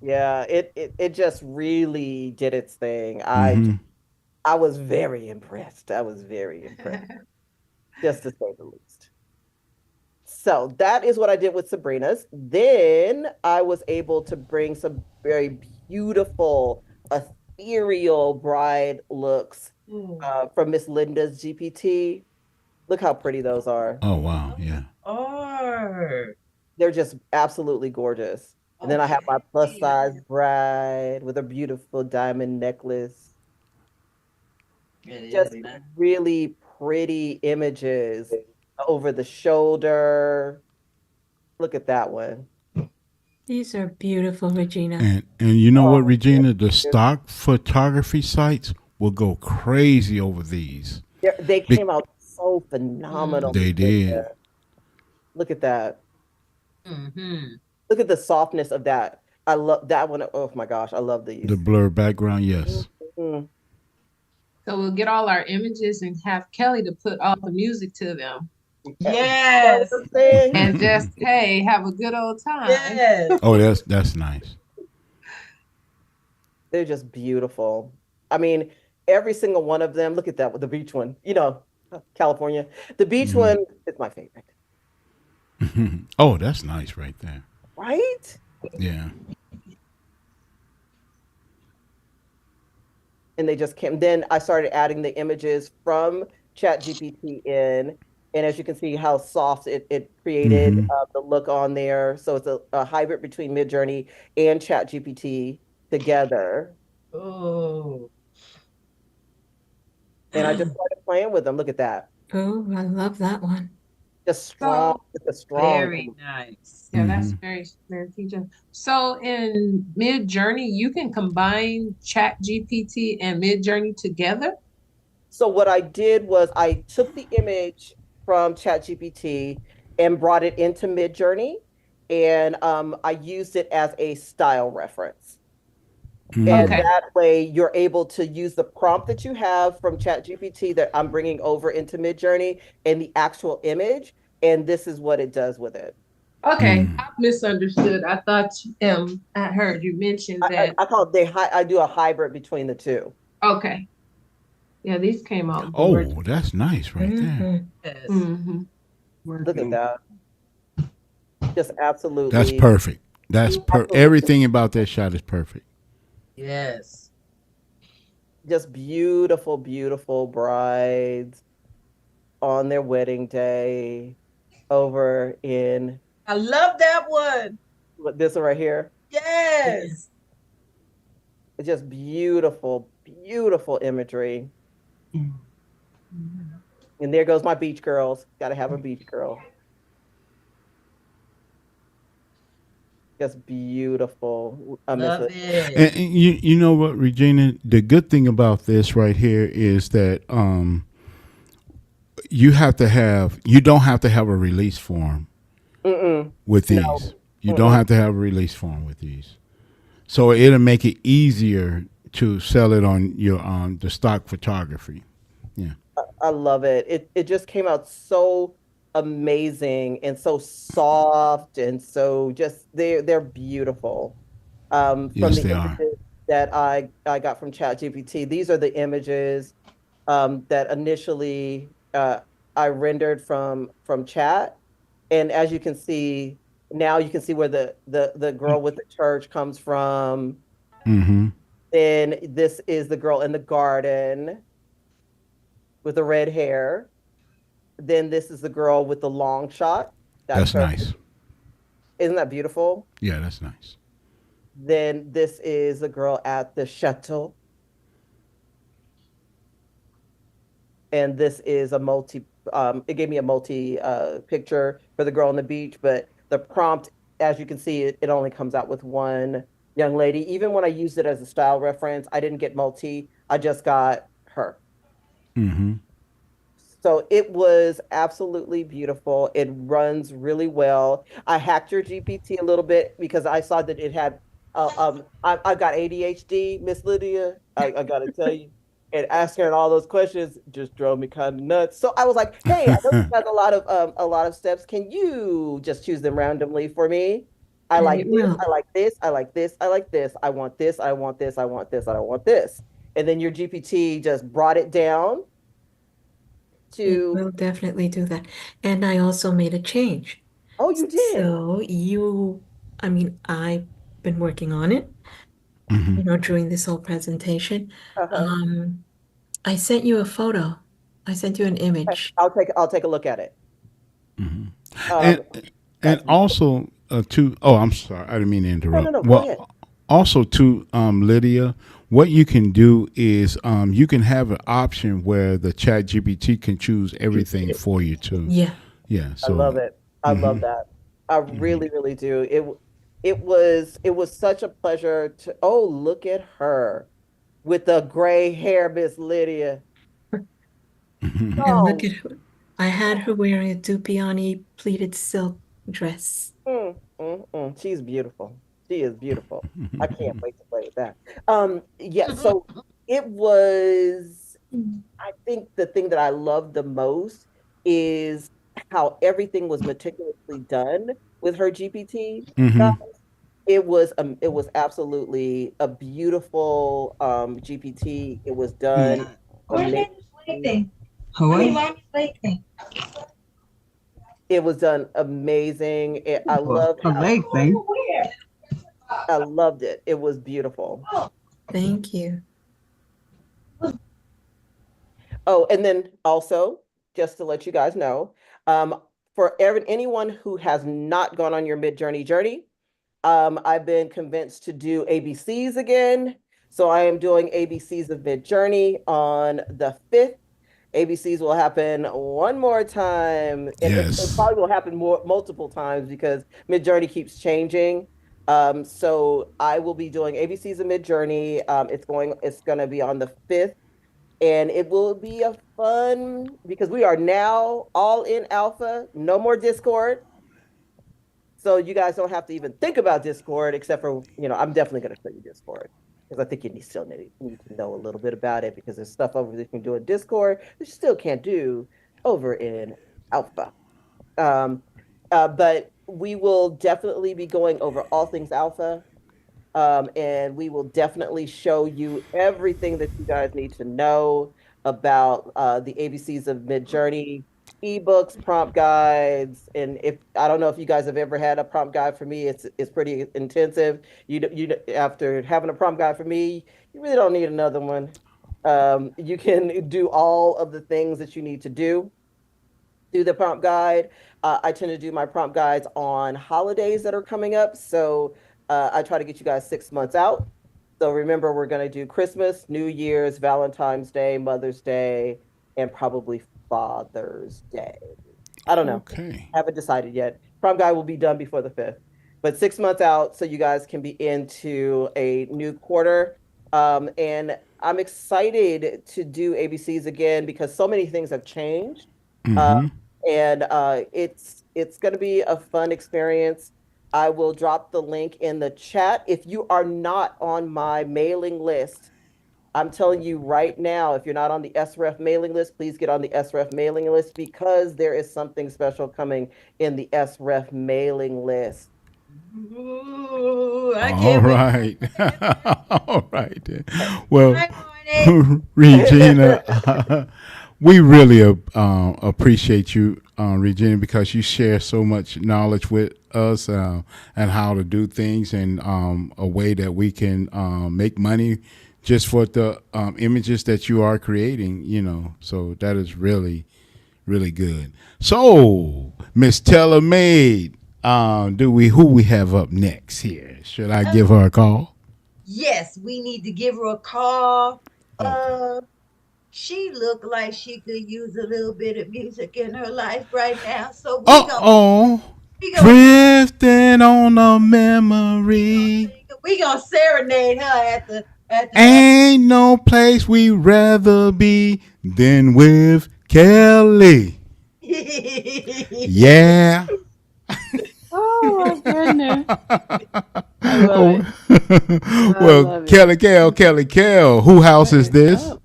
yeah. It just really did its thing. Hmm. I was very impressed. I was very impressed, just to say the least. So that is what I did with Sabrina's. Then I was able to bring some very beautiful, ethereal bride looks from Miss Linda's GPT. Look how pretty those are. Oh wow, yeah. Or They're just absolutely gorgeous. And then I have my plus size bride with a beautiful diamond necklace. Just really pretty images over the shoulder. Look at that one. These are beautiful, Regina. And you know what, Oh, Regina? The stock photography sites will go crazy over these. they Be- came out so phenomenal. They did. Look at that. mm-hmm. Look at the softness of that. I love that one. Oh my gosh, I love these. The blur background, yes. Mhm. So we'll get all our images and have Kelly to put all the music to them. Yes. And just, hey, have a good old time. Yes. Oh, that's nice. They're just beautiful. I mean, every single one of them. Look at that with the beach one. California. The beach one is my favorite. Oh, that's nice right there. Right? Yeah. And they just came. Then I started adding the images from ChatGPT in. And as you can see how soft it created the look on there. So it's a hybrid between Midjourney and ChatGPT together. Oh. And I just started playing with them. Look at that. Oh, I love that one. Just strong. It's a strong. Very nice. Yeah, that's very, very feature. So in Midjourney, you can combine ChatGPT and Midjourney together. So what I did was I took the image from ChatGPT and brought it into Midjourney, and I used it as a style reference. And Okay. that way you're able to use the prompt that you have from ChatGPT that I'm bringing over into Midjourney and the actual image, and this is what it does with it. Okay, I misunderstood. I thought I heard you mention that. I call it I do a hybrid between the two. Okay. Yeah, these came out Oh, gorgeous. that's nice right there. Yes. Mm-hmm. Look at that. Just absolutely. That's perfect. That's everything about that shot is perfect. Yes. Just beautiful, beautiful brides on their wedding day over in I love that one. this one right here. Yes. It's just beautiful, beautiful imagery. And there goes my beach girls. Got to have a beach girl. Just beautiful. I miss Love it. it. And you know what, Regina? The good thing about this right here is that you don't have to have a release form with these. No. You don't have to have a release form with these. So it'll make it easier to sell it on your the stock photography. Yeah. I love it. It just came out so amazing and so soft and so just they're beautiful. From Yes, the they are. images that I got from ChatGPT, these are the images that initially I rendered from chat. And as you can see, now you can see where the girl with the church comes from. Mm-hmm. Then this is the girl in the garden with the red hair. Then this is the girl with the long shot. That's her. nice. Isn't that beautiful? Yeah, that's nice. Then this is the girl at the chateau. And this is a it gave me a multi picture for the girl on the beach, but the prompt, as you can see, it only comes out with one young lady. Even when I used it as a style reference, I didn't get multi. I just got her. Mm-hmm. So it was absolutely beautiful. It runs really well. I hacked your GPT a little bit because I saw that it had, I got ADHD, Miss Lydia. I got to tell you. And asking her all those questions just drove me kind of nuts. So I was like, "Hey, I know you have a lot of steps. Can you just choose them randomly for me? I And it like this. will. I like this. I like this. I like this. I want this. I want this. I want this. I want this." And then your GPT just brought it down It to, will definitely do that. And I also made a change. oh, you did. So I mean, I've been working on it, Mm-hmm. during this whole presentation. Uh-huh. Um, I sent you a photo. I sent you an image. I'll take a look at it. Mm-hmm. Um, And that's beautiful. also too. Oh, I'm sorry. I didn't mean to No, no, interrupt. no. Go ahead. Well, also too, Lydia, what you can do is you can have an option where the Chat GPT can choose everything for you too. Yeah. Yeah. I So. love it. I love Mm-hmm. that. I Mm-hmm. really, really do. It was such a pleasure to, oh, look at her with the gray hair, Miss Lydia. And look Oh, at her. I had her wearing a Dupioni pleated silk dress. she's beautiful. She is beautiful. I can't wait to play with that. Yeah, so it was, I think the thing that I loved the most is how everything was meticulously done with her GPT. Mm-hmm. It was absolutely a beautiful GPT. It was done amazing. It was done amazing. I loved it. It was beautiful. Thank you. Oh, and then also, just to let you guys know, for anyone who has not gone on your mid-journey journey, I've been convinced to do ABCs again. So I am doing ABCs of mid-journey on the 5th. ABCs will happen one more time, and it Yes. probably will happen multiple times because mid-journey keeps changing. So I will be doing ABCs of mid-journey. It's going to be on the 5th. And it will be a fun because we are now all in alpha, no more Discord. So you guys don't have to even think about Discord, except for, I'm definitely going to show you Discord because I think you still need to know a little bit about it because there's stuff over there you can do in Discord that you still can't do over in alpha. But we will definitely be going over all things alpha. And we will definitely show you everything that you guys need to know about the ABCs of Midjourney, ebooks, prompt guides, and if I don't know if you guys have ever had a prompt guide for me, it's pretty intensive. After having a prompt guide for me, you really don't need another one. You can do all of the things that you need to do through the prompt guide. I tend to do my prompt guides on holidays that are coming up. So I try to get you guys 6 months out. So remember, we're going to do Christmas, New Year's, Valentine's Day, Mother's Day, and probably Father's Day. I don't know. Okay. Haven't decided yet. Prompt guide will be done before the 5th, but 6 months out so you guys can be into a new quarter. And I'm excited to do ABCs again because so many things have changed. Uh, Mm-hmm. and it's going to be a fun experience. I will drop the link in the chat. If you are not on my mailing list, I'm telling you right now, if you're not on the SREF mailing list, please get on the SREF mailing list because there is something special coming in the SREF mailing list. Ooh, I All can't wait. right. All right. Then. Well, Regina, we really appreciate you, Regina, because you share so much knowledge with us and how to do things and a way that we can make money just for the images that you are creating, So that is really, really good. So, Miss Taylor Made, who we have up next here? Should I give her a call? Yes, we need to give her a call. Okay. She looked like she could use a little bit of music in her life right now. So Uh-oh. we gonna Drifting on a memory. We gonna serenade her at the Ain't no place we'd rather be than with Kelly. Yeah. Oh my goodness. I love it. I Well, love it. Kelly, who house is What's this? up?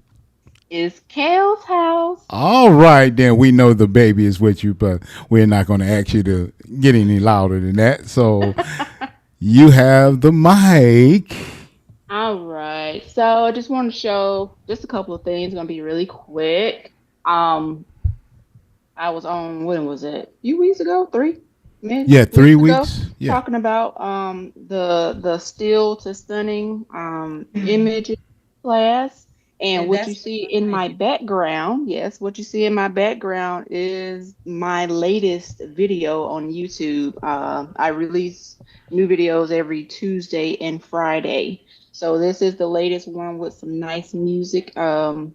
It's Kale's house. All right, then we know the baby is with you, but we're not going to ask you to get any louder than that. So you have the mic. All right. So I just want to show just a couple of things. It's gonna be really quick. I was on, when was it? A few weeks ago, Yeah, three weeks ago, weeks. Yeah. talking about the still to stunning image class. And and what you that's see in my background, yes, what you see in my background is my latest video on YouTube. I release new videos every Tuesday and Friday. So this is the latest one with some nice music to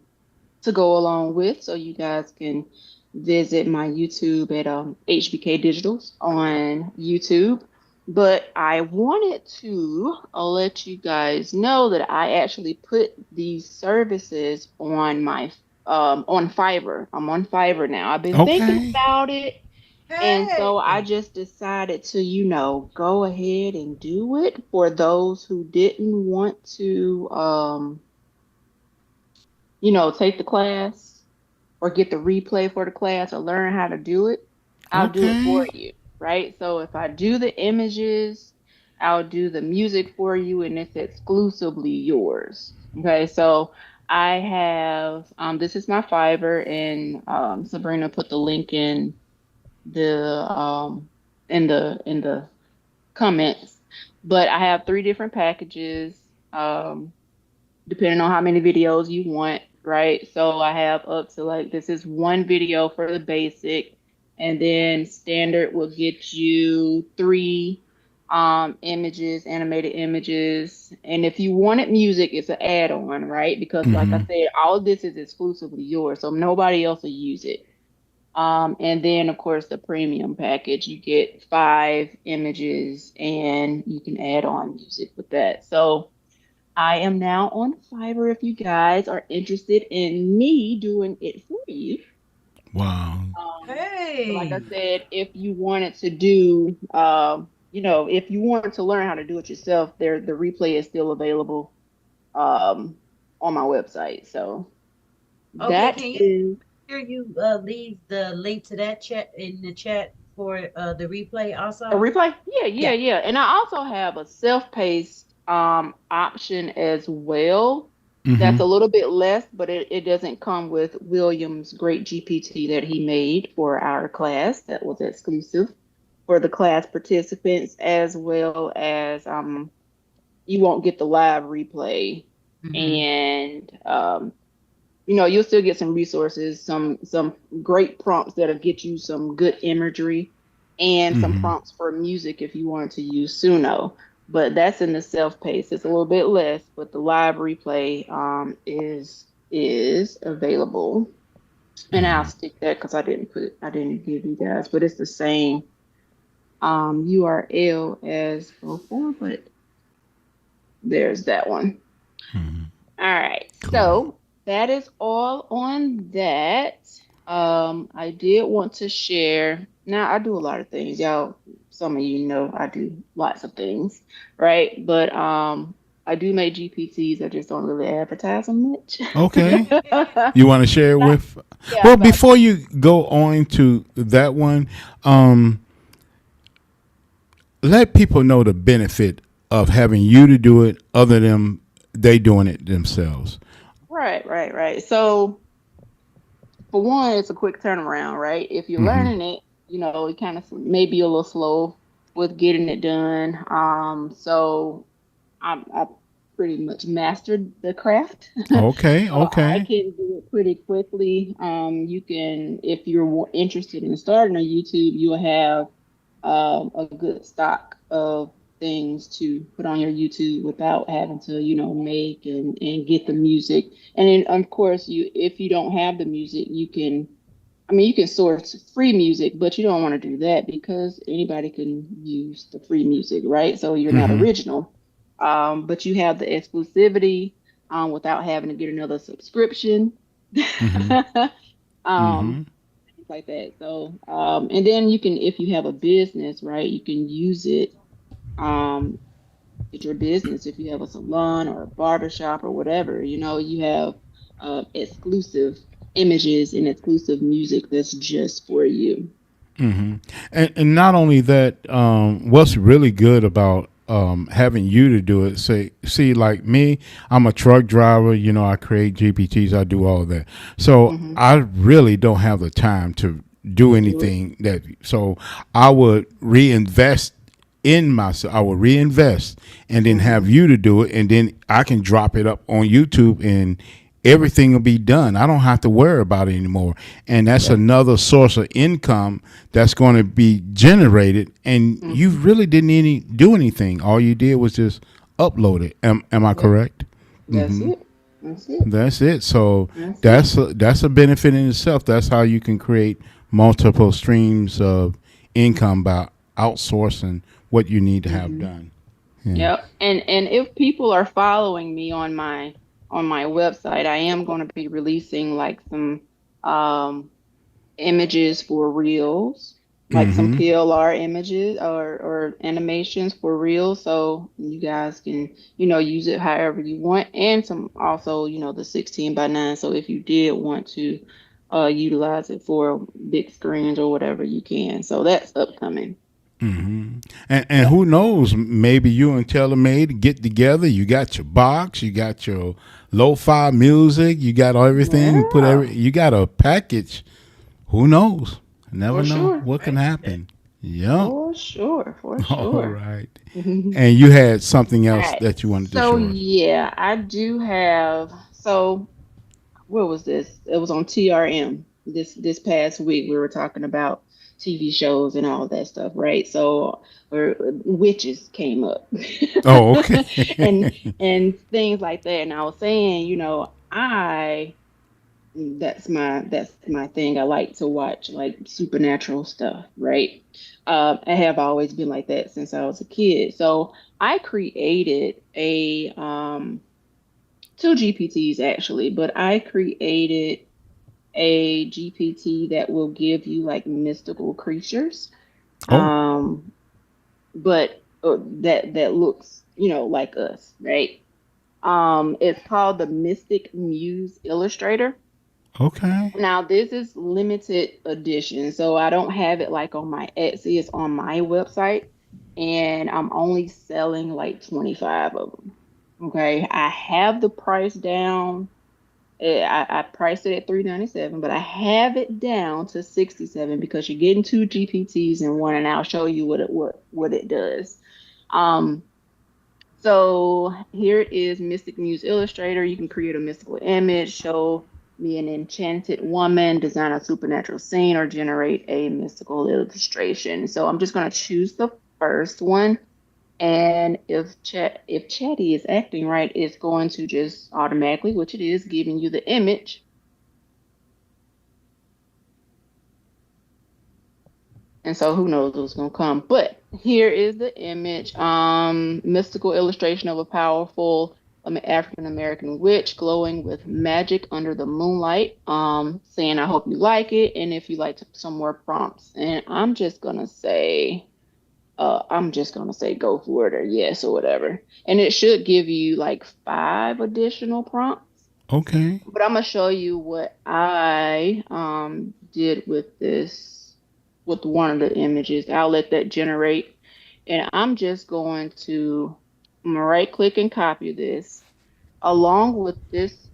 go along with. So you guys can visit my YouTube at HBK Digitals on YouTube. But I wanted to let you guys know that I actually put these services on Fiverr. I'm on Fiverr now. I've been thinking Okay. about it, and so I hey. just decided to, go ahead and do it for those who didn't want to take the class or get the replay for the class or learn how to do it. I'll do it for Okay. you, right? So if I do the images, I'll do the music for you, and it's exclusively yours. Okay, so I have this is my Fiverr, and Sabrina put the link the um in the comments. But I have three different packages. Depending on how many videos you want, right? So I have up to, like, this is one video for the basic, and then standard will get you three images, animated images. And if you wanted music, it's an add-on, right? Because like I Mm-hmm. said, all of this is exclusively yours, so nobody else will use it. And then of course the premium package, you get 5 images and you can add on music with that. So I am now on Fiverr if you guys are interested in me doing it for you. Wow. But like I Hey. said, if you wanted to do, if you wanted to learn how to do it yourself, the replay is still available on my website. So Okay, that can you is hear you leave the link to that chat in the chat for the replay a also? replay. Yeah, yeah, Yeah. yeah. And I also have a self-paced option as well. Mm-hmm. That's a little bit less, but it doesn't come with William's great GPT that he made for our class. That was exclusive for the class participants, as well as you won't get the live replay. Mm-hmm. And you'll still get some resources, some great prompts that'll get you some good imagery, and some Mm-hmm. prompts for music if you wanted to use Suno. But that's in the self-paced. It's a little bit less, but the live replay is available. And I'll stick that because I didn't give you guys, but it's the same URL as before, but there's that one. Mm-hmm. All right, Cool. so that is all on that. I did want to share. Now I do a lot of things, y'all. Some of you know I do lots of things, right? But I do make GPTs. I just don't really advertise them much. Okay. You want to share with? Yeah, Well, about before you go on to that one, let people know the benefit of having you to do it, other than they doing it themselves. right. So for one, it's a quick turnaround, right? If you're Mm-hmm. learning it, it kind of may be a little slow with getting it done. So I pretty much mastered the craft. Okay. So I Okay. can do it pretty quickly. You can, if you're interested in starting on YouTube, you'll have a good stock of things to put on your YouTube without having to, make and get the music. And then, of course, if you don't have the music, you can source free music, but you don't want to do that because anybody can use the free music, right? So you're not Mm-hmm. original. But you have the exclusivity without having to get another subscription. Mm-hmm. um, Mm-hmm. things like that. So, and then you can, if you have a business, right, you can use it um, at your business. If you have a salon or a barber shop or whatever, you have exclusive images and exclusive music that's just for you. Mm-hmm. And not only that, what's really good about having you to do it, see, like me, I'm a truck driver. I create GPTs. I do all of that. So Hmm. I really don't have the time to do To do it. anything that. So I would reinvest in myself. I will reinvest and then have Hmm. you to do it, and then I can drop it up on YouTube, and everything will be done. I don't have to worry about it anymore, and that's Yeah. another source of income that's going to be generated. And you Hmm. really didn't do anything. All you did was just upload it. Am I Yep. correct? That's it. That's it. That's it. So That's it. that's a benefit in itself. That's how you can create multiple streams of income by outsourcing what you need to have Hmm. done. Yeah. Yep. And if people are following me on my website, I am going to be releasing like some um images for reels, like some Mm-hmm. PLR images or animations for reels, so you guys can, use it however you want, and some also, the 16 by 9. So if you did want to utilize it for big screens or whatever, you can. So that's upcoming. Mm-hmm. And Yeah. who knows? Maybe you and TaylorMade get together. You got your box. You got your lo-fi music. You got everything. Yeah, You got a package. Who knows? Never for know sure. what can happen. Yep. For sure. For All sure. right. And you had something All else right. that you wanted to So show us. yeah, I do have. So where was this? It was on TRM this past week. We were talking about TV shows and all that stuff, right? So witches came up Oh, okay. and and things like that. And I was saying, I that's my thing. I like to watch like supernatural stuff, right? I have always been like that since I was a kid. So I created a two GPTs actually, but I created a GPT that will give you like mystical creatures, Oh, um, but that looks, like us, right? It's called the Mystic Muse Illustrator. okay. Now this is limited edition, so I don't have it like on my Etsy. It's on my website, and I'm only selling like 25 of them. Okay, I have the price down. I priced it at 397, but I have it down to 67 because you're getting two GPTs in one, and I'll show you what it does. Um, so here it is, Mystic Muse Illustrator. You can create a mystical image, show me an enchanted woman, design a supernatural scene, or generate a mystical illustration. So I'm just going to choose the first one. And if Chatty is acting right, it's going to just automatically, which it is, giving you the image. And so who knows what's gonna come. But here is the image. Mystical illustration of a powerful African American witch glowing with magic under the moonlight. Saying I hope you like it, and if you like some more prompts. And I'm just gonna say go for it or yes or whatever. And it should give you like 5 additional prompts. Okay. But I'm gonna show you what I did with this with one of the images. I'll let that generate, and I'm gonna right click and copy this along with this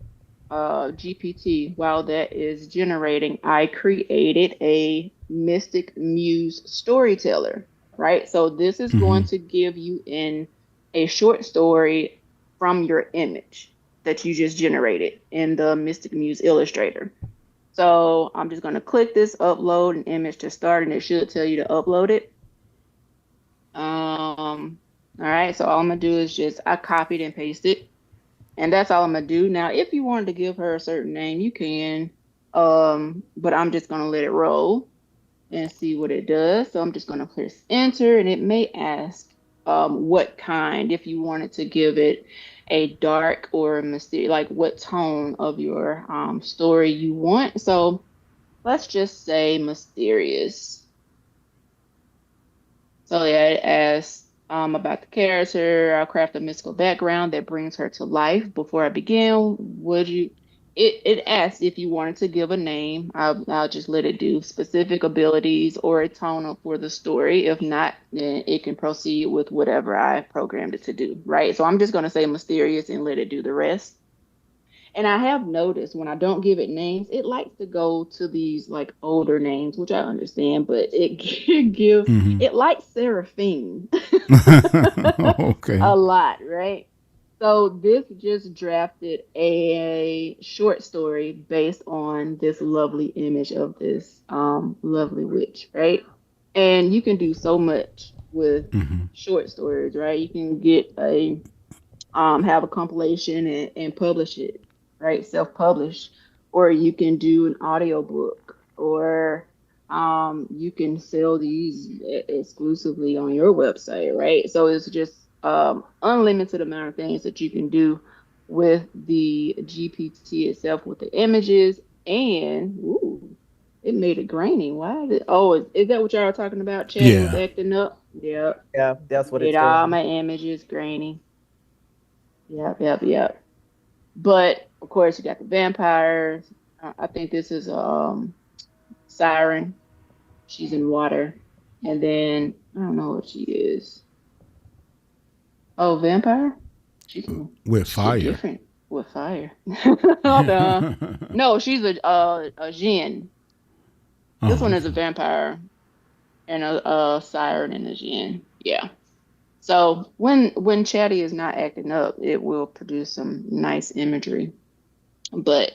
GPT. While that is generating, I created a Mystic Muse storyteller. Right, so this is Mm-hmm. going to give you in a short story from your image that you just generated in the Mystic Muse Illustrator. So I'm just going to click this upload an image to start, and it should tell you to upload it. All right, so all I'm gonna do is just I copied and pasted, and that's all I'm gonna do. Now, if you wanted to give her a certain name, you can, but I'm just gonna let it roll and see what it does. So I'm just gonna press enter, and it may ask. what kind, if you wanted to give it a dark or a mysterious, like what tone of your story you want. So let's just say mysterious. So yeah, it asks about the character. I'll craft a mystical background that brings her to life. Before I begin, would you? It asks if you wanted to give a name. I'll just let it do specific abilities or a tone for the story. If not, then it can proceed with whatever I programmed it to do. Right. So I'm just going to say mysterious and let it do the rest. And I have noticed when I don't give it names, it likes to go to these like older names, which I understand, but it gives Hmm. it likes Seraphine Okay. a lot, right? So this just drafted a short story based on this lovely image of this lovely witch, right? And you can do so much with Hmm. short stories, right? You can get a have a compilation and publish it, right? Self-publish, or you can do an audiobook, or you can sell these exclusively on your website, right? So it's just unlimited amount of things that you can do with the GPT itself with the images and ooh, it made it grainy. Why did is that what y'all are talking about? Chatty was Yeah. acting up. Yep. Yeah, that's what Get it's all doing. my images grainy. Yep, yep, yep. But of course, you got the vampires. I think this is Siren. She's in water, and then I don't know what she is. Oh, vampire. She's With she's a fire. different with fire. Hold on. No, she's a Jinn. This Oh, one is a okay. vampire and a siren and a Jinn. Yeah. So when Chatty is not acting up, it will produce some nice imagery. But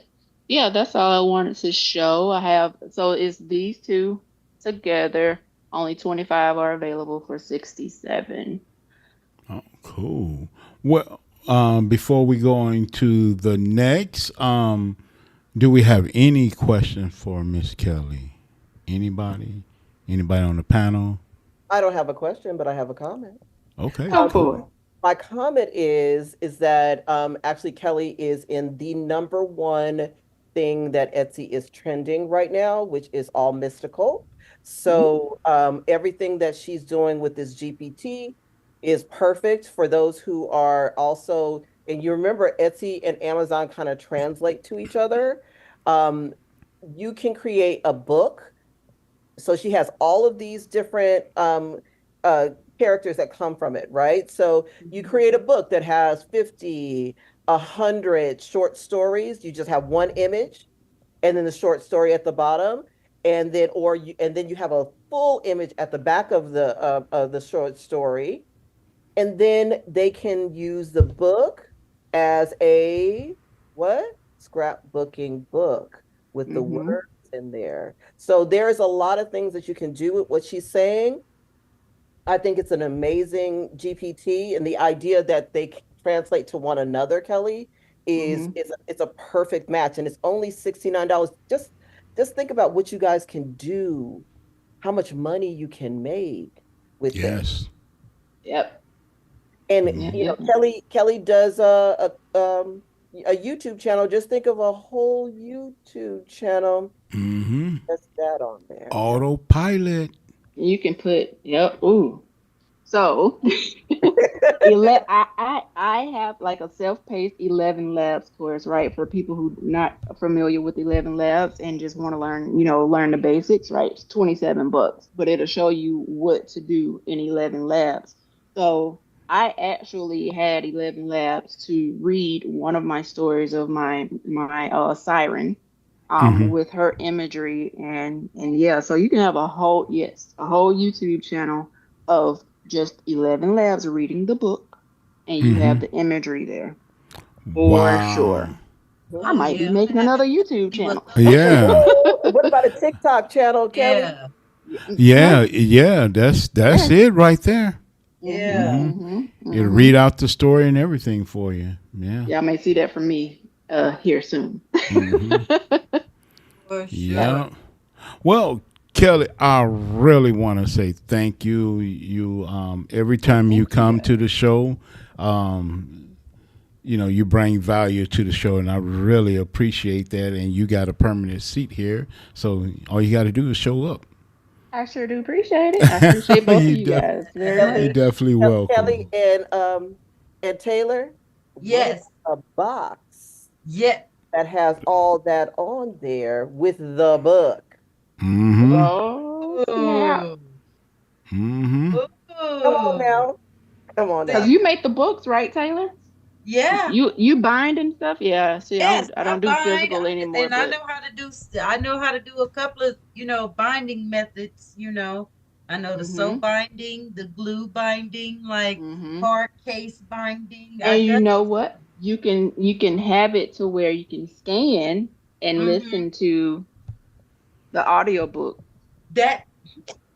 yeah, that's all I wanted to show. I have so it's these two together. Only 25 are available for 67. Oh, cool. Well, before we go into the next, do we have any questions for Miss Kelly? Anybody? Anybody on the panel? I don't have a question, but I have a comment. Okay, Go Um, for it. cool. my comment is that actually Kelly is in the number one thing that Etsy is trending right now, which is all mystical. Mhm. So everything that she's doing with this GPT is perfect for those who are also, and you remember Etsy and Amazon kind of translate to each other. Um, you can create a book, so she has all of these different uh, characters that come from it, right? So you Mhm. create a book that has 50, 100 short stories. You just have one image and then the short story at the bottom. And then you have a full image at the back of the short story, and then they can use the book as a what? Scrapbooking book with the Mhm. words in there. So there's a lot of things that you can do with what she's saying. I think it's an amazing GPT, and the idea that they translate to one another, Kelly, is Mhm. it's a perfect match, and it's only $69. Just think about what you guys can do, how much money you can make with this. Yes. Yep. And Yep. Mm-hmm. Yep. Kelly does a YouTube channel. Just think of a whole YouTube channel. Mm-hmm. That's that on there. Yeah. Autopilot. You can put yep. Ooh. So I have like a self-paced 11 labs course, right? For people who not familiar with 11 labs and just want to learn, learn the basics, right? It's 27 bucks, but it'll show you what to do in 11 labs. So I actually had 11 labs to read one of my stories of my siren Mm-hmm. with her imagery and yeah, so you can have a whole YouTube channel of just 11 labs reading the book, and you Mm-hmm. have the imagery there for Wow. sure. I Oh might be yeah, I'm making gonna have to another YouTube see what's channel. up with that. Yeah. What about a TikTok channel, Kelly? Yeah, Yeah. Huh? Yeah. That's Yeah. it right there. Mhm. yeah, Mm-hmm. Mhm. It'll read Mhm. out the story and everything for you. Yeah. Y'all may see that from me here soon. Mm-hmm. for Yep. Yeah. sure. Well, Kelly, I really want to say thank you. Every time you Thank come you. to the show, um, you bring value to the show, and I really appreciate that. And you got a permanent seat here, so all you got to do is show up. I sure do appreciate it. I appreciate both of you you def- guys very you much. Kelly, definitely Kelly welcome. and Taylor, what about Yes. a box Yeah. that has all that on there with the book? Mm-hmm. Oh, snap. Ooh. Mm-hmm. Come on Ooh. now. Come on Because now. See, you make the books, right, Taylor? yeah. You bind and stuff? Yeah. See, Yes, I I don't do bind, physical anymore, and I but know how to do. I know how to do a couple of, binding methods. I know the sew mm-hmm. binding, the glue binding, like Mm-hmm. hard case binding. And you know what? You can have it to where you can scan and Hmm. listen to the audiobook. That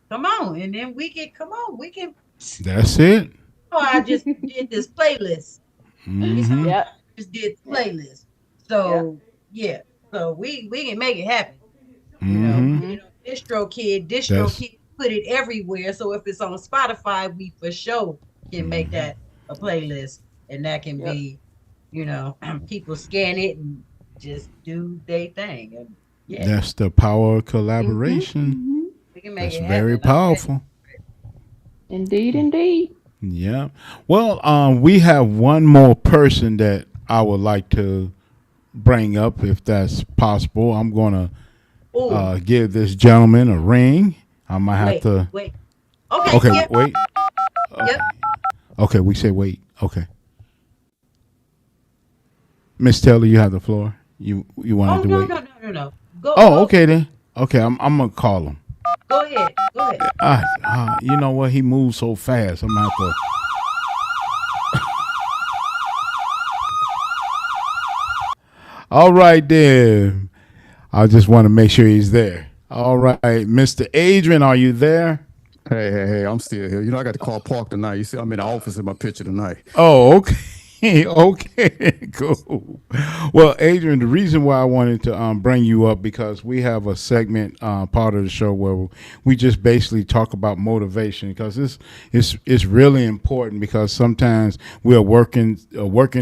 come on, and then come on, we can. That's it. Oh, I just did this playlist. You saw, Mm-hmm. Yep. just did the playlist. Yep. So yeah, so we can make it happen. Mm-hmm. Mm-hmm. Distro That's Kid put it everywhere. So if it's on Spotify, we for sure can make that a playlist, and that can Yep. be, people scan it and just do their thing, and yeah, that's the power of Mm-hmm. collaboration. Mm-hmm. we can make That's it very happen. I'm ready. powerful. Indeed, indeed. Yeah. Well, we have one more person that I would like to bring up, if that's possible. I'm gonna Oh, give this gentleman a ring. I might have to. wait. Okay, Okay, yep, wait. yep. Okay. Okay, we say wait. Okay, Miss Taylor, you have the floor. You Oh wanted to no, wait. no, no, no, no. Go, Oh, go, okay then. Okay, I'm gonna call him. go ahead, go ahead. You know what? He moves so fast. I'm gonna have to. All right, then. I just want to make sure he's there. All right, Mr. Adrian, are you there? Hey, I'm still here. I got the car parked tonight. You see, I'm in the office in my picture tonight. Oh, okay. Okay, cool. Well, Adrian, the reason why I wanted to bring you up because we have a segment part of the show where we just basically talk about motivation because it's really important because sometimes we're working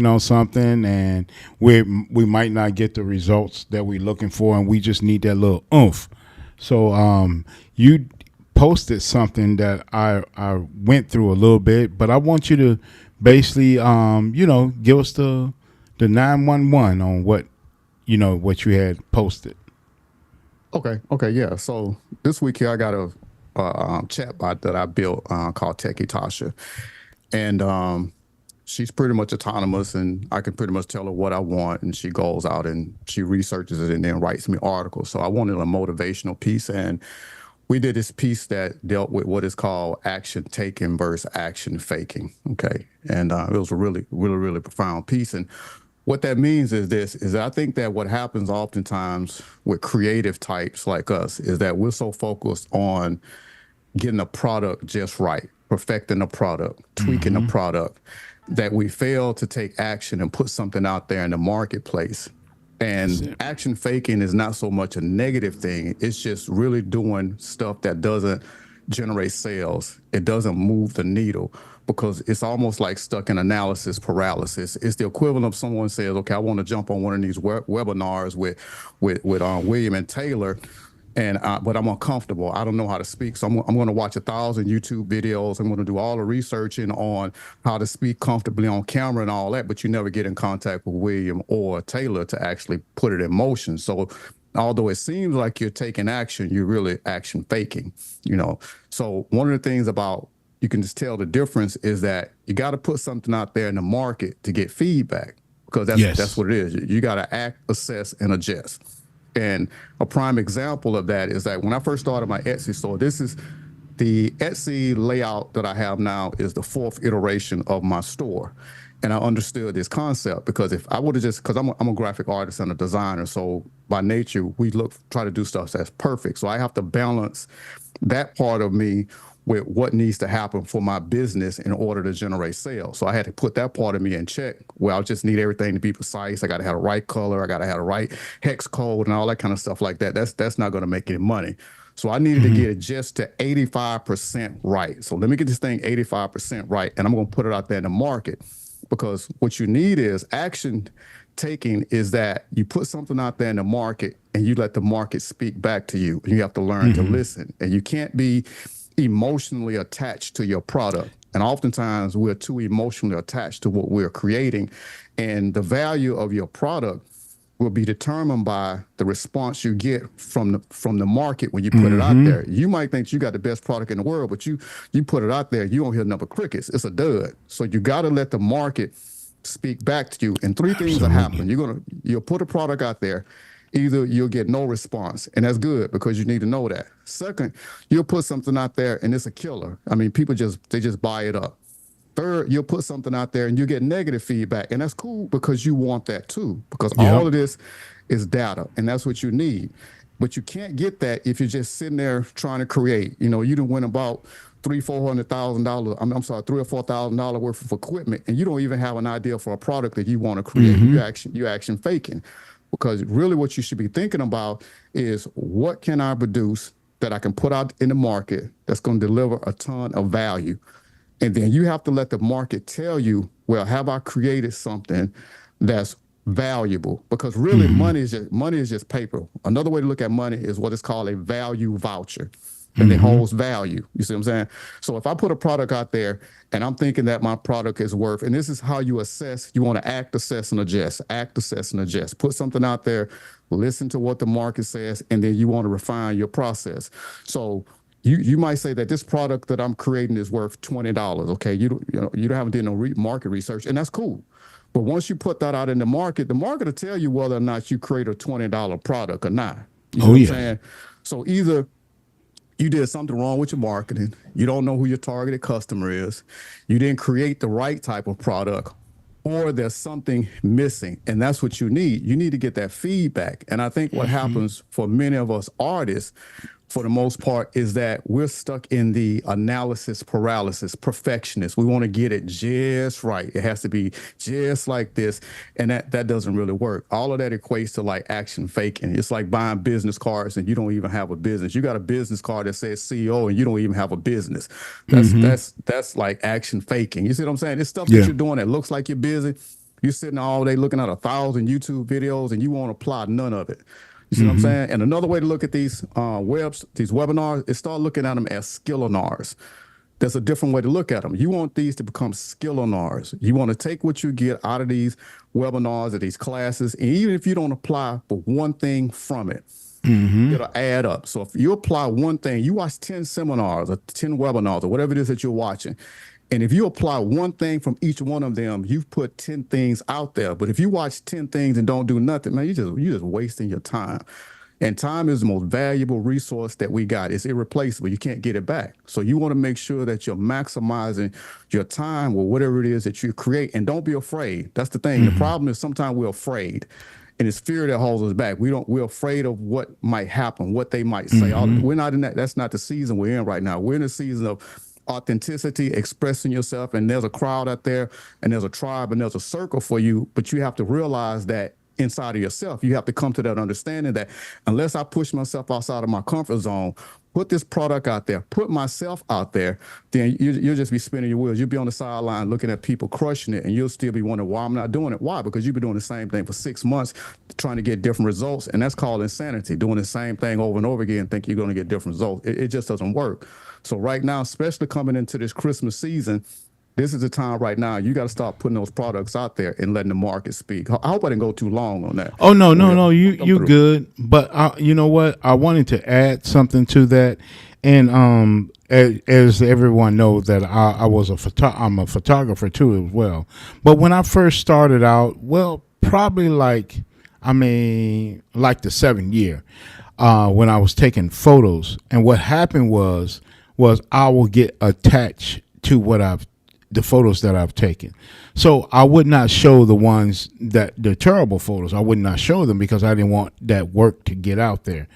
on something and we might not get the results that we're looking for and we just need that little oomph. So you posted something that I went through a little bit, but I want you to basically give us the 911 on what you had posted. Okay, yeah. So this week here, I got a chat bot that I built called Techie Tasha, and she's pretty much autonomous, and I can pretty much tell her what I want, and she goes out and she researches it and then writes me articles. So I wanted a motivational piece, and we did this piece that dealt with what is called action taking versus action faking. Okay. And it was a really, really, really profound piece. And what that means is I think that what happens oftentimes with creative types like us is that we're so focused on getting a product just right, perfecting the product, tweaking the product, that we fail to take action and put something out there in the marketplace. And action faking is not so much a negative thing. It's just really doing stuff that doesn't generate sales. It doesn't move the needle because it's almost like stuck in analysis paralysis. It's the equivalent of someone says, okay, I want to jump on one of these webinars with William and Taylor, and but I'm uncomfortable. I don't know how to speak, so I'm going to watch 1,000 YouTube videos. I'm going to do all the researching on how to speak comfortably on camera and all that. But you never get in contact with William or Taylor to actually put it in motion. So although it seems like you're taking action, you're really action faking. So one of the things about you can just tell the difference is that you got to put something out there in the market to get feedback because that's what it is. You got to act, assess, and adjust. And a prime example of that is that when I first started my Etsy store, this is the Etsy layout that I have now is the 4th iteration of my store. And I understood this concept because if I would have because I'm a graphic artist and a designer. So by nature, we try to do stuff that's perfect. So I have to balance that part of me with what needs to happen for my business in order to generate sales. So I had to put that part of me in check where I just need everything to be precise. I got to have the right color. I got to have the right hex code and all that kind of stuff like that. That's not going to make any money. So I needed to get it just to 85% right. So let me get this thing 85% right, and I'm going to put it out there in the market, because what you need is action taking, is that you put something out there in the market and you let the market speak back to you. You have to learn to listen, and you can't be emotionally attached to your product. And oftentimes we're too emotionally attached to what we're creating, and the value of your product will be determined by the response you get from the market when you put it out there. You might think you got the best product in the world, but you put it out there, you don't hear number crickets. It's a dud. So you got to let the market speak back to you. And three things will happen. You'll put a product out there. Either you'll get no response, and that's good, because you need to know that. Second, you'll put something out there and it's a killer. I mean, people just buy it up. Third, you'll put something out there and you get negative feedback, and that's cool, because you want that too, because all of this is data, and that's what you need. But you can't get that if you're just sitting there trying to create. You done went about $300,000-$400,000. I'm sorry, $3,000 or $4,000 worth of equipment, and you don't even have an idea for a product that you want to create. You're action faking, because really what you should be thinking about is, what can I produce that I can put out in the market that's going to deliver a ton of value? And then you have to let the market tell you, well, have I created something that's valuable? Because really money is just paper. Another way to look at money is what is called a value voucher. And it holds value. You see what I'm saying? So if I put a product out there and I'm thinking that my product is worth, and this is how you assess, you want to act, assess, and adjust. Act, assess, and adjust. Put something out there, listen to what the market says, and then you want to refine your process. So you might say that this product that I'm creating is worth $20. Okay, you haven't done no market research, and that's cool. But once you put that out in the market will tell you whether or not you create a $20 product or not. You know what I'm saying? So either you did something wrong with your marketing, you don't know who your targeted customer is, you didn't create the right type of product, or there's something missing, and that's what you need. You need to get that feedback. And I think what happens for many of us artists, for the most part, is that we're stuck in the analysis paralysis, perfectionist. We want to get it just right. It has to be just like this, and that doesn't really work. All of that equates to like action faking. It's like buying business cards and you don't even have a business. You got a business card that says CEO and you don't even have a business. That's like action faking. You see what I'm saying? It's stuff that you're doing that looks like you're busy. You're sitting all day looking at 1,000 YouTube videos and you won't apply none of it. You see what I'm saying? And another way to look at these webinars is start looking at them as skillonars. There's a different way to look at them. You want these to become skillonars. You want to take what you get out of these webinars or these classes, and even if you don't apply but one thing from it, it'll add up. So if you apply one thing, you watch 10 seminars or 10 webinars or whatever it is that you're watching, and if you apply one thing from each one of them, you've put 10 things out there. But if you watch 10 things and don't do nothing, man, you're just wasting your time. And time is the most valuable resource that we got. It's irreplaceable. You can't get it back. So you want to make sure that you're maximizing your time with whatever it is that you create. And don't be afraid. That's the thing. The problem is sometimes we're afraid. And it's fear that holds us back. We're afraid of what might happen, what they might say. We're not in that. That's not the season we're in right now. We're in a season of authenticity, expressing yourself, and there's a crowd out there, and there's a tribe, and there's a circle for you, but you have to realize that inside of yourself, you have to come to that understanding that unless I push myself outside of my comfort zone, put this product out there, put myself out there, then you'll just be spinning your wheels. You'll be on the sideline looking at people crushing it, and you'll still be wondering why I'm not doing it. Why? Because you've been doing the same thing for 6 months, trying to get different results, and that's called insanity, doing the same thing over and over again, think you're going to get different results. It just doesn't work. So right now, especially coming into this Christmas season, this is the time right now. You got to start putting those products out there and letting the market speak. I hope I didn't go too long on that. Oh, no. You good. But you know what? I wanted to add something to that. And as everyone knows that I'm a photographer too as well. But when I first started out, well, probably like the 7th year, when I was taking photos. And what happened was I will get attached to the photos that I've taken. So I would not show the ones the terrible photos. I would not show them because I didn't want that work to get out there.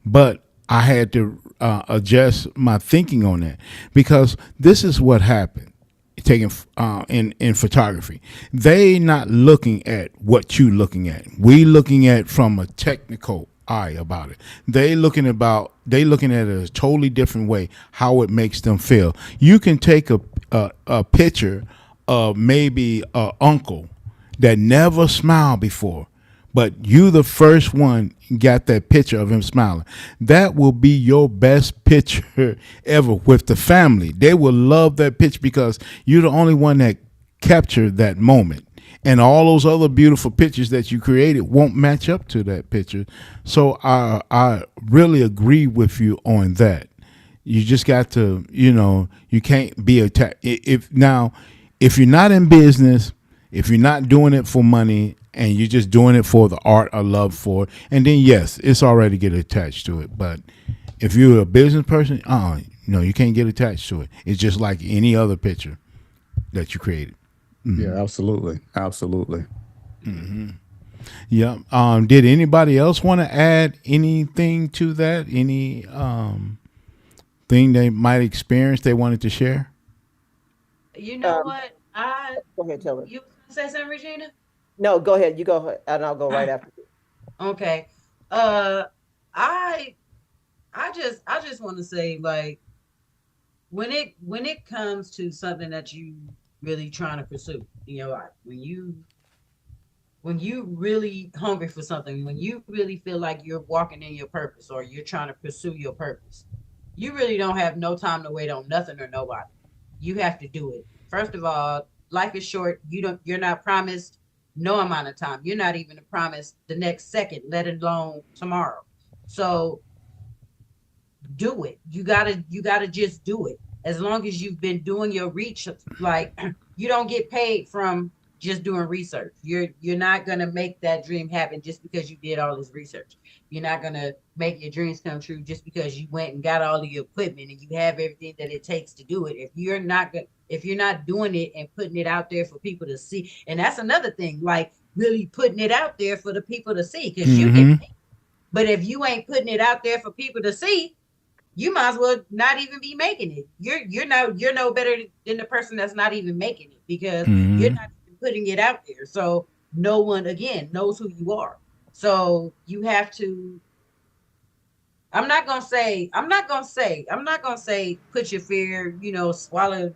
But I had to adjust my thinking on that, because this is what happened taking in photography. They not looking at what you looking at. We looking at from a technical eye about it. They looking at it a totally different way, how it makes them feel. You can take a picture of maybe a uncle that never smiled before, but you the first one got that picture of him smiling. That will be your best picture ever with the family. They will love that picture because you're the only one that captured that moment. And all those other beautiful pictures that you created won't match up to that picture. So I really agree with you on that. You just got to, you can't be attacked. If you're not in business, if you're not doing it for money and you're just doing it for the art or love for it, and then yes, it's already get attached to it. But if you're a business person, no, you can't get attached to it. It's just like any other picture that you created. Yeah, absolutely. Absolutely. Yeah. Did anybody else want to add anything to that? Any thing they might experience they wanted to share? You know Um, what? I Go ahead, Taylor. You was gonna say something, Regina? No, go ahead. You go ahead, and I'll go right after you. Okay. Uh, I I just want to say, like, when it comes to something that you really trying to pursue in your life, when you really hungry for something, when you really feel like you're walking in your purpose or you're trying to pursue your purpose, you really don't have no time to wait on nothing or nobody. You have to do it. First of all, life is short. You're not promised no amount of time. You're not even promised the next second, let alone tomorrow. So do it. You gotta just do it. As long as you've been doing your research, like you don't get paid from just doing research. You're not gonna make that dream happen just because you did all this research. You're not gonna make your dreams come true just because you went and got all of your equipment and you have everything that it takes to do it. If you're not doing it and putting it out there for people to see, and that's another thing, like really putting it out there for the people to see, because you can. Mm-hmm. But if you ain't putting it out there for people to see, you might as well not even be making it. You're no better than the person that's not even making it, because you're Mm-hmm. not even putting it out there. So no one again knows who you are. So you have to. I'm not gonna say put your fear, swallow.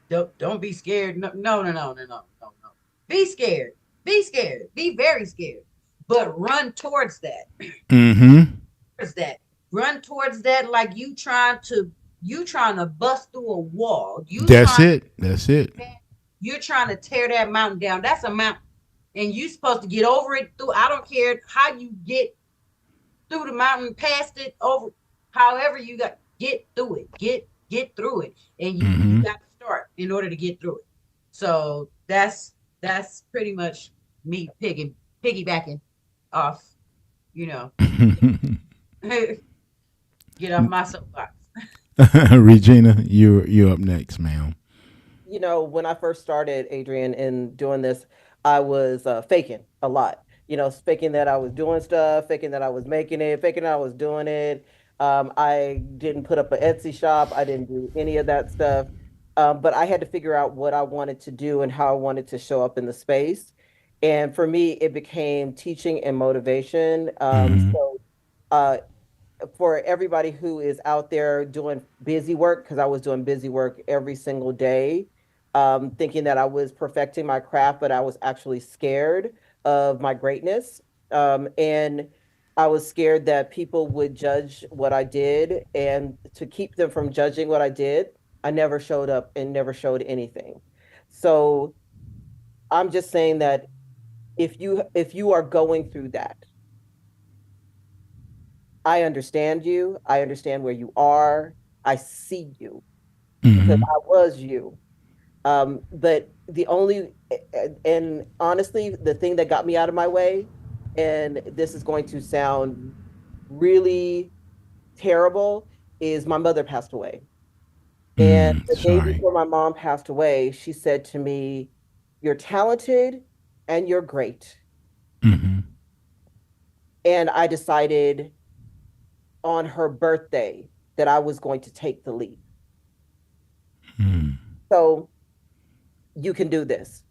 Don't be scared. No, no, no, no, no, no, no, no. Be scared. Be scared. Be very scared. But run towards that. Mm-hmm. Towards that. Run towards that like you trying to bust through a wall. That's it. That's it. You're trying to tear that mountain down. That's a mountain. And you're supposed to get over it through. I don't care how you get through the mountain, past it, over, however you got get through it. Get through it. And you Mm-hmm. got to start in order to get through it. So that's pretty much me piggybacking off, you know, get off my soapbox. Regina, you're up next, ma'am. When I first started, Adrian, in doing this, I was faking a lot. Faking that I was doing stuff, faking that I was making it, faking that I was doing it. I didn't put up an Etsy shop. I didn't do any of that stuff. But I had to figure out what I wanted to do and how I wanted to show up in the space. And for me, it became teaching and motivation. Mm-hmm. Uh, for everybody who is out there doing busy work, because I was doing busy work every single day, thinking that I was perfecting my craft, but I was actually scared of my greatness. And I was scared that people would judge what I did. And to keep them from judging what I did, I never showed up and never showed anything. So I'm just saying that if you are going through that, I understand you. I understand where you are. I see you because Mm-hmm. I was you. But and honestly, the thing that got me out of my way, and this is going to sound really terrible, is my mother passed away. And Mm, the day sorry. before my mom passed away, she said to me, "You're talented and you're great." Mm-hmm. And I decided on her birthday that I was going to take the leap. Mm, So you can do this.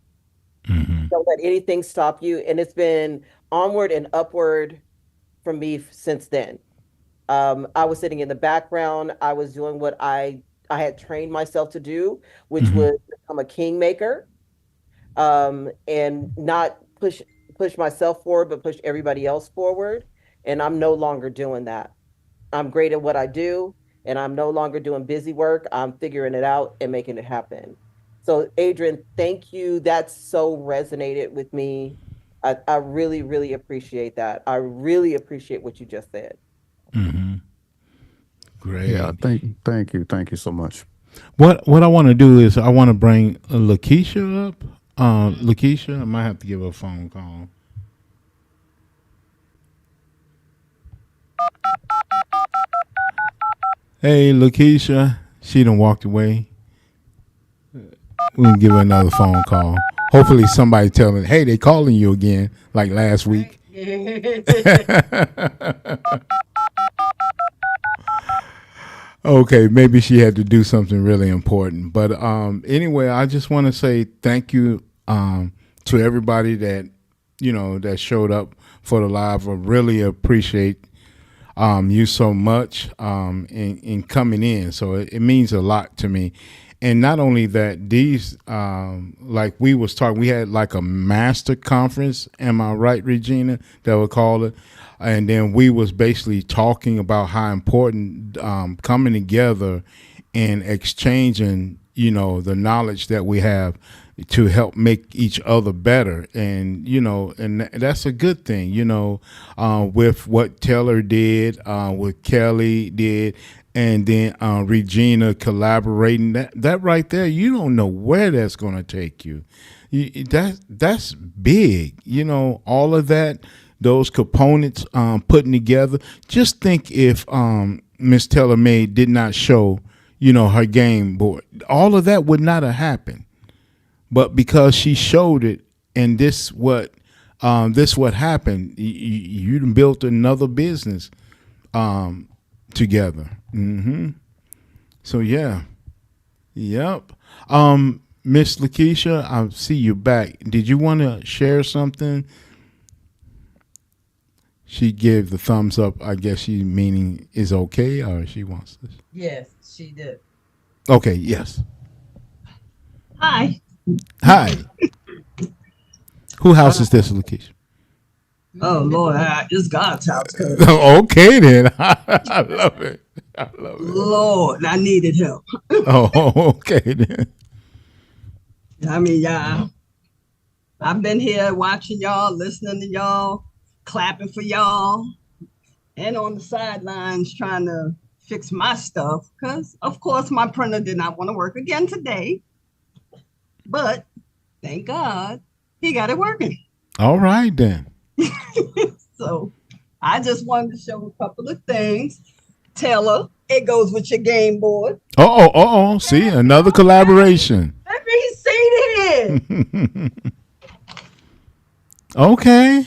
mm-hmm. Don't let anything stop you. And it's been onward and upward from me since then. I was sitting in the background. I was doing what I had trained myself to do, which Mm-hmm. was become a kingmaker, and not push myself forward, but push everybody else forward. And I'm no longer doing that. I'm great at what I do, and I'm no longer doing busy work. I'm figuring it out and making it happen. So, Adrian, thank you. That so resonated with me. I really, really appreciate that. I really appreciate what you just said. Mm-hmm. Yeah, Great. thank you so much. What I want to do is I want to bring Lakeisha up. Lakeisha, I might have to give her a phone call. Hey, Lakeisha, she done walked away. We'll give her another phone call. Hopefully, somebody tell me, hey, they calling you again, like last week. Okay, maybe she had to do something really important. But anyway, I just want to say thank you to everybody that that showed up for the live. I really appreciate you so much in coming in. So it means a lot to me. And not only that, these like we was talking, we had like a master conference. Am I right, Regina? That we call it. And then we was basically talking about how important coming together and exchanging, the knowledge that we have to help make each other better. And, and that's a good thing, with what Taylor did, what Kelly did, and then Regina collaborating. That right there, you don't know where that's going to take you. That's big, all of that, those components putting together. Just think if Miss Taylor May did not show, her game board, all of that would not have happened. But because she showed it, and this what happened, you done built another business together. So yeah, yep. Miss Lakeisha, I see you back. Did you want to share something? She gave the thumbs up. I guess she meaning is okay, or she wants this. Yes, she did. Okay. Yes. Hi. Hi. Who house is this, Lakeisha? Oh Lord, it's God's house. Okay then. I love it. I love it. Lord, I needed help. Oh, okay then. I mean, yeah, I've been here watching y'all, listening to y'all, clapping for y'all, and on the sidelines trying to fix my stuff. Because, of course, my printer did not want to work again today. But thank God he got it working. All right then. So I just wanted to show a couple of things. Taylor, it goes with your game board. Oh. See, another collaboration. Let me see it. Okay.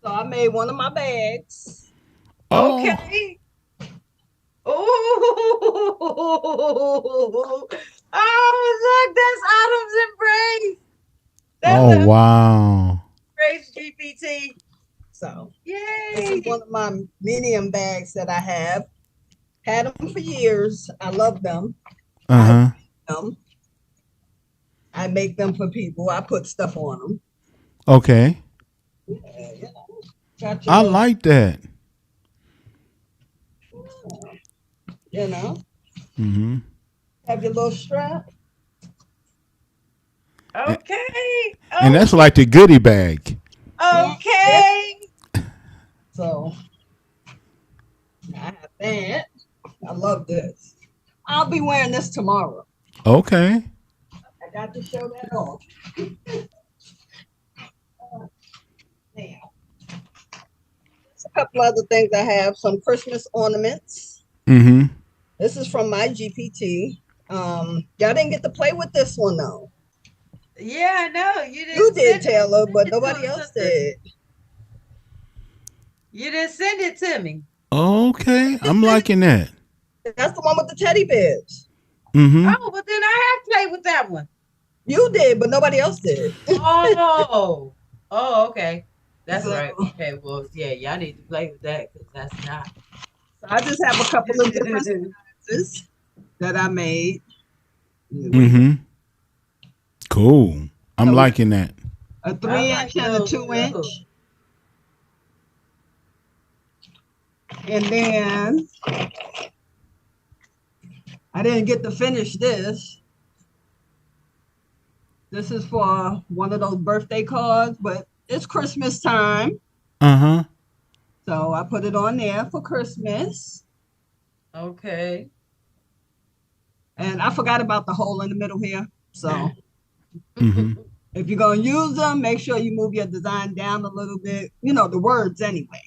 So I made one of my bags. Oh. Okay. Oh, look, that's Autumn's Embrace. Oh wow. Embrace GPT. So, yay. This is one of my medium bags that I have. Had them for years. I love them. I make them for people. I put stuff on them. Okay. Yeah, I like that. Have your little strap. Okay. And that's like the goodie bag. Okay. So I have that. I love this. I'll be wearing this tomorrow. Okay. I got to show that off. Now, a couple other things I have. Some Christmas ornaments. This is from my GPT. Y'all didn't get to play with this one though. Yeah, I know. You did, Taylor, but nobody else did. You didn't send it to me. Okay. I'm liking that. That's the one with the teddy bears. Mm-hmm. Oh, but then I have played with that one. You did, but nobody else did. Oh, okay. That's right. Okay, well, yeah, y'all need to play with that because that's not. So I just have a couple of different sizes that I made. Mm-hmm. Cool. I'm liking that. A 3-inch and a 2-inch. And then I didn't get to finish this. This is for one of those birthday cards, but it's Christmas time. Uh-huh. So I put it on there for Christmas. Okay. And I forgot about the hole in the middle here. So if you're going to use them, make sure you move your design down a little bit. You know, the words anyway.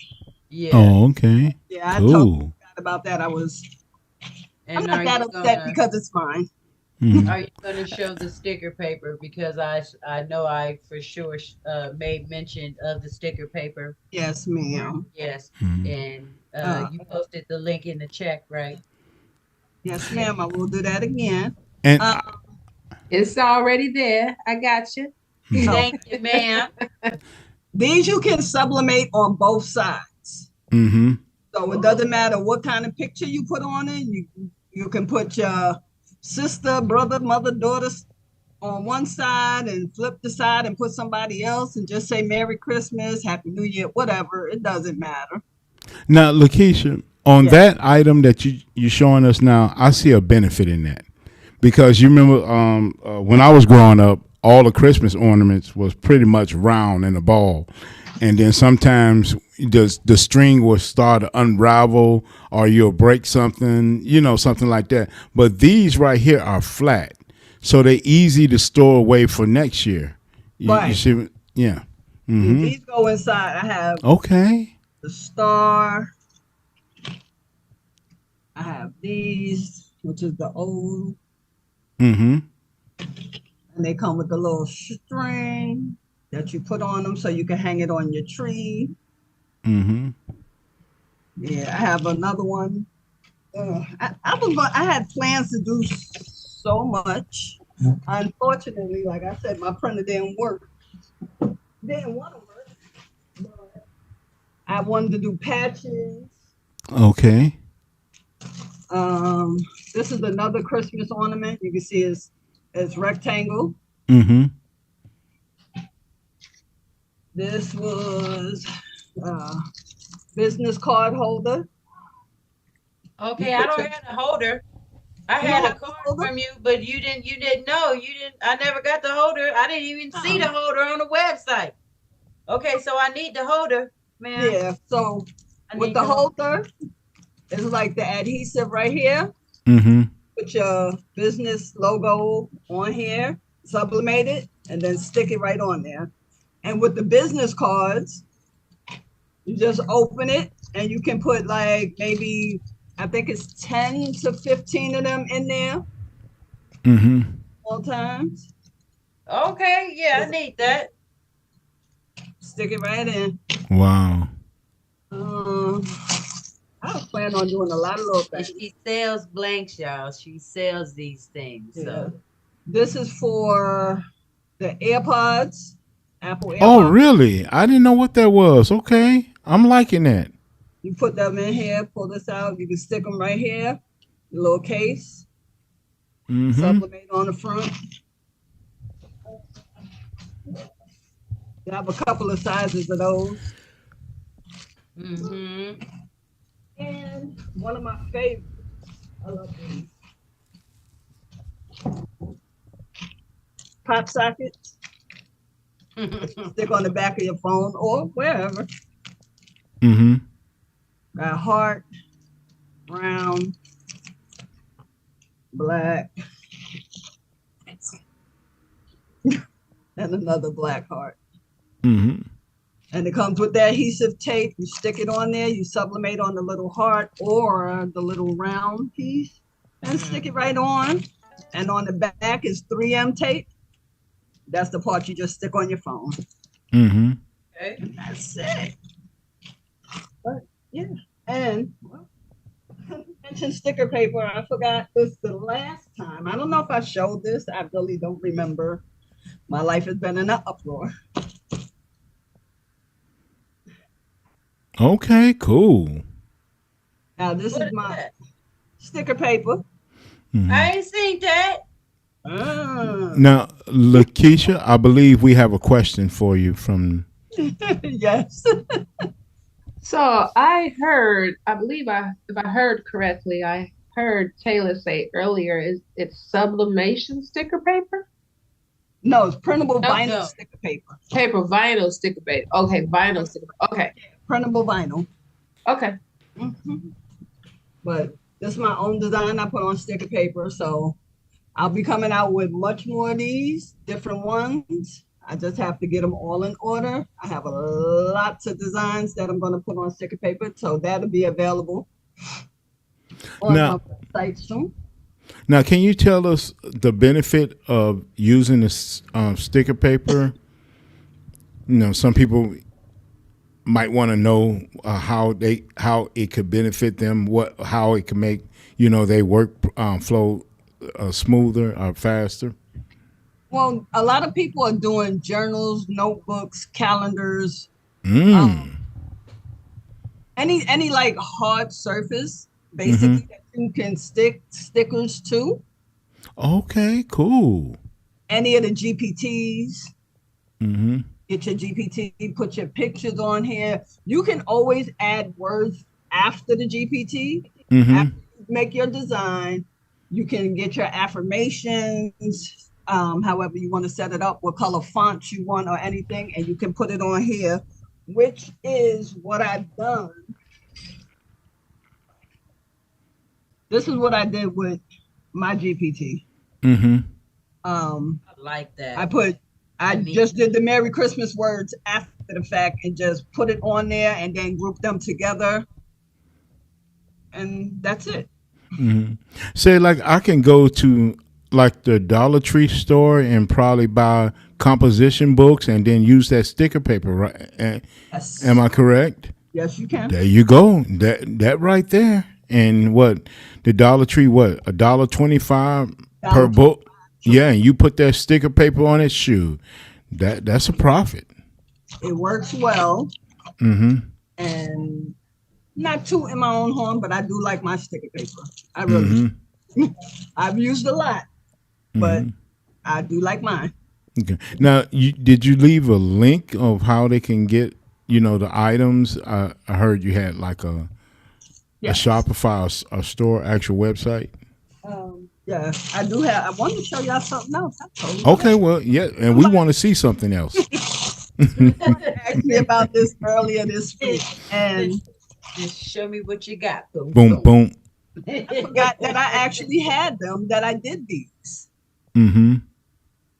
Yeah. Oh, okay. Yeah, cool. I totally forgot about that. I'm not that upset because it's mine. Are you going to show the sticker paper? Because I know I for sure made mention of the sticker paper. Yes, ma'am. Yes. And you posted the link in the chat, right? Yes, ma'am. I will do that again. And it's already there. I got you. Thank you, ma'am. These you can sublimate on both sides. Mm-hmm. So it doesn't matter what kind of picture you put on it. You can put your sister, brother, mother, daughter on one side and flip the side and put somebody else and just say Merry Christmas, Happy New Year, whatever. It doesn't matter. Now, Lakeisha, on that item that you're showing us now, I see a benefit in that. Because you remember when I was growing up, all the Christmas ornaments was pretty much round in a ball. And then sometimes the string will start to unravel or you'll break something, something like that. But these right here are flat. So they're easy to store away for next year. You see, yeah. Mm-hmm. These go inside. I have the star. I have these, which is the old. Mm-hmm. And they come with a little string that you put on them so you can hang it on your tree. Mm-hmm. Yeah, I have another one. I had plans to do so much. Unfortunately, like I said, my printer didn't work. Didn't want to work. But I wanted to do patches. Okay. This is another Christmas ornament. You can see it's rectangle. Mm-hmm. This was business card holder. Okay, I don't have a holder. I had a card from you, but you didn't know. I never got the holder. I didn't even see the holder on the website. Okay, so I need the holder, man. Yeah, so with the holder, it's like the adhesive right here. Mm-hmm. Put your business logo on here, sublimate it, and then stick it right on there. And with the business cards, you just open it and you can put like maybe, I think it's 10 to 15 of them in there. Mm-hmm. All times. Okay, yeah, I need that. Stick it right in. Wow. I was planning on doing a lot of little things. And she sells blanks, y'all. She sells these things. Yeah. So this is for the AirPods, Apple AirPods. Oh, really? I didn't know what that was. Okay. I'm liking that. You put them in here, pull this out. You can stick them right here, the little case. Mm-hmm. Sublimate on the front. You have a couple of sizes of those. Mm-hmm. And one of my favorites, I love these. Pop sockets. Stick on the back of your phone or wherever. Mm-hmm. Got heart, brown, black, and another black heart. Mm-hmm. And it comes with the adhesive tape. You stick it on there, you sublimate on the little heart or the little round piece and stick it right on. And on the back is 3M tape. That's the part you just stick on your phone. Mm-hmm. Okay, and that's it. But yeah, and mentioned sticker paper. I forgot this the last time. I don't know if I showed this. I really don't remember. my life has been in an uproar. Okay, cool. Now this is my sticker paper. I ain't seen that. Now, Lakeisha, I believe we have a question for you from. Yes. So I believe if I heard correctly, I heard Taylor say earlier, it's sublimation sticker paper? No, it's printable vinyl sticker paper. Vinyl sticker paper. Okay, vinyl sticker. Okay. Printable vinyl. Okay. But this is my own design I put on sticker paper, so I'll be coming out with much more of these, different ones. I just have to get them all in order. I have lots of designs that I'm going to put on sticker paper, so that'll be available on my website soon. Now, can you tell us the benefit of using this sticker paper? You know, some people might want to know how it could benefit them, how it can make their work flow smoother or faster. Well, a lot of people are doing journals, notebooks, calendars, any like hard surface, basically that you can stick stickers to. Okay, cool. Any of the GPTs. Get your GPT, put your pictures on here. You can always add words after the GPT. After you make your design, you can get your affirmations, however you want to set it up, what color fonts you want or anything, and you can put it on here, which is what I've done. This is what I did with my GPT. I like that. I just did the Merry Christmas words after the fact and just put it on there and then group them together. And that's it. Say, like, I can go to like the Dollar Tree store and probably buy composition books and then use that sticker paper, right? Yes. Am I correct? Yes, you can. There you go. That right there. And what the Dollar Tree? What, $1.25 per book? Yeah, and you put that sticker paper on it. Shoot, that's a profit. It works well. And not too in my own horn, but I do like my sticker paper. I really do. I've used a lot, but I do like mine. Okay. Now, did you leave a link of how they can get the items? I heard you had like a Shopify, a store, actual website. Yeah, I do have. I want to show y'all something else. Okay, well, yeah, and we want to see something else. Asked me about this earlier this week, and just show me what you got. Boom, boom. I forgot that I actually had them. That I did these.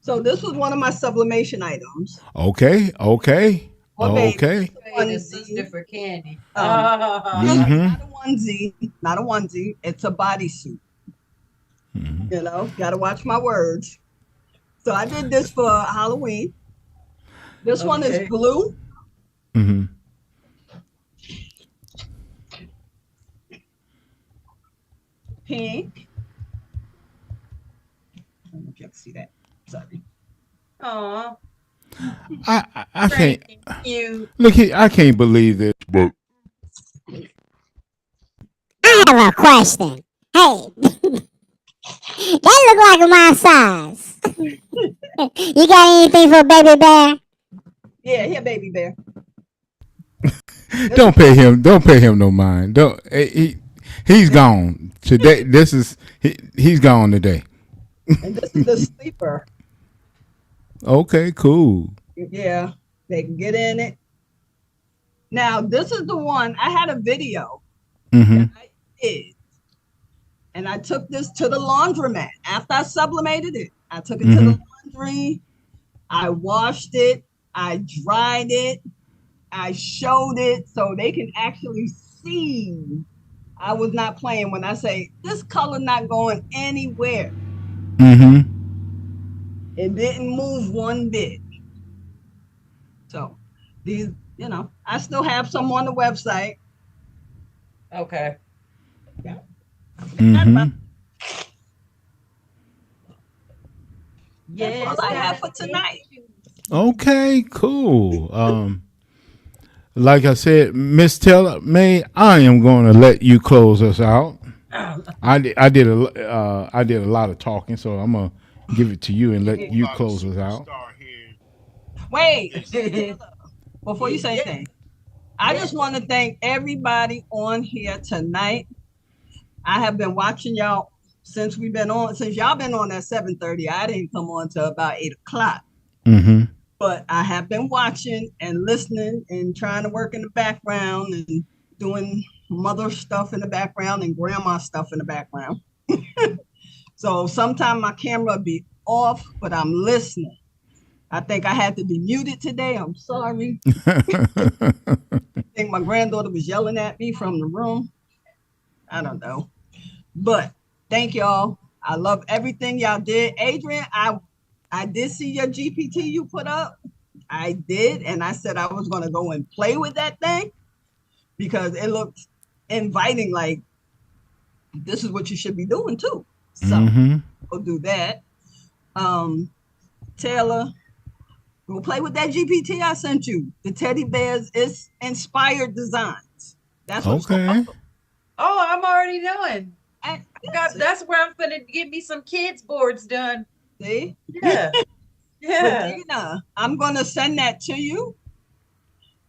So this was one of my sublimation items. Okay. Okay. The sister for candy. Not a onesie. It's a bodysuit. Gotta watch my words. So I did this for Halloween. This one is blue. Pink. I don't know if you can see that. Sorry. Aw. I can't. You. Look, I can't believe this. But I have a question. Hey, that look like my size. You got anything for Baby Bear? Yeah, here, Baby Bear. Don't pay him no mind. Don't. He's gone today. He's gone today. And this is the sleeper. Okay, cool. Yeah, they can get in it. Now, this is the one, I had a video that I did. And I took this to the laundromat. After I sublimated it, I took it to the laundry. I washed it. I dried it. I showed it so they can actually see. I was not playing when I say, this color not going anywhere. It didn't move one bit. So these, I still have some on the website. Okay. Yes, all I have for tonight. Okay, cool. Like I said, Miss Taylor May, I am going to let you close us out. I did a lot of talking, so I'm gonna give it to you and let you close us out. Wait, before you say anything, I just want to thank everybody on here tonight. I have been watching y'all since y'all been on at 7:30. I didn't come on till about 8 o'clock. Mm-hmm. But I have been watching and listening and trying to work in the background and doing mother stuff in the background and grandma stuff in the background. So sometimes my camera be off, but I'm listening. I think I had to be muted today. I'm sorry. I think my granddaughter was yelling at me from the room. I don't know. But thank y'all. I love everything y'all did. Adrian, I did see your GPT you put up. I did, and I said I was going to go and play with that thing because it looked inviting, like this is what you should be doing too. So we'll do that. Taylor, go play with that GPT I sent you. The teddy bears is inspired designs. That's what's Okay. Oh, I'm already knowing. That's where I'm gonna get me some kids boards done. See? Yeah. Yeah. Regina, I'm gonna send that to you.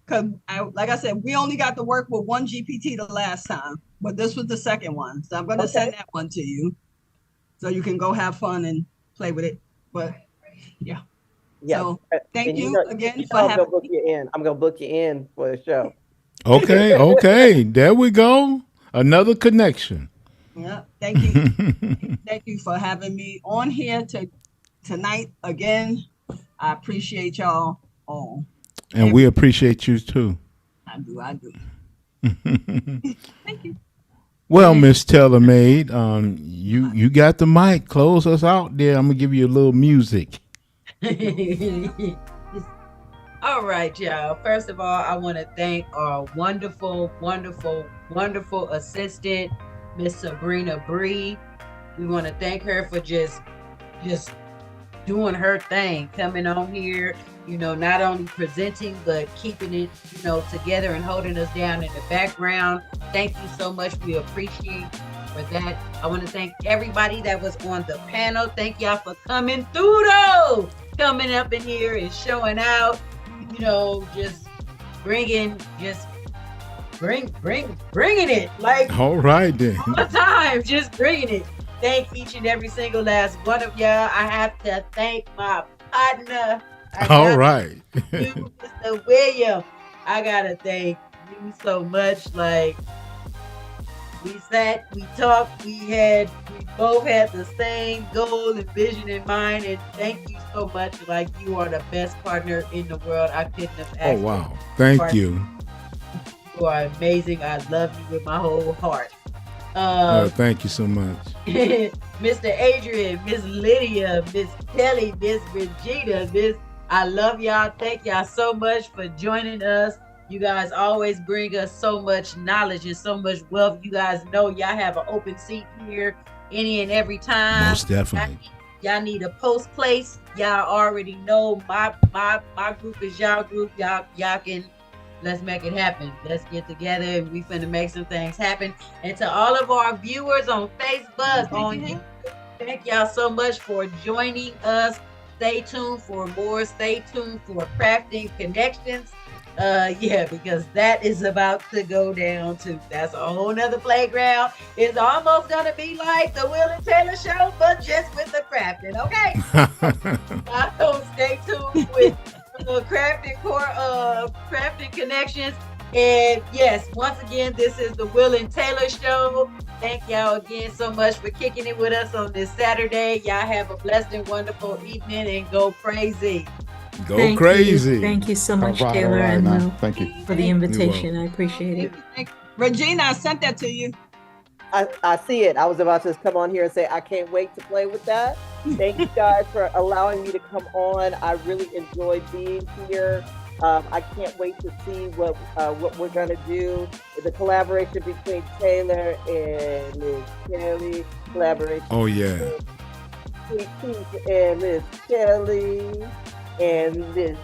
Cause like I said, we only got to work with one GPT the last time, but this was the second one. So I'm gonna send that one to you. So you can go have fun and play with it. But yeah. So thank you again for having me. I'm gonna book you in for the show. Okay. There we go. Another connection. Yeah. Thank you. Thank you for having me on here tonight again. I appreciate y'all all. And we appreciate you too. I do. Thank you. Well, Miss Taylor Made, you got the mic. Close us out there. I'm gonna give you a little music. All right, y'all. First of all, I want to thank our wonderful, wonderful, wonderful assistant, Miss Sabrina Bree. We want to thank her for just doing her thing, coming on here, not only presenting, but keeping it, together and holding us down in the background. Thank you so much. We appreciate for that. I want to thank everybody that was on the panel. Thank y'all for coming through though, coming up in here and showing out, just bringing it. Like, all right then. All the time, just bringing it. Thank each and every single last one of y'all. I have to thank my partner. All right. You, Mr. William. I gotta thank you so much. Like, we sat, we talked, we both had the same goal and vision in mind. And thank you so much. Like, you are the best partner in the world. I couldn't have asked. Oh wow. Thank you. You are amazing. I love you with my whole heart. Thank you so much. Mr. Adrian, Miss Lydia, Miss Kelly, Miss Regina, I love y'all. Thank y'all so much for joining us. You guys always bring us so much knowledge and so much wealth. You guys know y'all have an open seat here any and every time. Most definitely. Y'all need a post place. Y'all already know my group is y'all group. Y'all can. Let's make it happen. Let's get together and we finna make some things happen. And to all of our viewers on Facebook, on YouTube, thank y'all so much for joining us. Stay tuned for more. Stay tuned for Crafting Connections. Because that is about to go down too. That's a whole nother playground. It's almost gonna be like the Will and Taylor show, but just with the crafting, okay? So stay tuned with Crafting Connections. And yes, once again, this is the Will and Taylor show. Thank y'all again so much for kicking it with us on this Saturday. Y'all have a blessed and wonderful evening and go crazy. Go crazy. Thank you so much, Taylor, and thank you for the invitation. I appreciate it. Regina, I sent that to you. I see it. I was about to come on here and say, I can't wait to play with that. Thank you guys for allowing me to come on. I really enjoyed being here. I can't wait to see what we're going to do. The collaboration between Taylor and Miss Kelly. Collaboration. Oh, yeah. Miss Keisha and Miss Kelly and Miss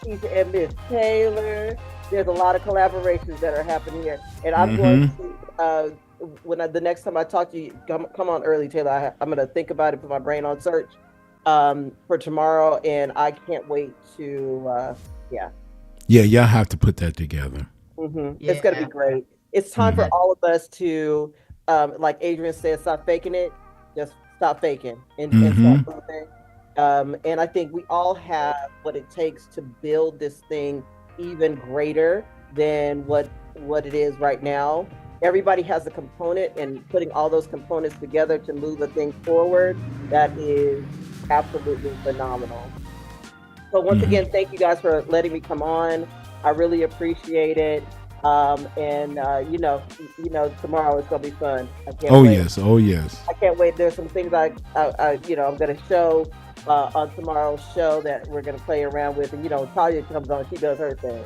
Keisha and Miss Taylor. There's a lot of collaborations that are happening here, and I'm going to the next time I talk to you, come on early, Taylor. I'm going to think about it, put my brain on search for tomorrow, and I can't wait to Yeah, y'all have to put that together. It's going to be great. It's time for all of us to, like Adrian said, stop faking it. Just stop faking and start moving. And I think we all have what it takes to build this thing even greater than what it is right now. Everybody has a component, and putting all those components together to move the thing forward, that is absolutely phenomenal. So once again, thank you guys for letting me come on. I really appreciate it. And tomorrow it's gonna be fun. I can't wait. Oh yes. I can't wait. There's some things I'm gonna show on tomorrow's show that we're gonna play around with, and Talia comes on, she does her thing.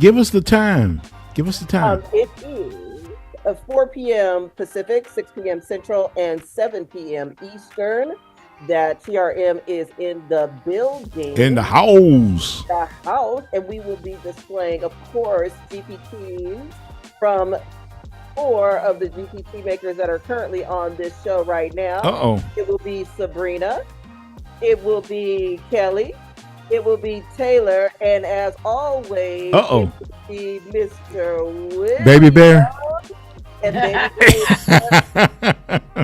Give us the time. It is 4 p.m. Pacific, 6 p.m. Central, and 7 p.m. Eastern. That TRM is in the building. In the house. And we will be displaying, of course, GPTs from 4 of the GPT makers that are currently on this show right now. It will be Sabrina. It will be Kelly. It will be Taylor. And as always, it will be Mr. Williams. Baby Bear. And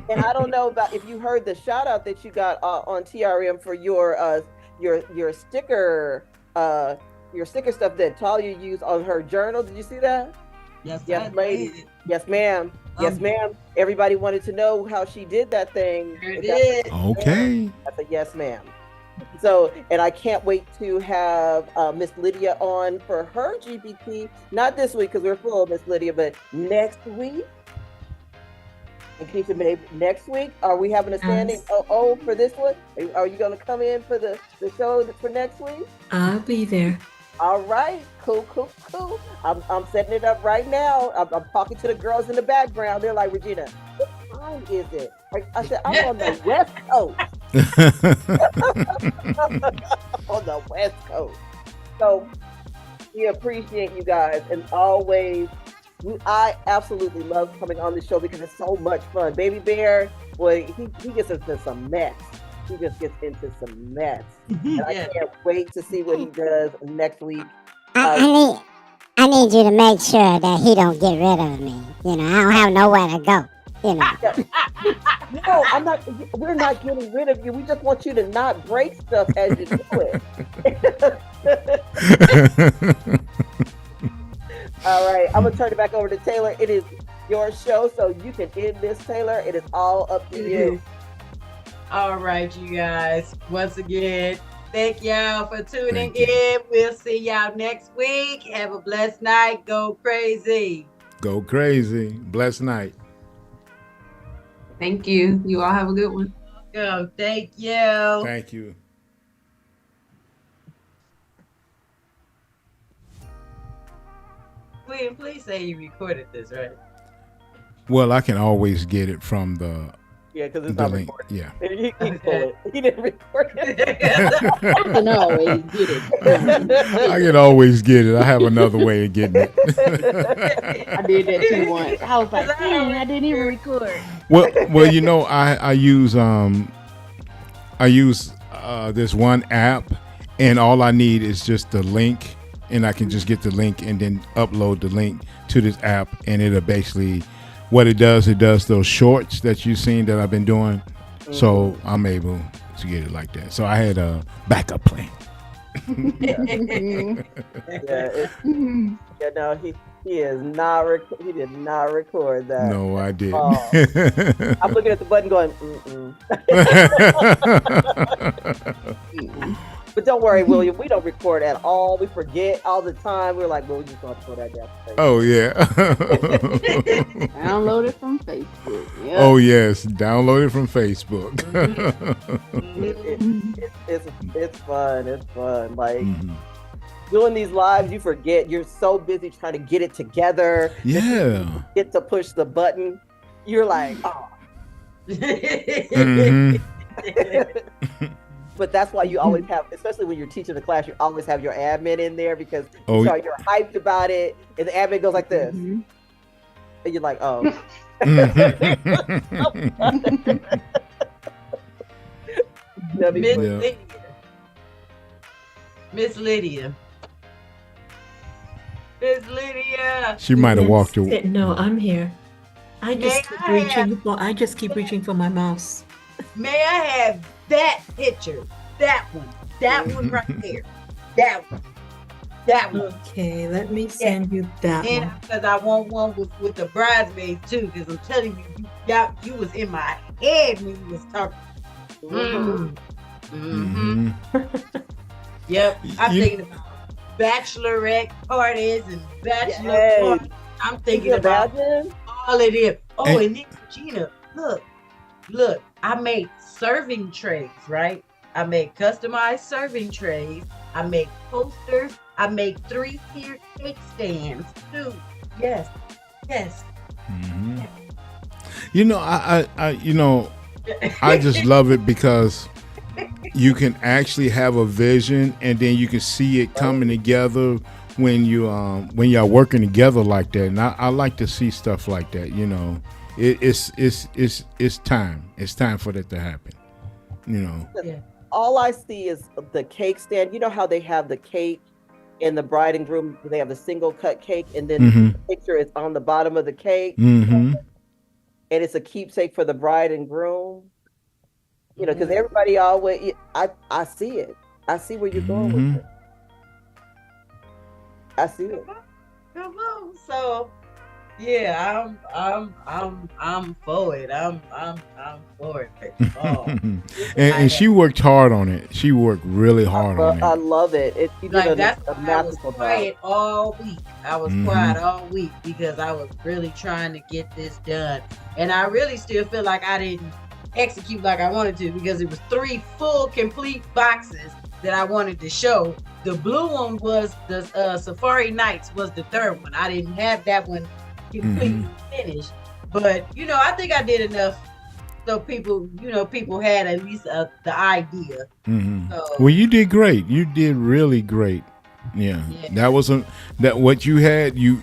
and I don't know about if you heard the shout out that you got on TRM for your sticker stuff that Talia used on her journal. Did you see that? Yes, lady. Yes, ma'am. Yes, ma'am. Everybody wanted to know how she did that thing. Okay. I said, yes, ma'am. So, and I can't wait to have Miss Lydia on for her GPT. Not this week because we're full of Miss Lydia, but next week. In case maybe next week, are we having a standing for this one? Are you going to come in for the show for next week? I'll be there. All right, cool. I'm setting it up right now. I'm talking to the girls in the background. They're like, Regina, what time is it? I said, I'm on the West Coast. On the West Coast. So we appreciate you guys, and always, I absolutely love coming on the show because it's so much fun. Baby Bear, boy, he gets into some mess. He just gets into some mess. And I can't wait to see what he does next week. I need you to make sure that he don't get rid of me. I don't have nowhere to go. No, I'm not. We're not getting rid of you. We just want you to not break stuff as you do it. All right, I'm gonna turn it back over to Taylor. It is your show, so you can end this, Taylor. It is all up to you. All right, you guys. Once again, thank y'all for tuning in. We'll see y'all next week. Have a blessed night. Go crazy. Go crazy. Blessed night. Thank you. You all have a good one. Go. Thank you. Thank you. William, please say you recorded this, right? Well, I can always get it from the because it's not link. recorded. Yeah. He can pull it. He didn't record it. I can always get it. I can always get it. I have another way of getting it. I did that too once. I was like, dang, I didn't even record. Well, I use this one app, and all I need is just the link, and I can just get the link and then upload the link to this app, and it'll basically, what it does those shorts that you've seen that I've been doing. So I'm able to get it like that. So I had a backup plan. He is not. He did not record that. No, I didn't. I'm looking at the button, going. But don't worry, William. We don't record at all. We forget all the time. We're like, well, we just want to put that down. Oh yeah. Download it from Facebook. Yep. Oh yes, download it from Facebook. It's fun. It's fun. Like doing these lives, you forget. You're so busy trying to get it together. Yeah. Get to push the button. You're like, oh. But that's why you always have, especially when you're teaching the class, you always have your admin in there because Oh, you're hyped about it, and the admin goes like this, Mhm. and you're like, oh. That'd be Miss funny. Yeah. Lydia. Miss Lydia. Miss Lydia. She might have walked away. No, I'm here. I May just keep I reaching for. I just keep reaching for my mouse. May I have that picture? That one. That one right there. That one. That one. Okay, let me send you that And one. because I want one with the bridesmaids too, because I'm telling you, you was in my head when you was talking. Mm. Mm-hmm. Yep. I'm thinking about bachelorette parties and bachelor parties. I'm thinking about all of them. Oh, and then Gina, look, I made serving trays, right? I made customized serving trays. I make posters. I make 3-tier cake stands too. Yes. Mm-hmm. You know, I just love it because you can actually have a vision and then you can see it coming together when y'all working together like that. And I like to see stuff like that. You know, it's time. It's time for that to happen. You know. Yeah. All I see is the cake stand. You know how they have the cake and the bride and groom, they have the single cut cake, and then the picture is on the bottom of the cake, and it's a keepsake for the bride and groom. You know, because everybody always, I see it. I see where you're going with it. I see it. Come on. So, yeah, I'm for it. I'm for it. Oh. and she worked hard on it. She worked really hard on it. I love it. You Like did that's a why I was masterful quiet job. all week. I was quiet all week because I was really trying to get this done, and I really still feel like I didn't execute like I wanted to because it was 3 full complete boxes that I wanted to show. The blue one was the Safari Nights was the 3rd one. I didn't have that one completely finished, but I think I did enough so people had at least the idea. So, Well, you did great. You did really great. Yeah. That wasn't that what you had. You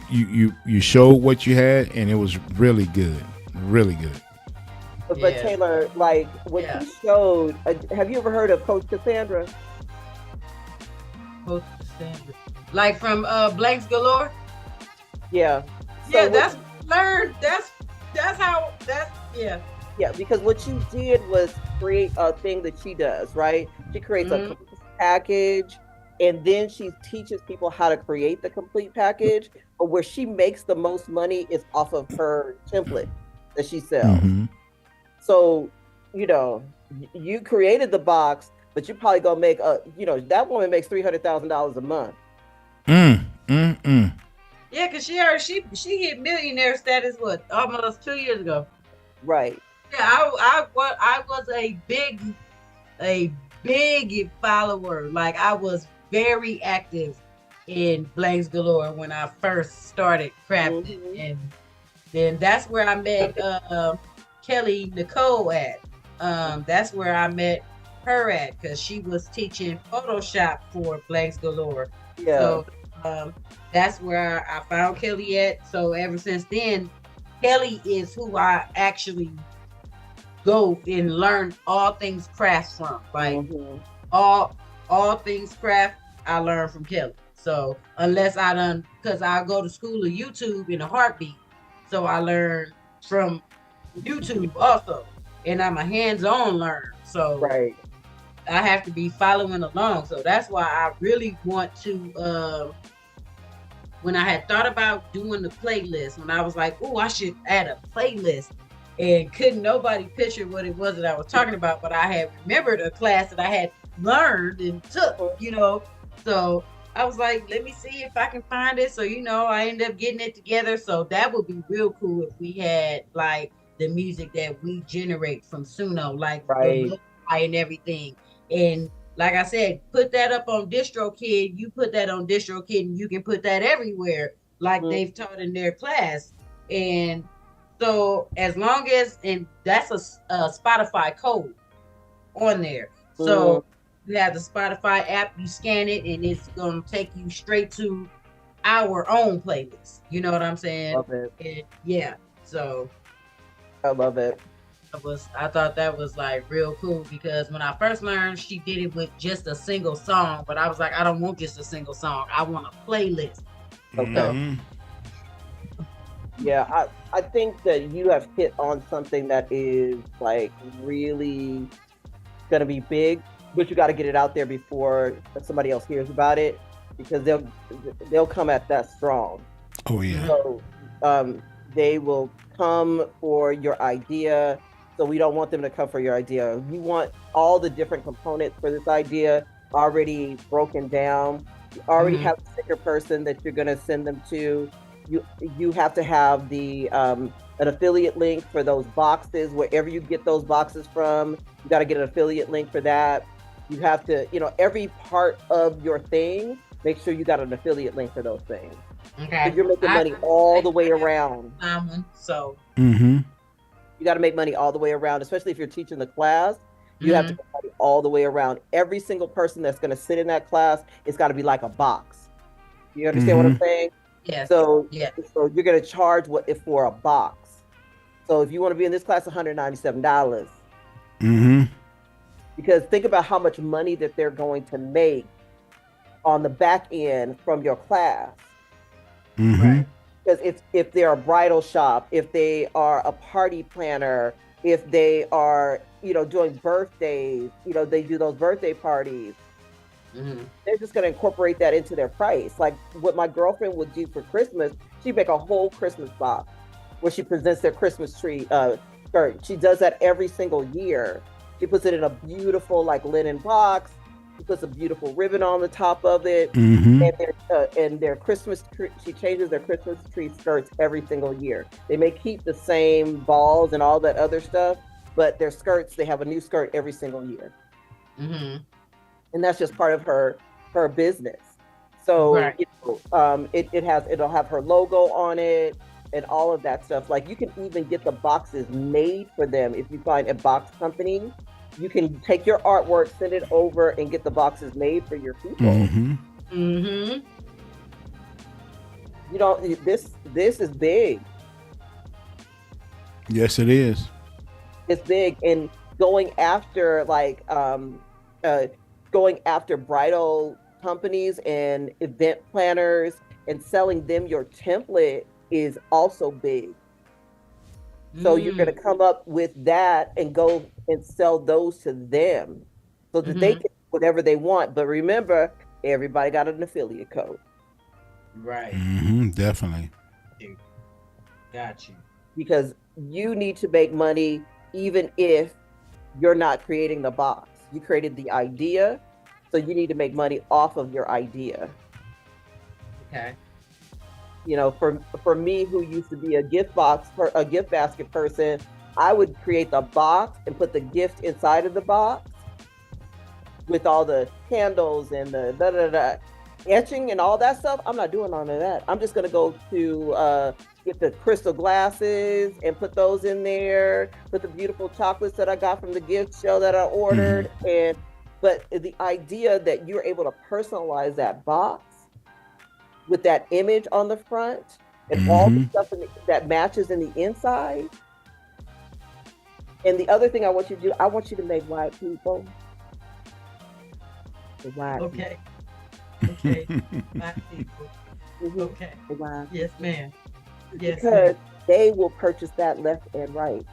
showed what you had, and it was really good. Really good. But Taylor, like when he showed, have you ever heard of Coach Cassandra? Coach Cassandra, like from Blanks Galore. Yeah. So that's learned. That's how. Yeah, because what you did was create a thing that she does, right? She creates a complete package, and then she teaches people how to create the complete package. But where she makes the most money is off of her template that she sells. So, you created the box, but you probably gonna make that woman makes $300,000 a month. Yeah, cause she hit millionaire status almost 2 years ago. Right. Yeah, I was a big follower. Like I was very active in Blanks Galore when I first started crafting, and then that's where I met Kelly Nicole at. That's where I met her at because she was teaching Photoshop for Blanks Galore. Yeah. So that's where I found Kelly at. So ever since then, Kelly is who I actually go and learn all things craft from. Like all things craft, I learn from Kelly. So unless because I go to school of YouTube in a heartbeat. So I learn from YouTube also. And I'm a hands-on learner. So I have to be following along. So that's why I really want to when I had thought about doing the playlist, when I was like, oh, I should add a playlist, and couldn't nobody picture what it was that I was talking about, but I had remembered a class that I had learned and took, so I was like, let me see if I can find it. So, I ended up getting it together. So that would be real cool if we had like the music that we generate from Suno, like the and everything. And like I said, put that up on DistroKid. You put that on DistroKid, and you can put that everywhere, like they've taught in their class. And so, as long as, and that's a Spotify code. on there. So you have the Spotify app, you scan it, and it's gonna take you straight to our own playlist. You know what I'm saying? Love it. And yeah. So I love it. I thought that was like real cool because when I first learned, she did it with just a single song, but I was like, I don't want just a single song. I want a playlist. Okay. Yeah, I think that you have hit on something that is like really gonna be big, but you got to get it out there before somebody else hears about it, because they'll come at that strong. Oh yeah. So they will come for your idea. So we don't want them to come for your idea. You want all the different components for this idea already broken down. You already have a sticker person that you're going to send them to. You have to have the an affiliate link for those boxes. Wherever you get those boxes from, you got to get an affiliate link for that. You have to, every part of your thing, make sure you got an affiliate link for those things. Okay. So you're making money all the way around. So you got to make money all the way around, especially if you're teaching the class. You have to make money all the way around. Every single person that's going to sit in that class, it's got to be like a box. You understand what I'm saying? Yes. So you're going to charge what if for a box. So if you want to be in this class, $197. Because think about how much money that they're going to make on the back end from your class. Right. Because if they're a bridal shop, if they are a party planner, if they are, doing birthdays, they do those birthday parties. They're just going to incorporate that into their price. Like what my girlfriend would do for Christmas, she'd make a whole Christmas box where she presents their Christmas tree skirt. She does that every single year. She puts it in a beautiful like linen box. She puts a beautiful ribbon on the top of it, and their Christmas tree. She changes their Christmas tree skirts every single year. They may keep the same balls and all that other stuff, but their skirts, they have a new skirt every single year, and that's just part of her business. So it'll have her logo on it and all of that stuff. Like you can even get the boxes made for them if you find a box company. You can take your artwork, send it over, and get the boxes made for your people. This is big. Yes, it is. It's big, and going after bridal companies and event planners and selling them your template is also big. So you're going to come up with that and go and sell those to them so that they can do whatever they want. But remember, everybody got an affiliate code. Right. Definitely. Got you. Because you need to make money even if you're not creating the box. You created the idea, so you need to make money off of your idea. Okay. For me, who used to be a gift basket person, I would create the box and put the gift inside of the box with all the candles and the etching and all that stuff. I'm not doing none of that. I'm just gonna go to get the crystal glasses and put those in there. Put the beautiful chocolates that I got from the gift show that I ordered, but the idea that you're able to personalize that box with that image on the front and all the stuff that matches in the inside. And the other thing I want you to do, I want you to make white people. Okay. White people. Okay. Yes, ma'am. Yes, because they will purchase that left and right.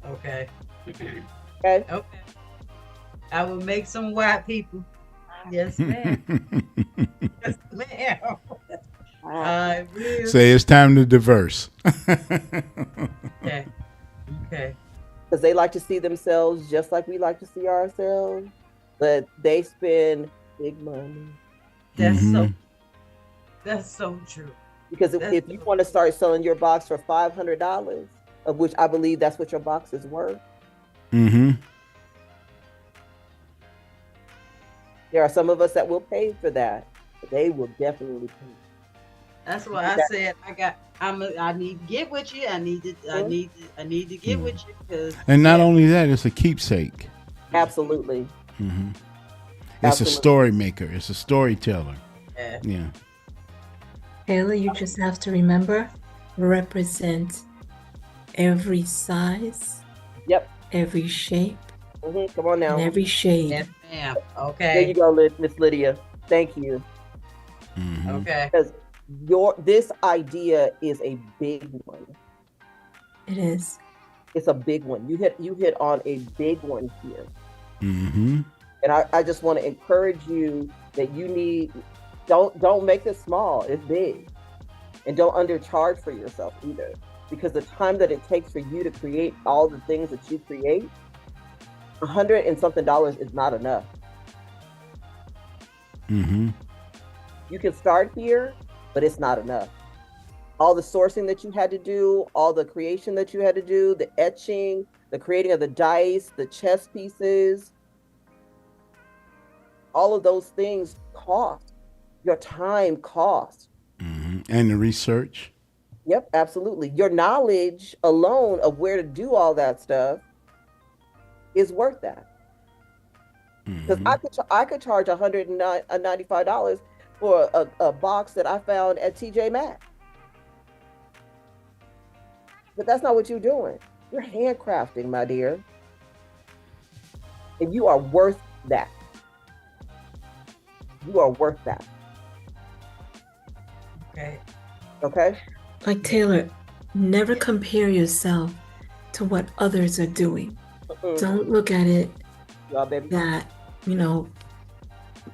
Okay. Okay. I will make some white people. Yes, ma'am. Yes, ma'am. I will. Say it's time to diverse. Okay. Because they like to see themselves just like we like to see ourselves, but they spend big money. That's so true. Because if you want to start selling your box for $500, of which I believe that's what your box is worth. There are some of us that will pay for that. But they will definitely pay. That's why I said I need to get with you. I need to get with you because And not only that, it's a keepsake. Absolutely. It's a story maker. It's a storyteller. Yeah. Taylor, you just have to remember, represent every size, Yep. every shape, Come on now. and every shade. Yes, ma'am. Okay. There you go, Miss Lydia. Thank you. Okay. Because this idea is a big one. It is. It's a big one. You hit on a big one here. Mm-hmm. And I just want to encourage you that don't make this small. It's big. And don't undercharge for yourself either. Because the time that it takes for you to create all the things that you create, $100 and something is not enough. Mm-hmm. You can start here, but it's not enough. All the sourcing that you had to do, all the creation that you had to do, the etching, the creating of the dice, the chess pieces, all of those things cost. Your time costs. Mm-hmm. And the research. Yep, absolutely. Your knowledge alone of where to do all that stuff is worth that. Because I could charge $195 for a box that I found at TJ Maxx. But that's not what you're doing. You're handcrafting, my dear. And you are worth that. You are worth that. Okay. Okay? Like Taylor, never compare yourself to what others are doing. Don't look at it that,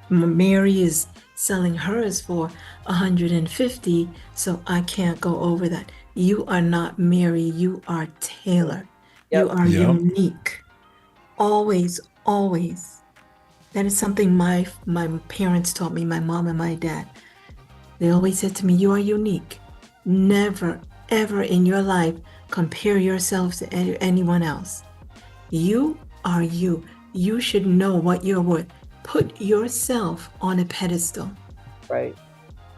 Mary is selling hers for $150, so I can't go over that. You are not Mary, you are Taylor. Yep. You are unique. Always, always. That is something my parents taught me, my mom and my dad. They always said to me, you are unique. Never, ever in your life compare yourselves to anyone else. You are you. You should know what you're worth. Put yourself on a pedestal. Right.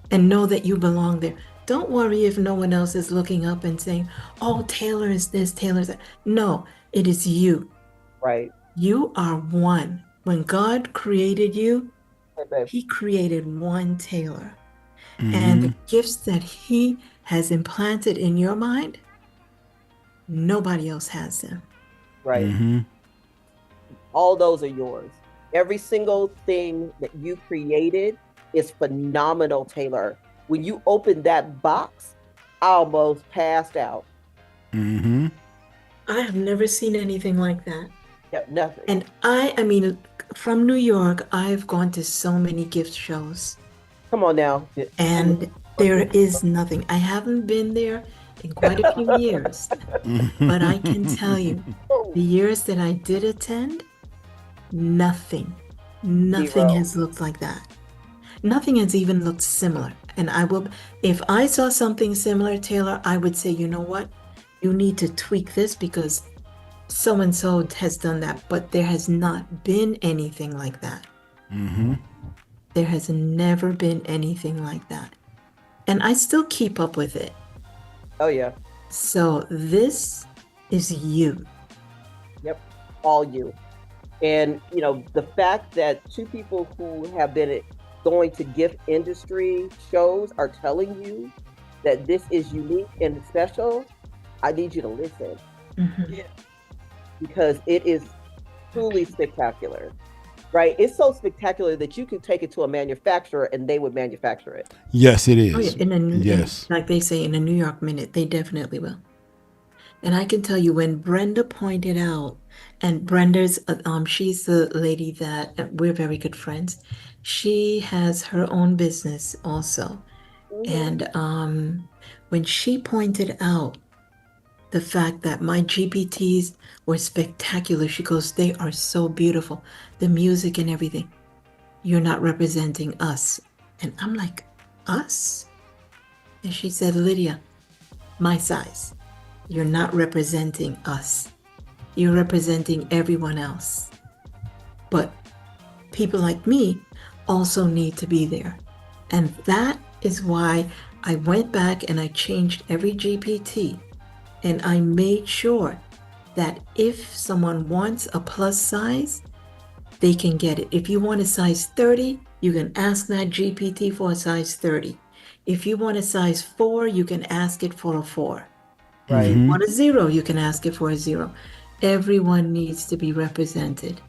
And know that you belong there. Don't worry if no one else is looking up and saying, oh, Taylor is this, Taylor is that. No, it is you. Right. You are one. When God created you, Hey, He created one Taylor. Mm-hmm. And the gifts that He has implanted in your mind, nobody else has them. Right. Mm-hmm. All those are yours. Every single thing that you created is phenomenal, Taylor. When you opened that box, I almost passed out. Mm-hmm. I have never seen anything like that. Yep, nothing. And I mean, from New York, I've gone to so many gift shows. Come on now. And there is nothing. I haven't been there in quite a few years. But I can tell you, the years that I did attend, nothing has looked like that. Nothing has even looked similar. And if I saw something similar, Taylor, I would say, you know what? You need to tweak this because so-and-so has done that. But there has not been anything like that. Mm-hmm. There has never been anything like that. And I still keep up with it. Oh, yeah. So this is you. Yep. All you. And, the fact that two people who have been going to gift industry shows are telling you that this is unique and special, I need you to listen. Mm-hmm. Yeah. Because it is truly spectacular. Right? It's so spectacular that you could take it to a manufacturer and they would manufacture it. Yes, it is. Oh, yeah. Yes. Like they say, in a New York minute, they definitely will. And I can tell you when Brenda pointed out, and Brenda's, she's the lady that we're very good friends. She has her own business also. Mm-hmm. And when she pointed out the fact that my GPTs were spectacular, she goes, they are so beautiful. The music and everything. You're not representing us. And I'm like, us? And she said, Lydia, my size. You're not representing us. You're representing everyone else. But people like me also need to be there. And that is why I went back and I changed every GPT, and I made sure that if someone wants a plus size, they can get it. If you want a size 30, you can ask that GPT for a size 30. If you want a size 4, you can ask it for a 4. Right. If you want a 0, you can ask it for a 0. Everyone needs to be represented.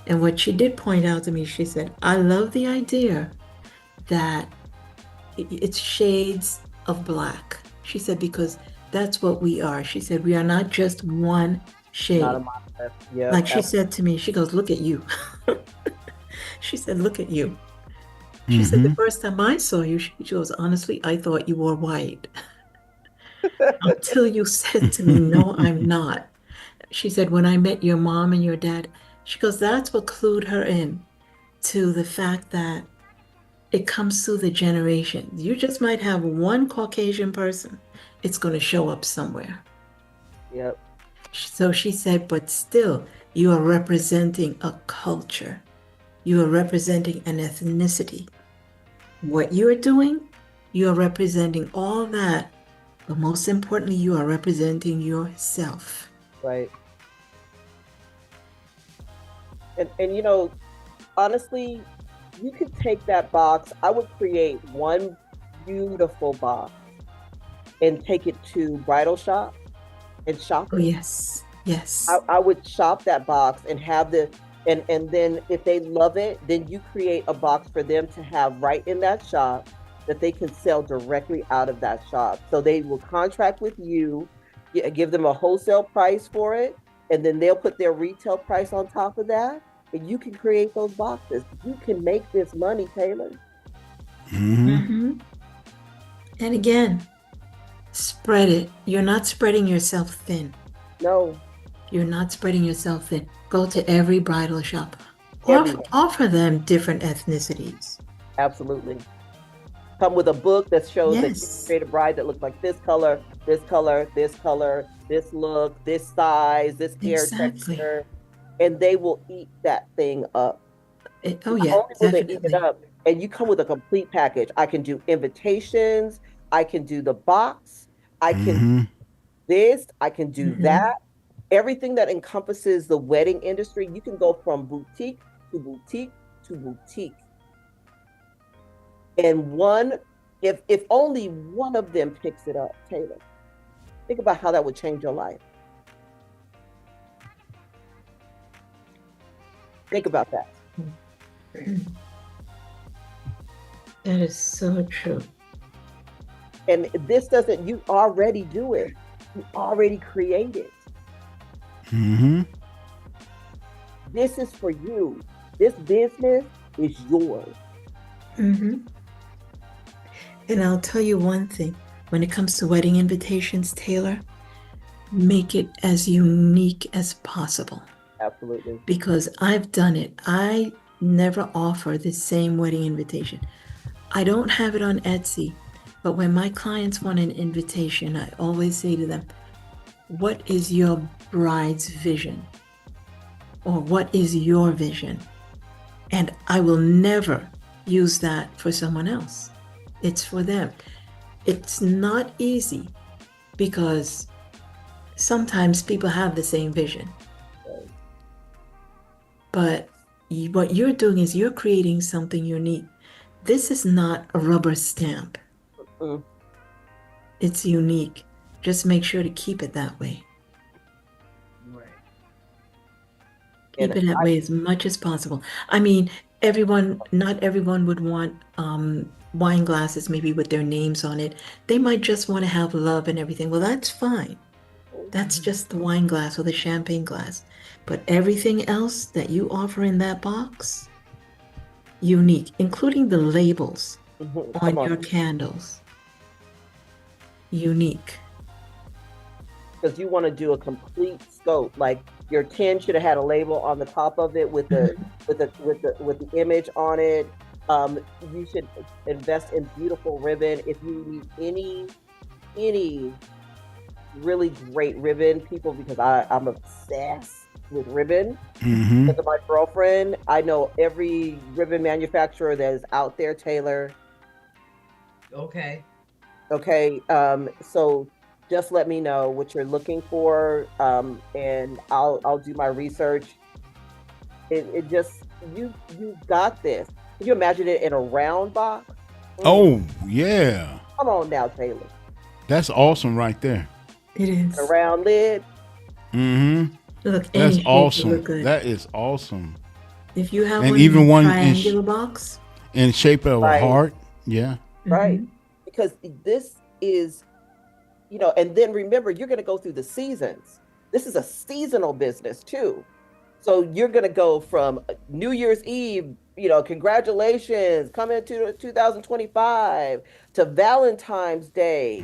And what she did point out to me, she said, I love the idea that it's shades of black. She said, because that's what we are. She said, we are not just one shade. Not a monolith. Yeah. Like she said to me, she goes, look at you. She said, look at you. She said, the first time I saw you, she goes, honestly, I thought you were white. Until you said to me, no, I'm not. She said, when I met your mom and your dad, she goes, that's what clued her in to the fact that it comes through the generations. You just might have one Caucasian person. It's going to show up somewhere. Yep. So she said, but still, you are representing a culture. You are representing an ethnicity. What you are doing, you are representing all that. But most importantly, you are representing yourself. Right. And you know, honestly, you could take that box. I would create one beautiful box and take it to bridal shop and shop it. Oh, yes. Yes. I would shop that box and have and then if they love it, then you create a box for them to have right in that shop that they can sell directly out of that shop. So they will contract with you, give them a wholesale price for it, and then they'll put their retail price on top of that, and you can create those boxes. You can make this money, Taylor. And again, spread it. You're not spreading yourself thin. No. You're not spreading yourself thin. Go to every bridal shop. Everywhere. Offer them different ethnicities. Absolutely. Come with a book that shows that you can create a bride that looks like this color, this color, this color, this look, this size, this hair texture, and they will eat that thing up. Oh yeah, Not only will they eat it up, and you come with a complete package. I can do invitations, I can do the box, I can do this, I can do that. Everything that encompasses the wedding industry, you can go from boutique to boutique to boutique. And if only one of them picks it up, Taylor, think about how that would change your life. Think about that. That is so true. And this doesn't, you already do it. You already create it. This is for you. This business is yours. And I'll tell you one thing, when it comes to wedding invitations, Taylor, make it as unique as possible. Absolutely. Because I've done it. I never offer the same wedding invitation. I don't have it on Etsy, but when my clients want an invitation, I always say to them, what is your bride's vision? Or what is your vision? And I will never use that for someone else. It's for them. It's not easy because sometimes people have the same vision. But what you're doing is you're creating something unique. This is not a rubber stamp. It's unique. Just make sure to keep it that way. Keep it that way as much as possible. I mean, not everyone would want wine glasses maybe with their names on it. They might just want to have love and everything. Well, that's fine. That's just the wine glass or the champagne glass. But everything else that you offer in that box, unique, including the labels on your candles. Unique. Because you want to do a complete scope. Like your tin should have had a label on the top of it with the with the image on it. You should invest in beautiful ribbon. If you need any really great ribbon, people, because I'm obsessed with ribbon. Because of my girlfriend, I know every ribbon manufacturer that is out there, Taylor. Okay. Okay. So just let me know what you're looking for. And I'll do my research. It just you got this. Can you imagine it in a round box? Oh, yeah. Come on now, Taylor. That's awesome right there. It is. A round lid. Mm-hmm. Look, That's any shape will awesome. look good. That is awesome. If you have And one even in a one triangular box, in shape of a Right. heart. Yeah. Right. Because this is, and then remember, you're going to go through the seasons. This is a seasonal business too. So you're going to go from New Year's Eve, congratulations, coming to 2025, to Valentine's Day.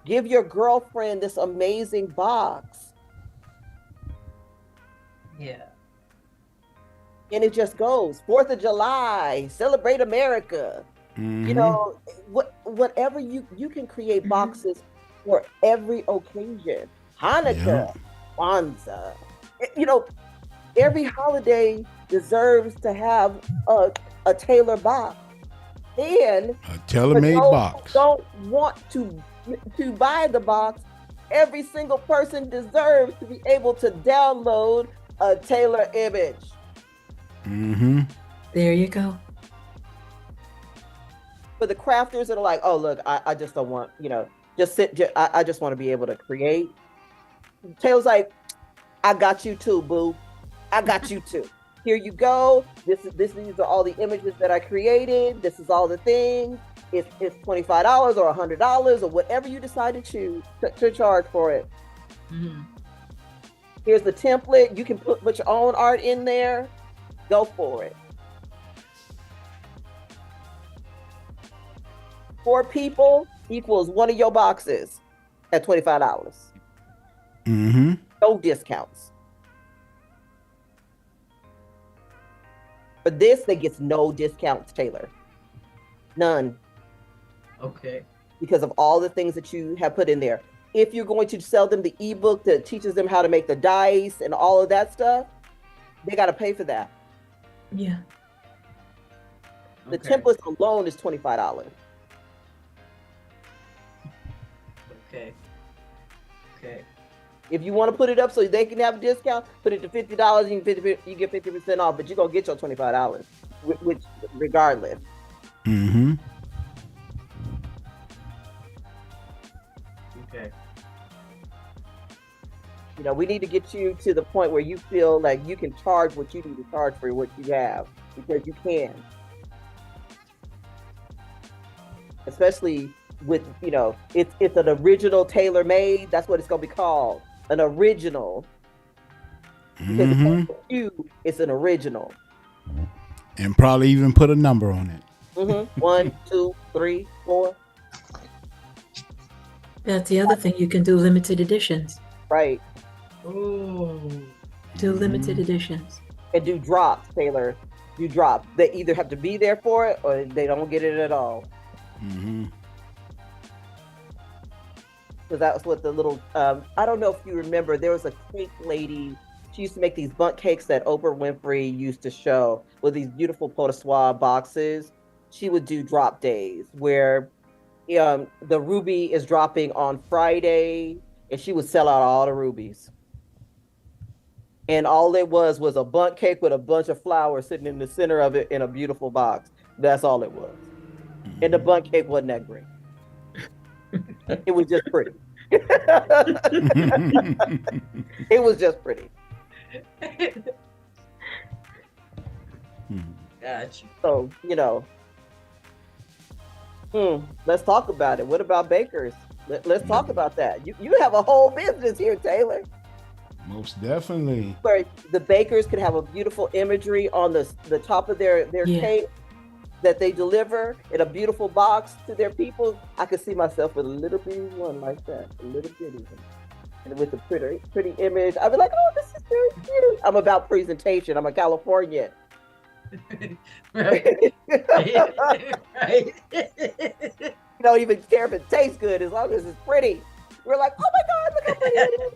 Give your girlfriend this amazing box. Yeah. And it just goes 4th of July, celebrate America. Whatever you can create boxes for every occasion. Hanukkah, Kwanzaa, every holiday deserves to have a Taylor box. And a tailor-made box. Who don't want to buy the box, every single person deserves to be able to download a Taylor image. There you go. For the crafters that are like, oh look, I just don't want, I just want to be able to create. Taylor's like, I got you too, boo. I got you too. Here you go. These are all the images that I created. This is all the things. It's $25 or $100 or whatever you decide to choose to charge for it. Here's the template. You can put your own art in there. Go for it. 4 people equals one of your boxes at $25. No discounts. For this, they gets no discounts, Taylor. None. Okay. Because of all the things that you have put in there. If you're going to sell them the ebook that teaches them how to make the dice and all of that stuff, they got to pay for that. Yeah. The template alone is $25. Okay. If you want to put it up so they can have a discount, put it to $50. You get 50% off, but you're gonna get your $25, which regardless. Okay. We need to get you to the point where you feel like you can charge what you need to charge for what you have, because you can. Especially with, it's an original tailor-made. That's what it's gonna be called. An original. Because it's an original. And probably even put a number on it. 1, 2, 3, 4. That's the other thing. You can do limited editions. Right. Oh. Do limited editions. And do drops, Taylor. Do drops. They either have to be there for it or they don't get it at all. Because that's what the little, I don't know if you remember, there was a cake lady. She used to make these bundt cakes that Oprah Winfrey used to show with these beautiful pot de soie boxes. She would do drop days where the ruby is dropping on Friday, and she would sell out all the rubies. And all it was a bundt cake with a bunch of flowers sitting in the center of it in a beautiful box. That's all it was. And the bundt cake wasn't that great. It was just pretty. It was just pretty. Gotcha. So, let's talk about it. What about bakers? Let's talk about that. You have a whole business here, Taylor. Most definitely. Where the bakers can have a beautiful imagery on the top of their cake that they deliver in a beautiful box to their people. I could see myself with a little bitty one like that, a little bitty one. And with a pretty image. I'd be like, oh, this is very cute. I'm about presentation. I'm a Californian. Right. Right. You don't even care if it tastes good as long as it's pretty. We're like, oh my God, look how pretty it is.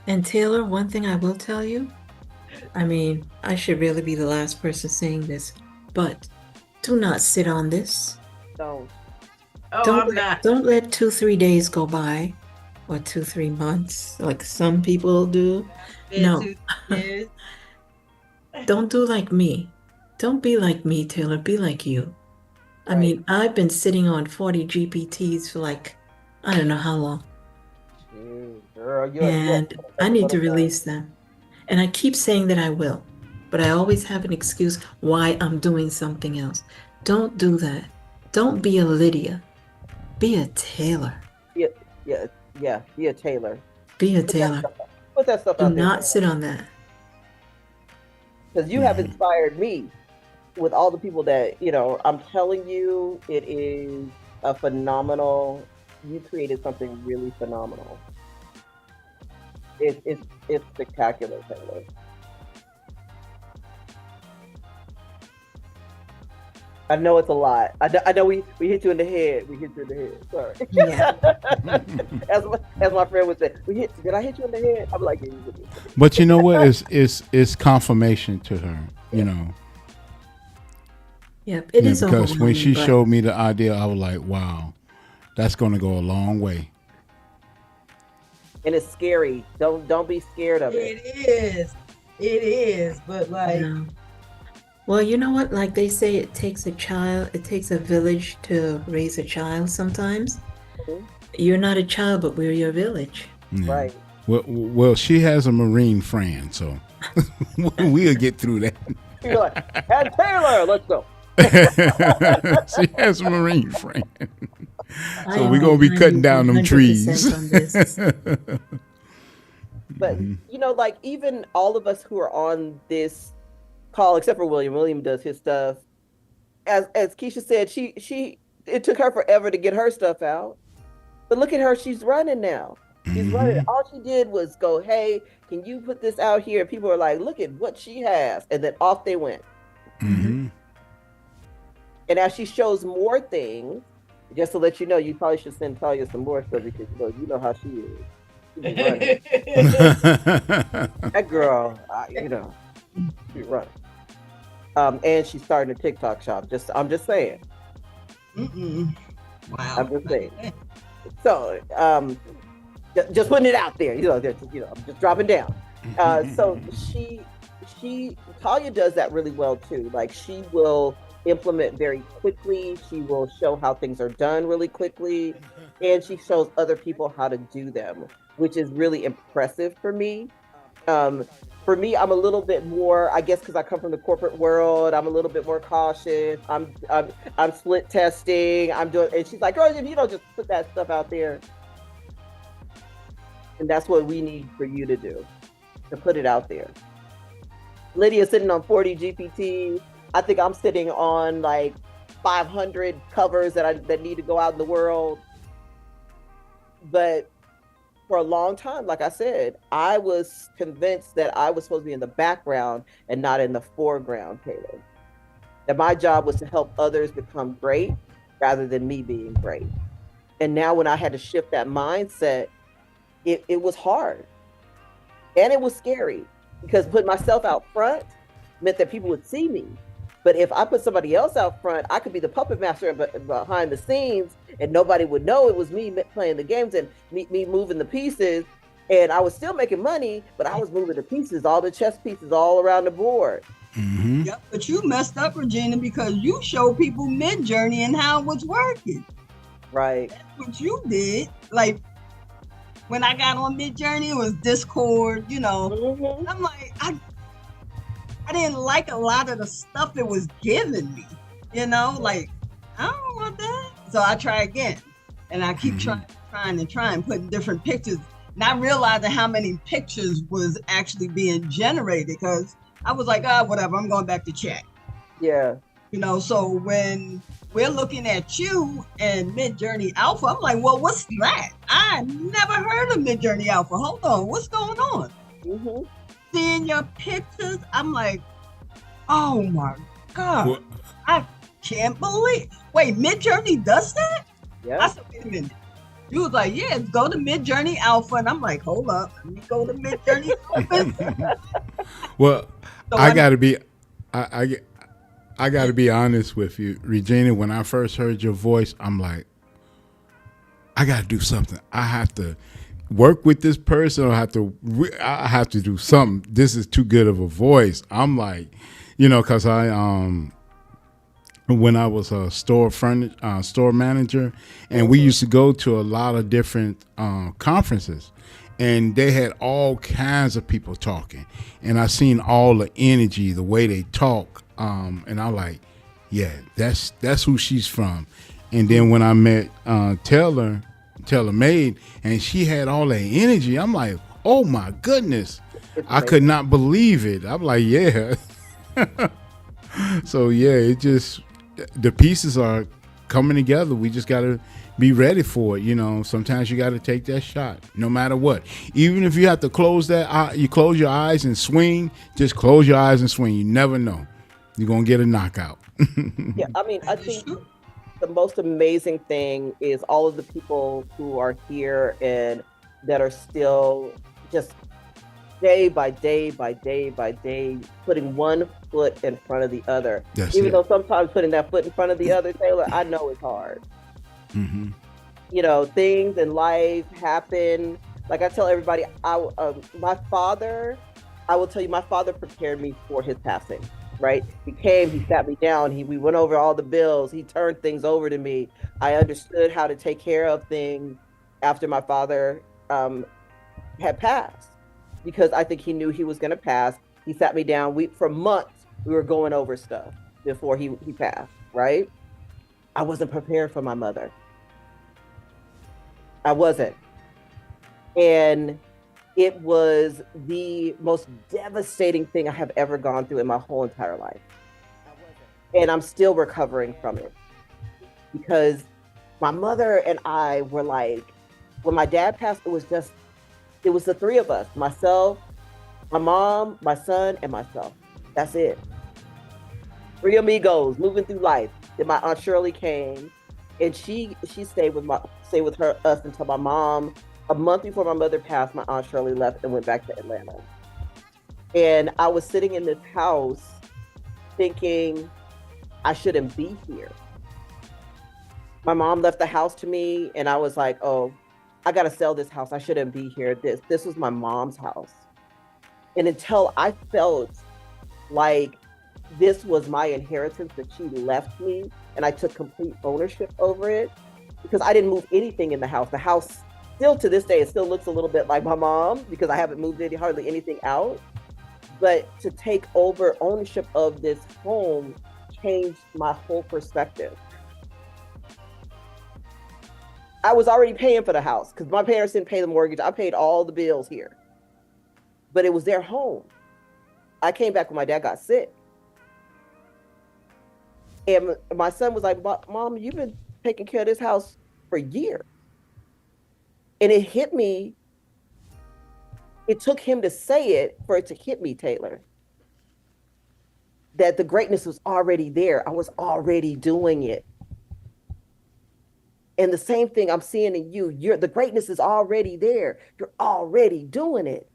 And Taylor, one thing I will tell you, I mean, I should really be the last person saying this, but Do not sit on this. Don't. Oh, I'm not. Don't let 2-3 days go by, or 2-3 months, like some people do. No. Don't do like me. Don't be like me, Taylor. Be like you. I mean, I've been sitting on 40 GPTs for like, I don't know how long. Girl, And I need to release them. And I keep saying that I will, but I always have an excuse why I'm doing something else. Don't do that. Don't be a Lydia. Be a Taylor. Yeah, be a Taylor. Be a Taylor. Put that stuff Do out there. not sit on that. Because you have inspired me with all the people that, I'm telling you, it is a phenomenal, you created something really phenomenal. It's spectacular, Taylor. I know it's a lot. I know we hit you in the head. We hit you in the head. Sorry. Yeah. as my friend would say, did I hit you in the head? I'm like, yeah, you did. But you know what? It's confirmation to her. You know. Yep, it is because when she but... showed me the idea, I was like, wow, that's going to go a long way. And it's scary. Don't be scared of it. It is. But like. Yeah. Well, you know what? Like they say, it takes a village to raise a child sometimes. Mm-hmm. You're not a child, but we're your village. Yeah. Right. Well, she has a Marine friend, so we'll get through that. You're like, and Taylor, let's go. She has a Marine friend. So we're going to be cutting down them trees. But, like even all of us who are on this call, except for William. William does his stuff. As Keisha said, it took her forever to get her stuff out. But look at her, she's running now. She's running. All she did was go, hey, can you put this out here? And people are like, look at what she has. And then off they went. Mm-hmm. And as she shows more things, just to let you know, you probably should send Talia some more stuff because you know how she is. She's running. That girl, she's running. And she's starting a TikTok shop. I'm just saying. Wow. I'm just saying. So, just putting it out there. I'm just dropping down. So Talia does that really well too. Like she will implement very quickly. She will show how things are done really quickly, and she shows other people how to do them, which is really impressive for me. For me, I'm a little bit more, I guess, because I come from the corporate world. I'm a little bit more cautious. I'm split testing. I'm doing, and she's like, "Girl, if you don't just put that stuff out there," and that's what we need for you to do, to put it out there. Lydia's sitting on 40 GPTs. I think I'm sitting on like 500 covers that need to go out in the world. But for a long time, like I said, I was convinced that I was supposed to be in the background and not in the foreground, Taylor. That my job was to help others become great rather than me being great. And now when I had to shift that mindset, it was hard. And it was scary because putting myself out front meant that people would see me. But if I put somebody else out front, I could be the puppet master behind the scenes and nobody would know it was me playing the games and me moving the pieces. And I was still making money, but I was moving the pieces, all the chess pieces all around the board. Mm-hmm. Yep, but you messed up, Regina, because you showed people Midjourney and how it was working. Right. That's what you did. Like, when I got on Midjourney, it was Discord, Mm-hmm. I'm like, I didn't like a lot of the stuff it was giving me, like, I don't want that. So I try again. And I keep trying, putting different pictures, not realizing how many pictures was actually being generated because I was like, whatever, I'm going back to chat. Yeah. So when we're looking at you and Midjourney Alpha, I'm like, well, what's that? I never heard of Midjourney Alpha. Hold on, what's going on? Mm-hmm. Seeing your pictures, I'm like, oh my God, what? I can't believe. Wait, Midjourney does that? Yeah. I said, wait a minute. You was like, yeah, go to Midjourney Alpha. And I'm like, hold up, let me go to Midjourney Alpha. Well, so I got to be, I got to be honest with you, Regina. When I first heard your voice, I'm like, I got to do something. I have to work with this person, or I have to do something. This is too good of a voice. I'm like, because when I was a store manager, and we used to go to a lot of different conferences, and they had all kinds of people talking, and I seen all the energy, the way they talk, and I like, yeah, that's who she's from. And then when I met Taylor Made, and she had all that energy, I'm like, oh my goodness, I could not believe it. I'm like, yeah. So yeah, it just, the pieces are coming together. We just got to be ready for it. Sometimes you got to take that shot, no matter what. Even if you have to close you close your eyes and swing. Just close your eyes and swing. You never know. You're gonna get a knockout. Yeah, I mean, I think the most amazing thing is all of the people who are here and that are still just day by day by day by day putting one foot in front of the other. Even though sometimes putting that foot in front of the other, Taylor, I know it's hard. Mm-hmm. Things in life happen. Like I tell everybody, my father, I will tell you, my father prepared me for his passing. Right? He came, he sat me down, we went over all the bills, he turned things over to me. I understood how to take care of things after my father had passed, because I think he knew he was going to pass. He sat me down. For months, we were going over stuff before he passed, right? I wasn't prepared for my mother. I wasn't. And it was the most devastating thing I have ever gone through in my whole entire life. And I'm still recovering from it, because my mother and I were like, when my dad passed, it was the three of us, myself, my mom, my son, and myself. That's it. Three amigos moving through life. Then my Aunt Shirley came, and she stayed with us until my mom. A month before my mother passed, my Aunt Shirley left and went back to Atlanta. And I was sitting in this house thinking, I shouldn't be here. My mom left the house to me, and I was like, oh, I got to sell this house. I shouldn't be here. This was my mom's house. And until I felt like this was my inheritance that she left me, and I took complete ownership over it, because I didn't move anything in the house. The house, still to this day, it still looks a little bit like my mom, because I haven't moved hardly anything out. But to take over ownership of this home changed my whole perspective. I was already paying for the house because my parents didn't pay the mortgage. I paid all the bills here, but it was their home. I came back when my dad got sick. And my son was like, Mom, you've been taking care of this house for years. And it hit me. It took him to say it for it to hit me, Taylor, that the greatness was already there. I was already doing it. And the same thing I'm seeing in you. The greatness is already there. You're already doing it.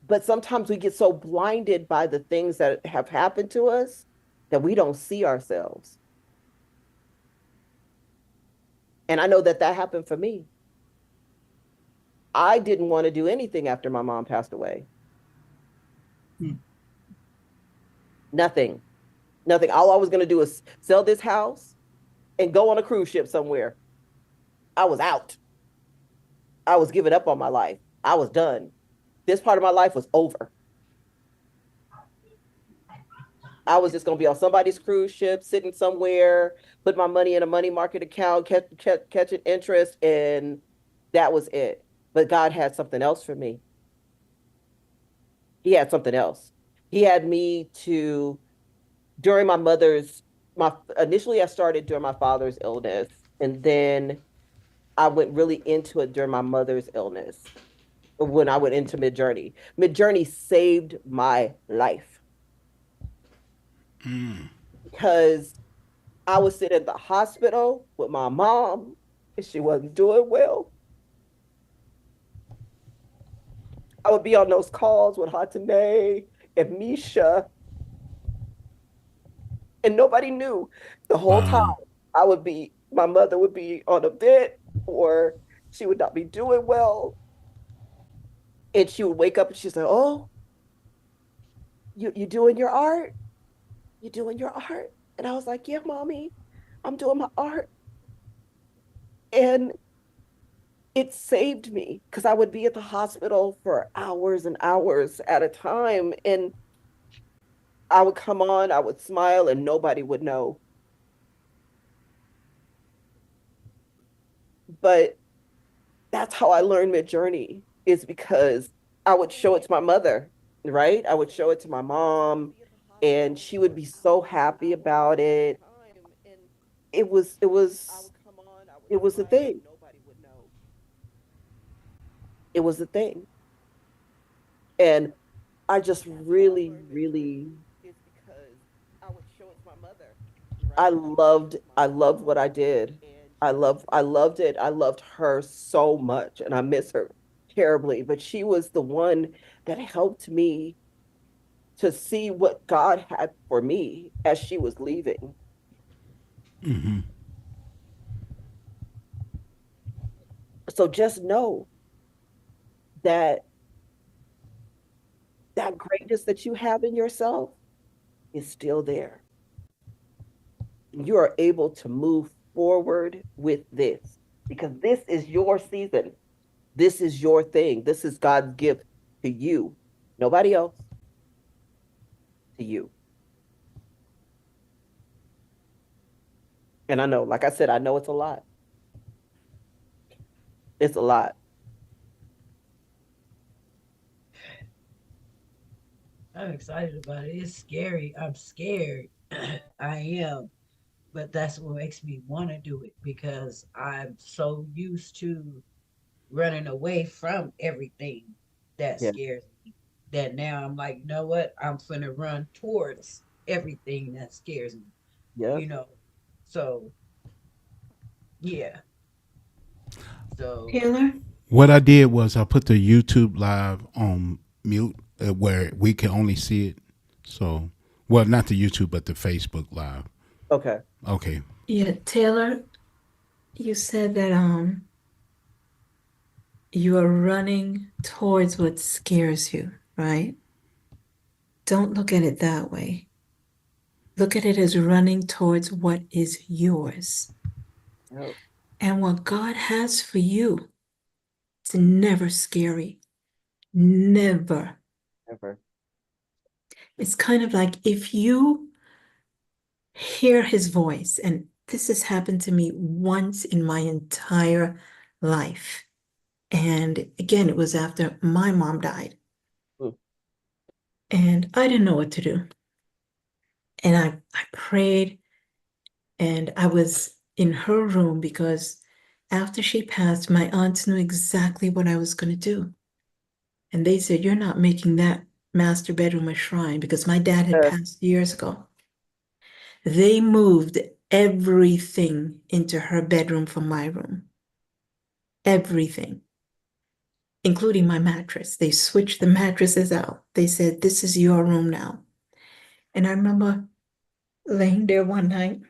But sometimes we get so blinded by the things that have happened to us that we don't see ourselves. And I know that happened for me. I didn't want to do anything after my mom passed away. Nothing. All I was going to do is sell this house and go on a cruise ship somewhere. I was out. I was giving up on my life. I was done. This part of my life was over. I was just going to be on somebody's cruise ship, sitting somewhere, put my money in a money market account, catching interest, and that was it. But God had something else for me. He had something else. He had me to, during initially I started during my father's illness, and then I went really into it during my mother's illness when I went into Midjourney. Midjourney saved my life. Because I was sitting at the hospital with my mom, and she wasn't doing well. I would be on those calls with Hatane and Misha, And nobody knew the whole time. My mother would be on a bed, or she would not be doing well. And she would wake up and she'd say, "Oh, you doing your art? You doing your art?" And I was like, "Yeah, mommy, I'm doing my art." And it saved me because I would be at the hospital for hours and hours at a time. And I would come on, I would smile, and nobody would know. But that's how I learned Midjourney, is because I would show it to my mother, right? I would show it to my mom, and she would be so happy about it. It was a thing. It was a thing. And I just really, really, I loved what I did. I loved it. I loved her so much, and I miss her terribly. But she was the one that helped me to see what God had for me as she was leaving. Mm-hmm. So just know that that greatness that you have in yourself is still there. You are able to move forward with this, because this is your season. This is your thing. This is God's gift to you. Nobody else, to you. And I know, like I said, I know it's a lot. It's a lot. I'm excited about it. It's scary. I'm scared. I am. But that's what makes me want to do it, because I'm so used to running away from everything that Yeah. scares me that now I'm like, you know what? I'm finna run towards everything that scares me, Yeah. you know? So, yeah. So, Taylor? What I did was I put the YouTube live on mute, where we can only see it. So, well, not the YouTube, but the Facebook live. Okay. Okay. Yeah, Taylor, you said that you are running towards what scares you, right? Don't look at it that way. Look at it as running towards what is yours. Yep. And what God has for you, it's never scary. Never. Never. It's kind of like if you hear his voice, and this has happened to me once in my entire life. And again, it was after my mom died. Mm. And I didn't know what to do. And I prayed, and I was in her room because after she passed, my aunts knew exactly what I was going to do. And they said, "You're not making that master bedroom a shrine," because my dad had passed years ago. They moved everything into her bedroom from my room. Everything, including my mattress. They switched the mattresses out. They said, "This is your room now." And I remember laying there one night,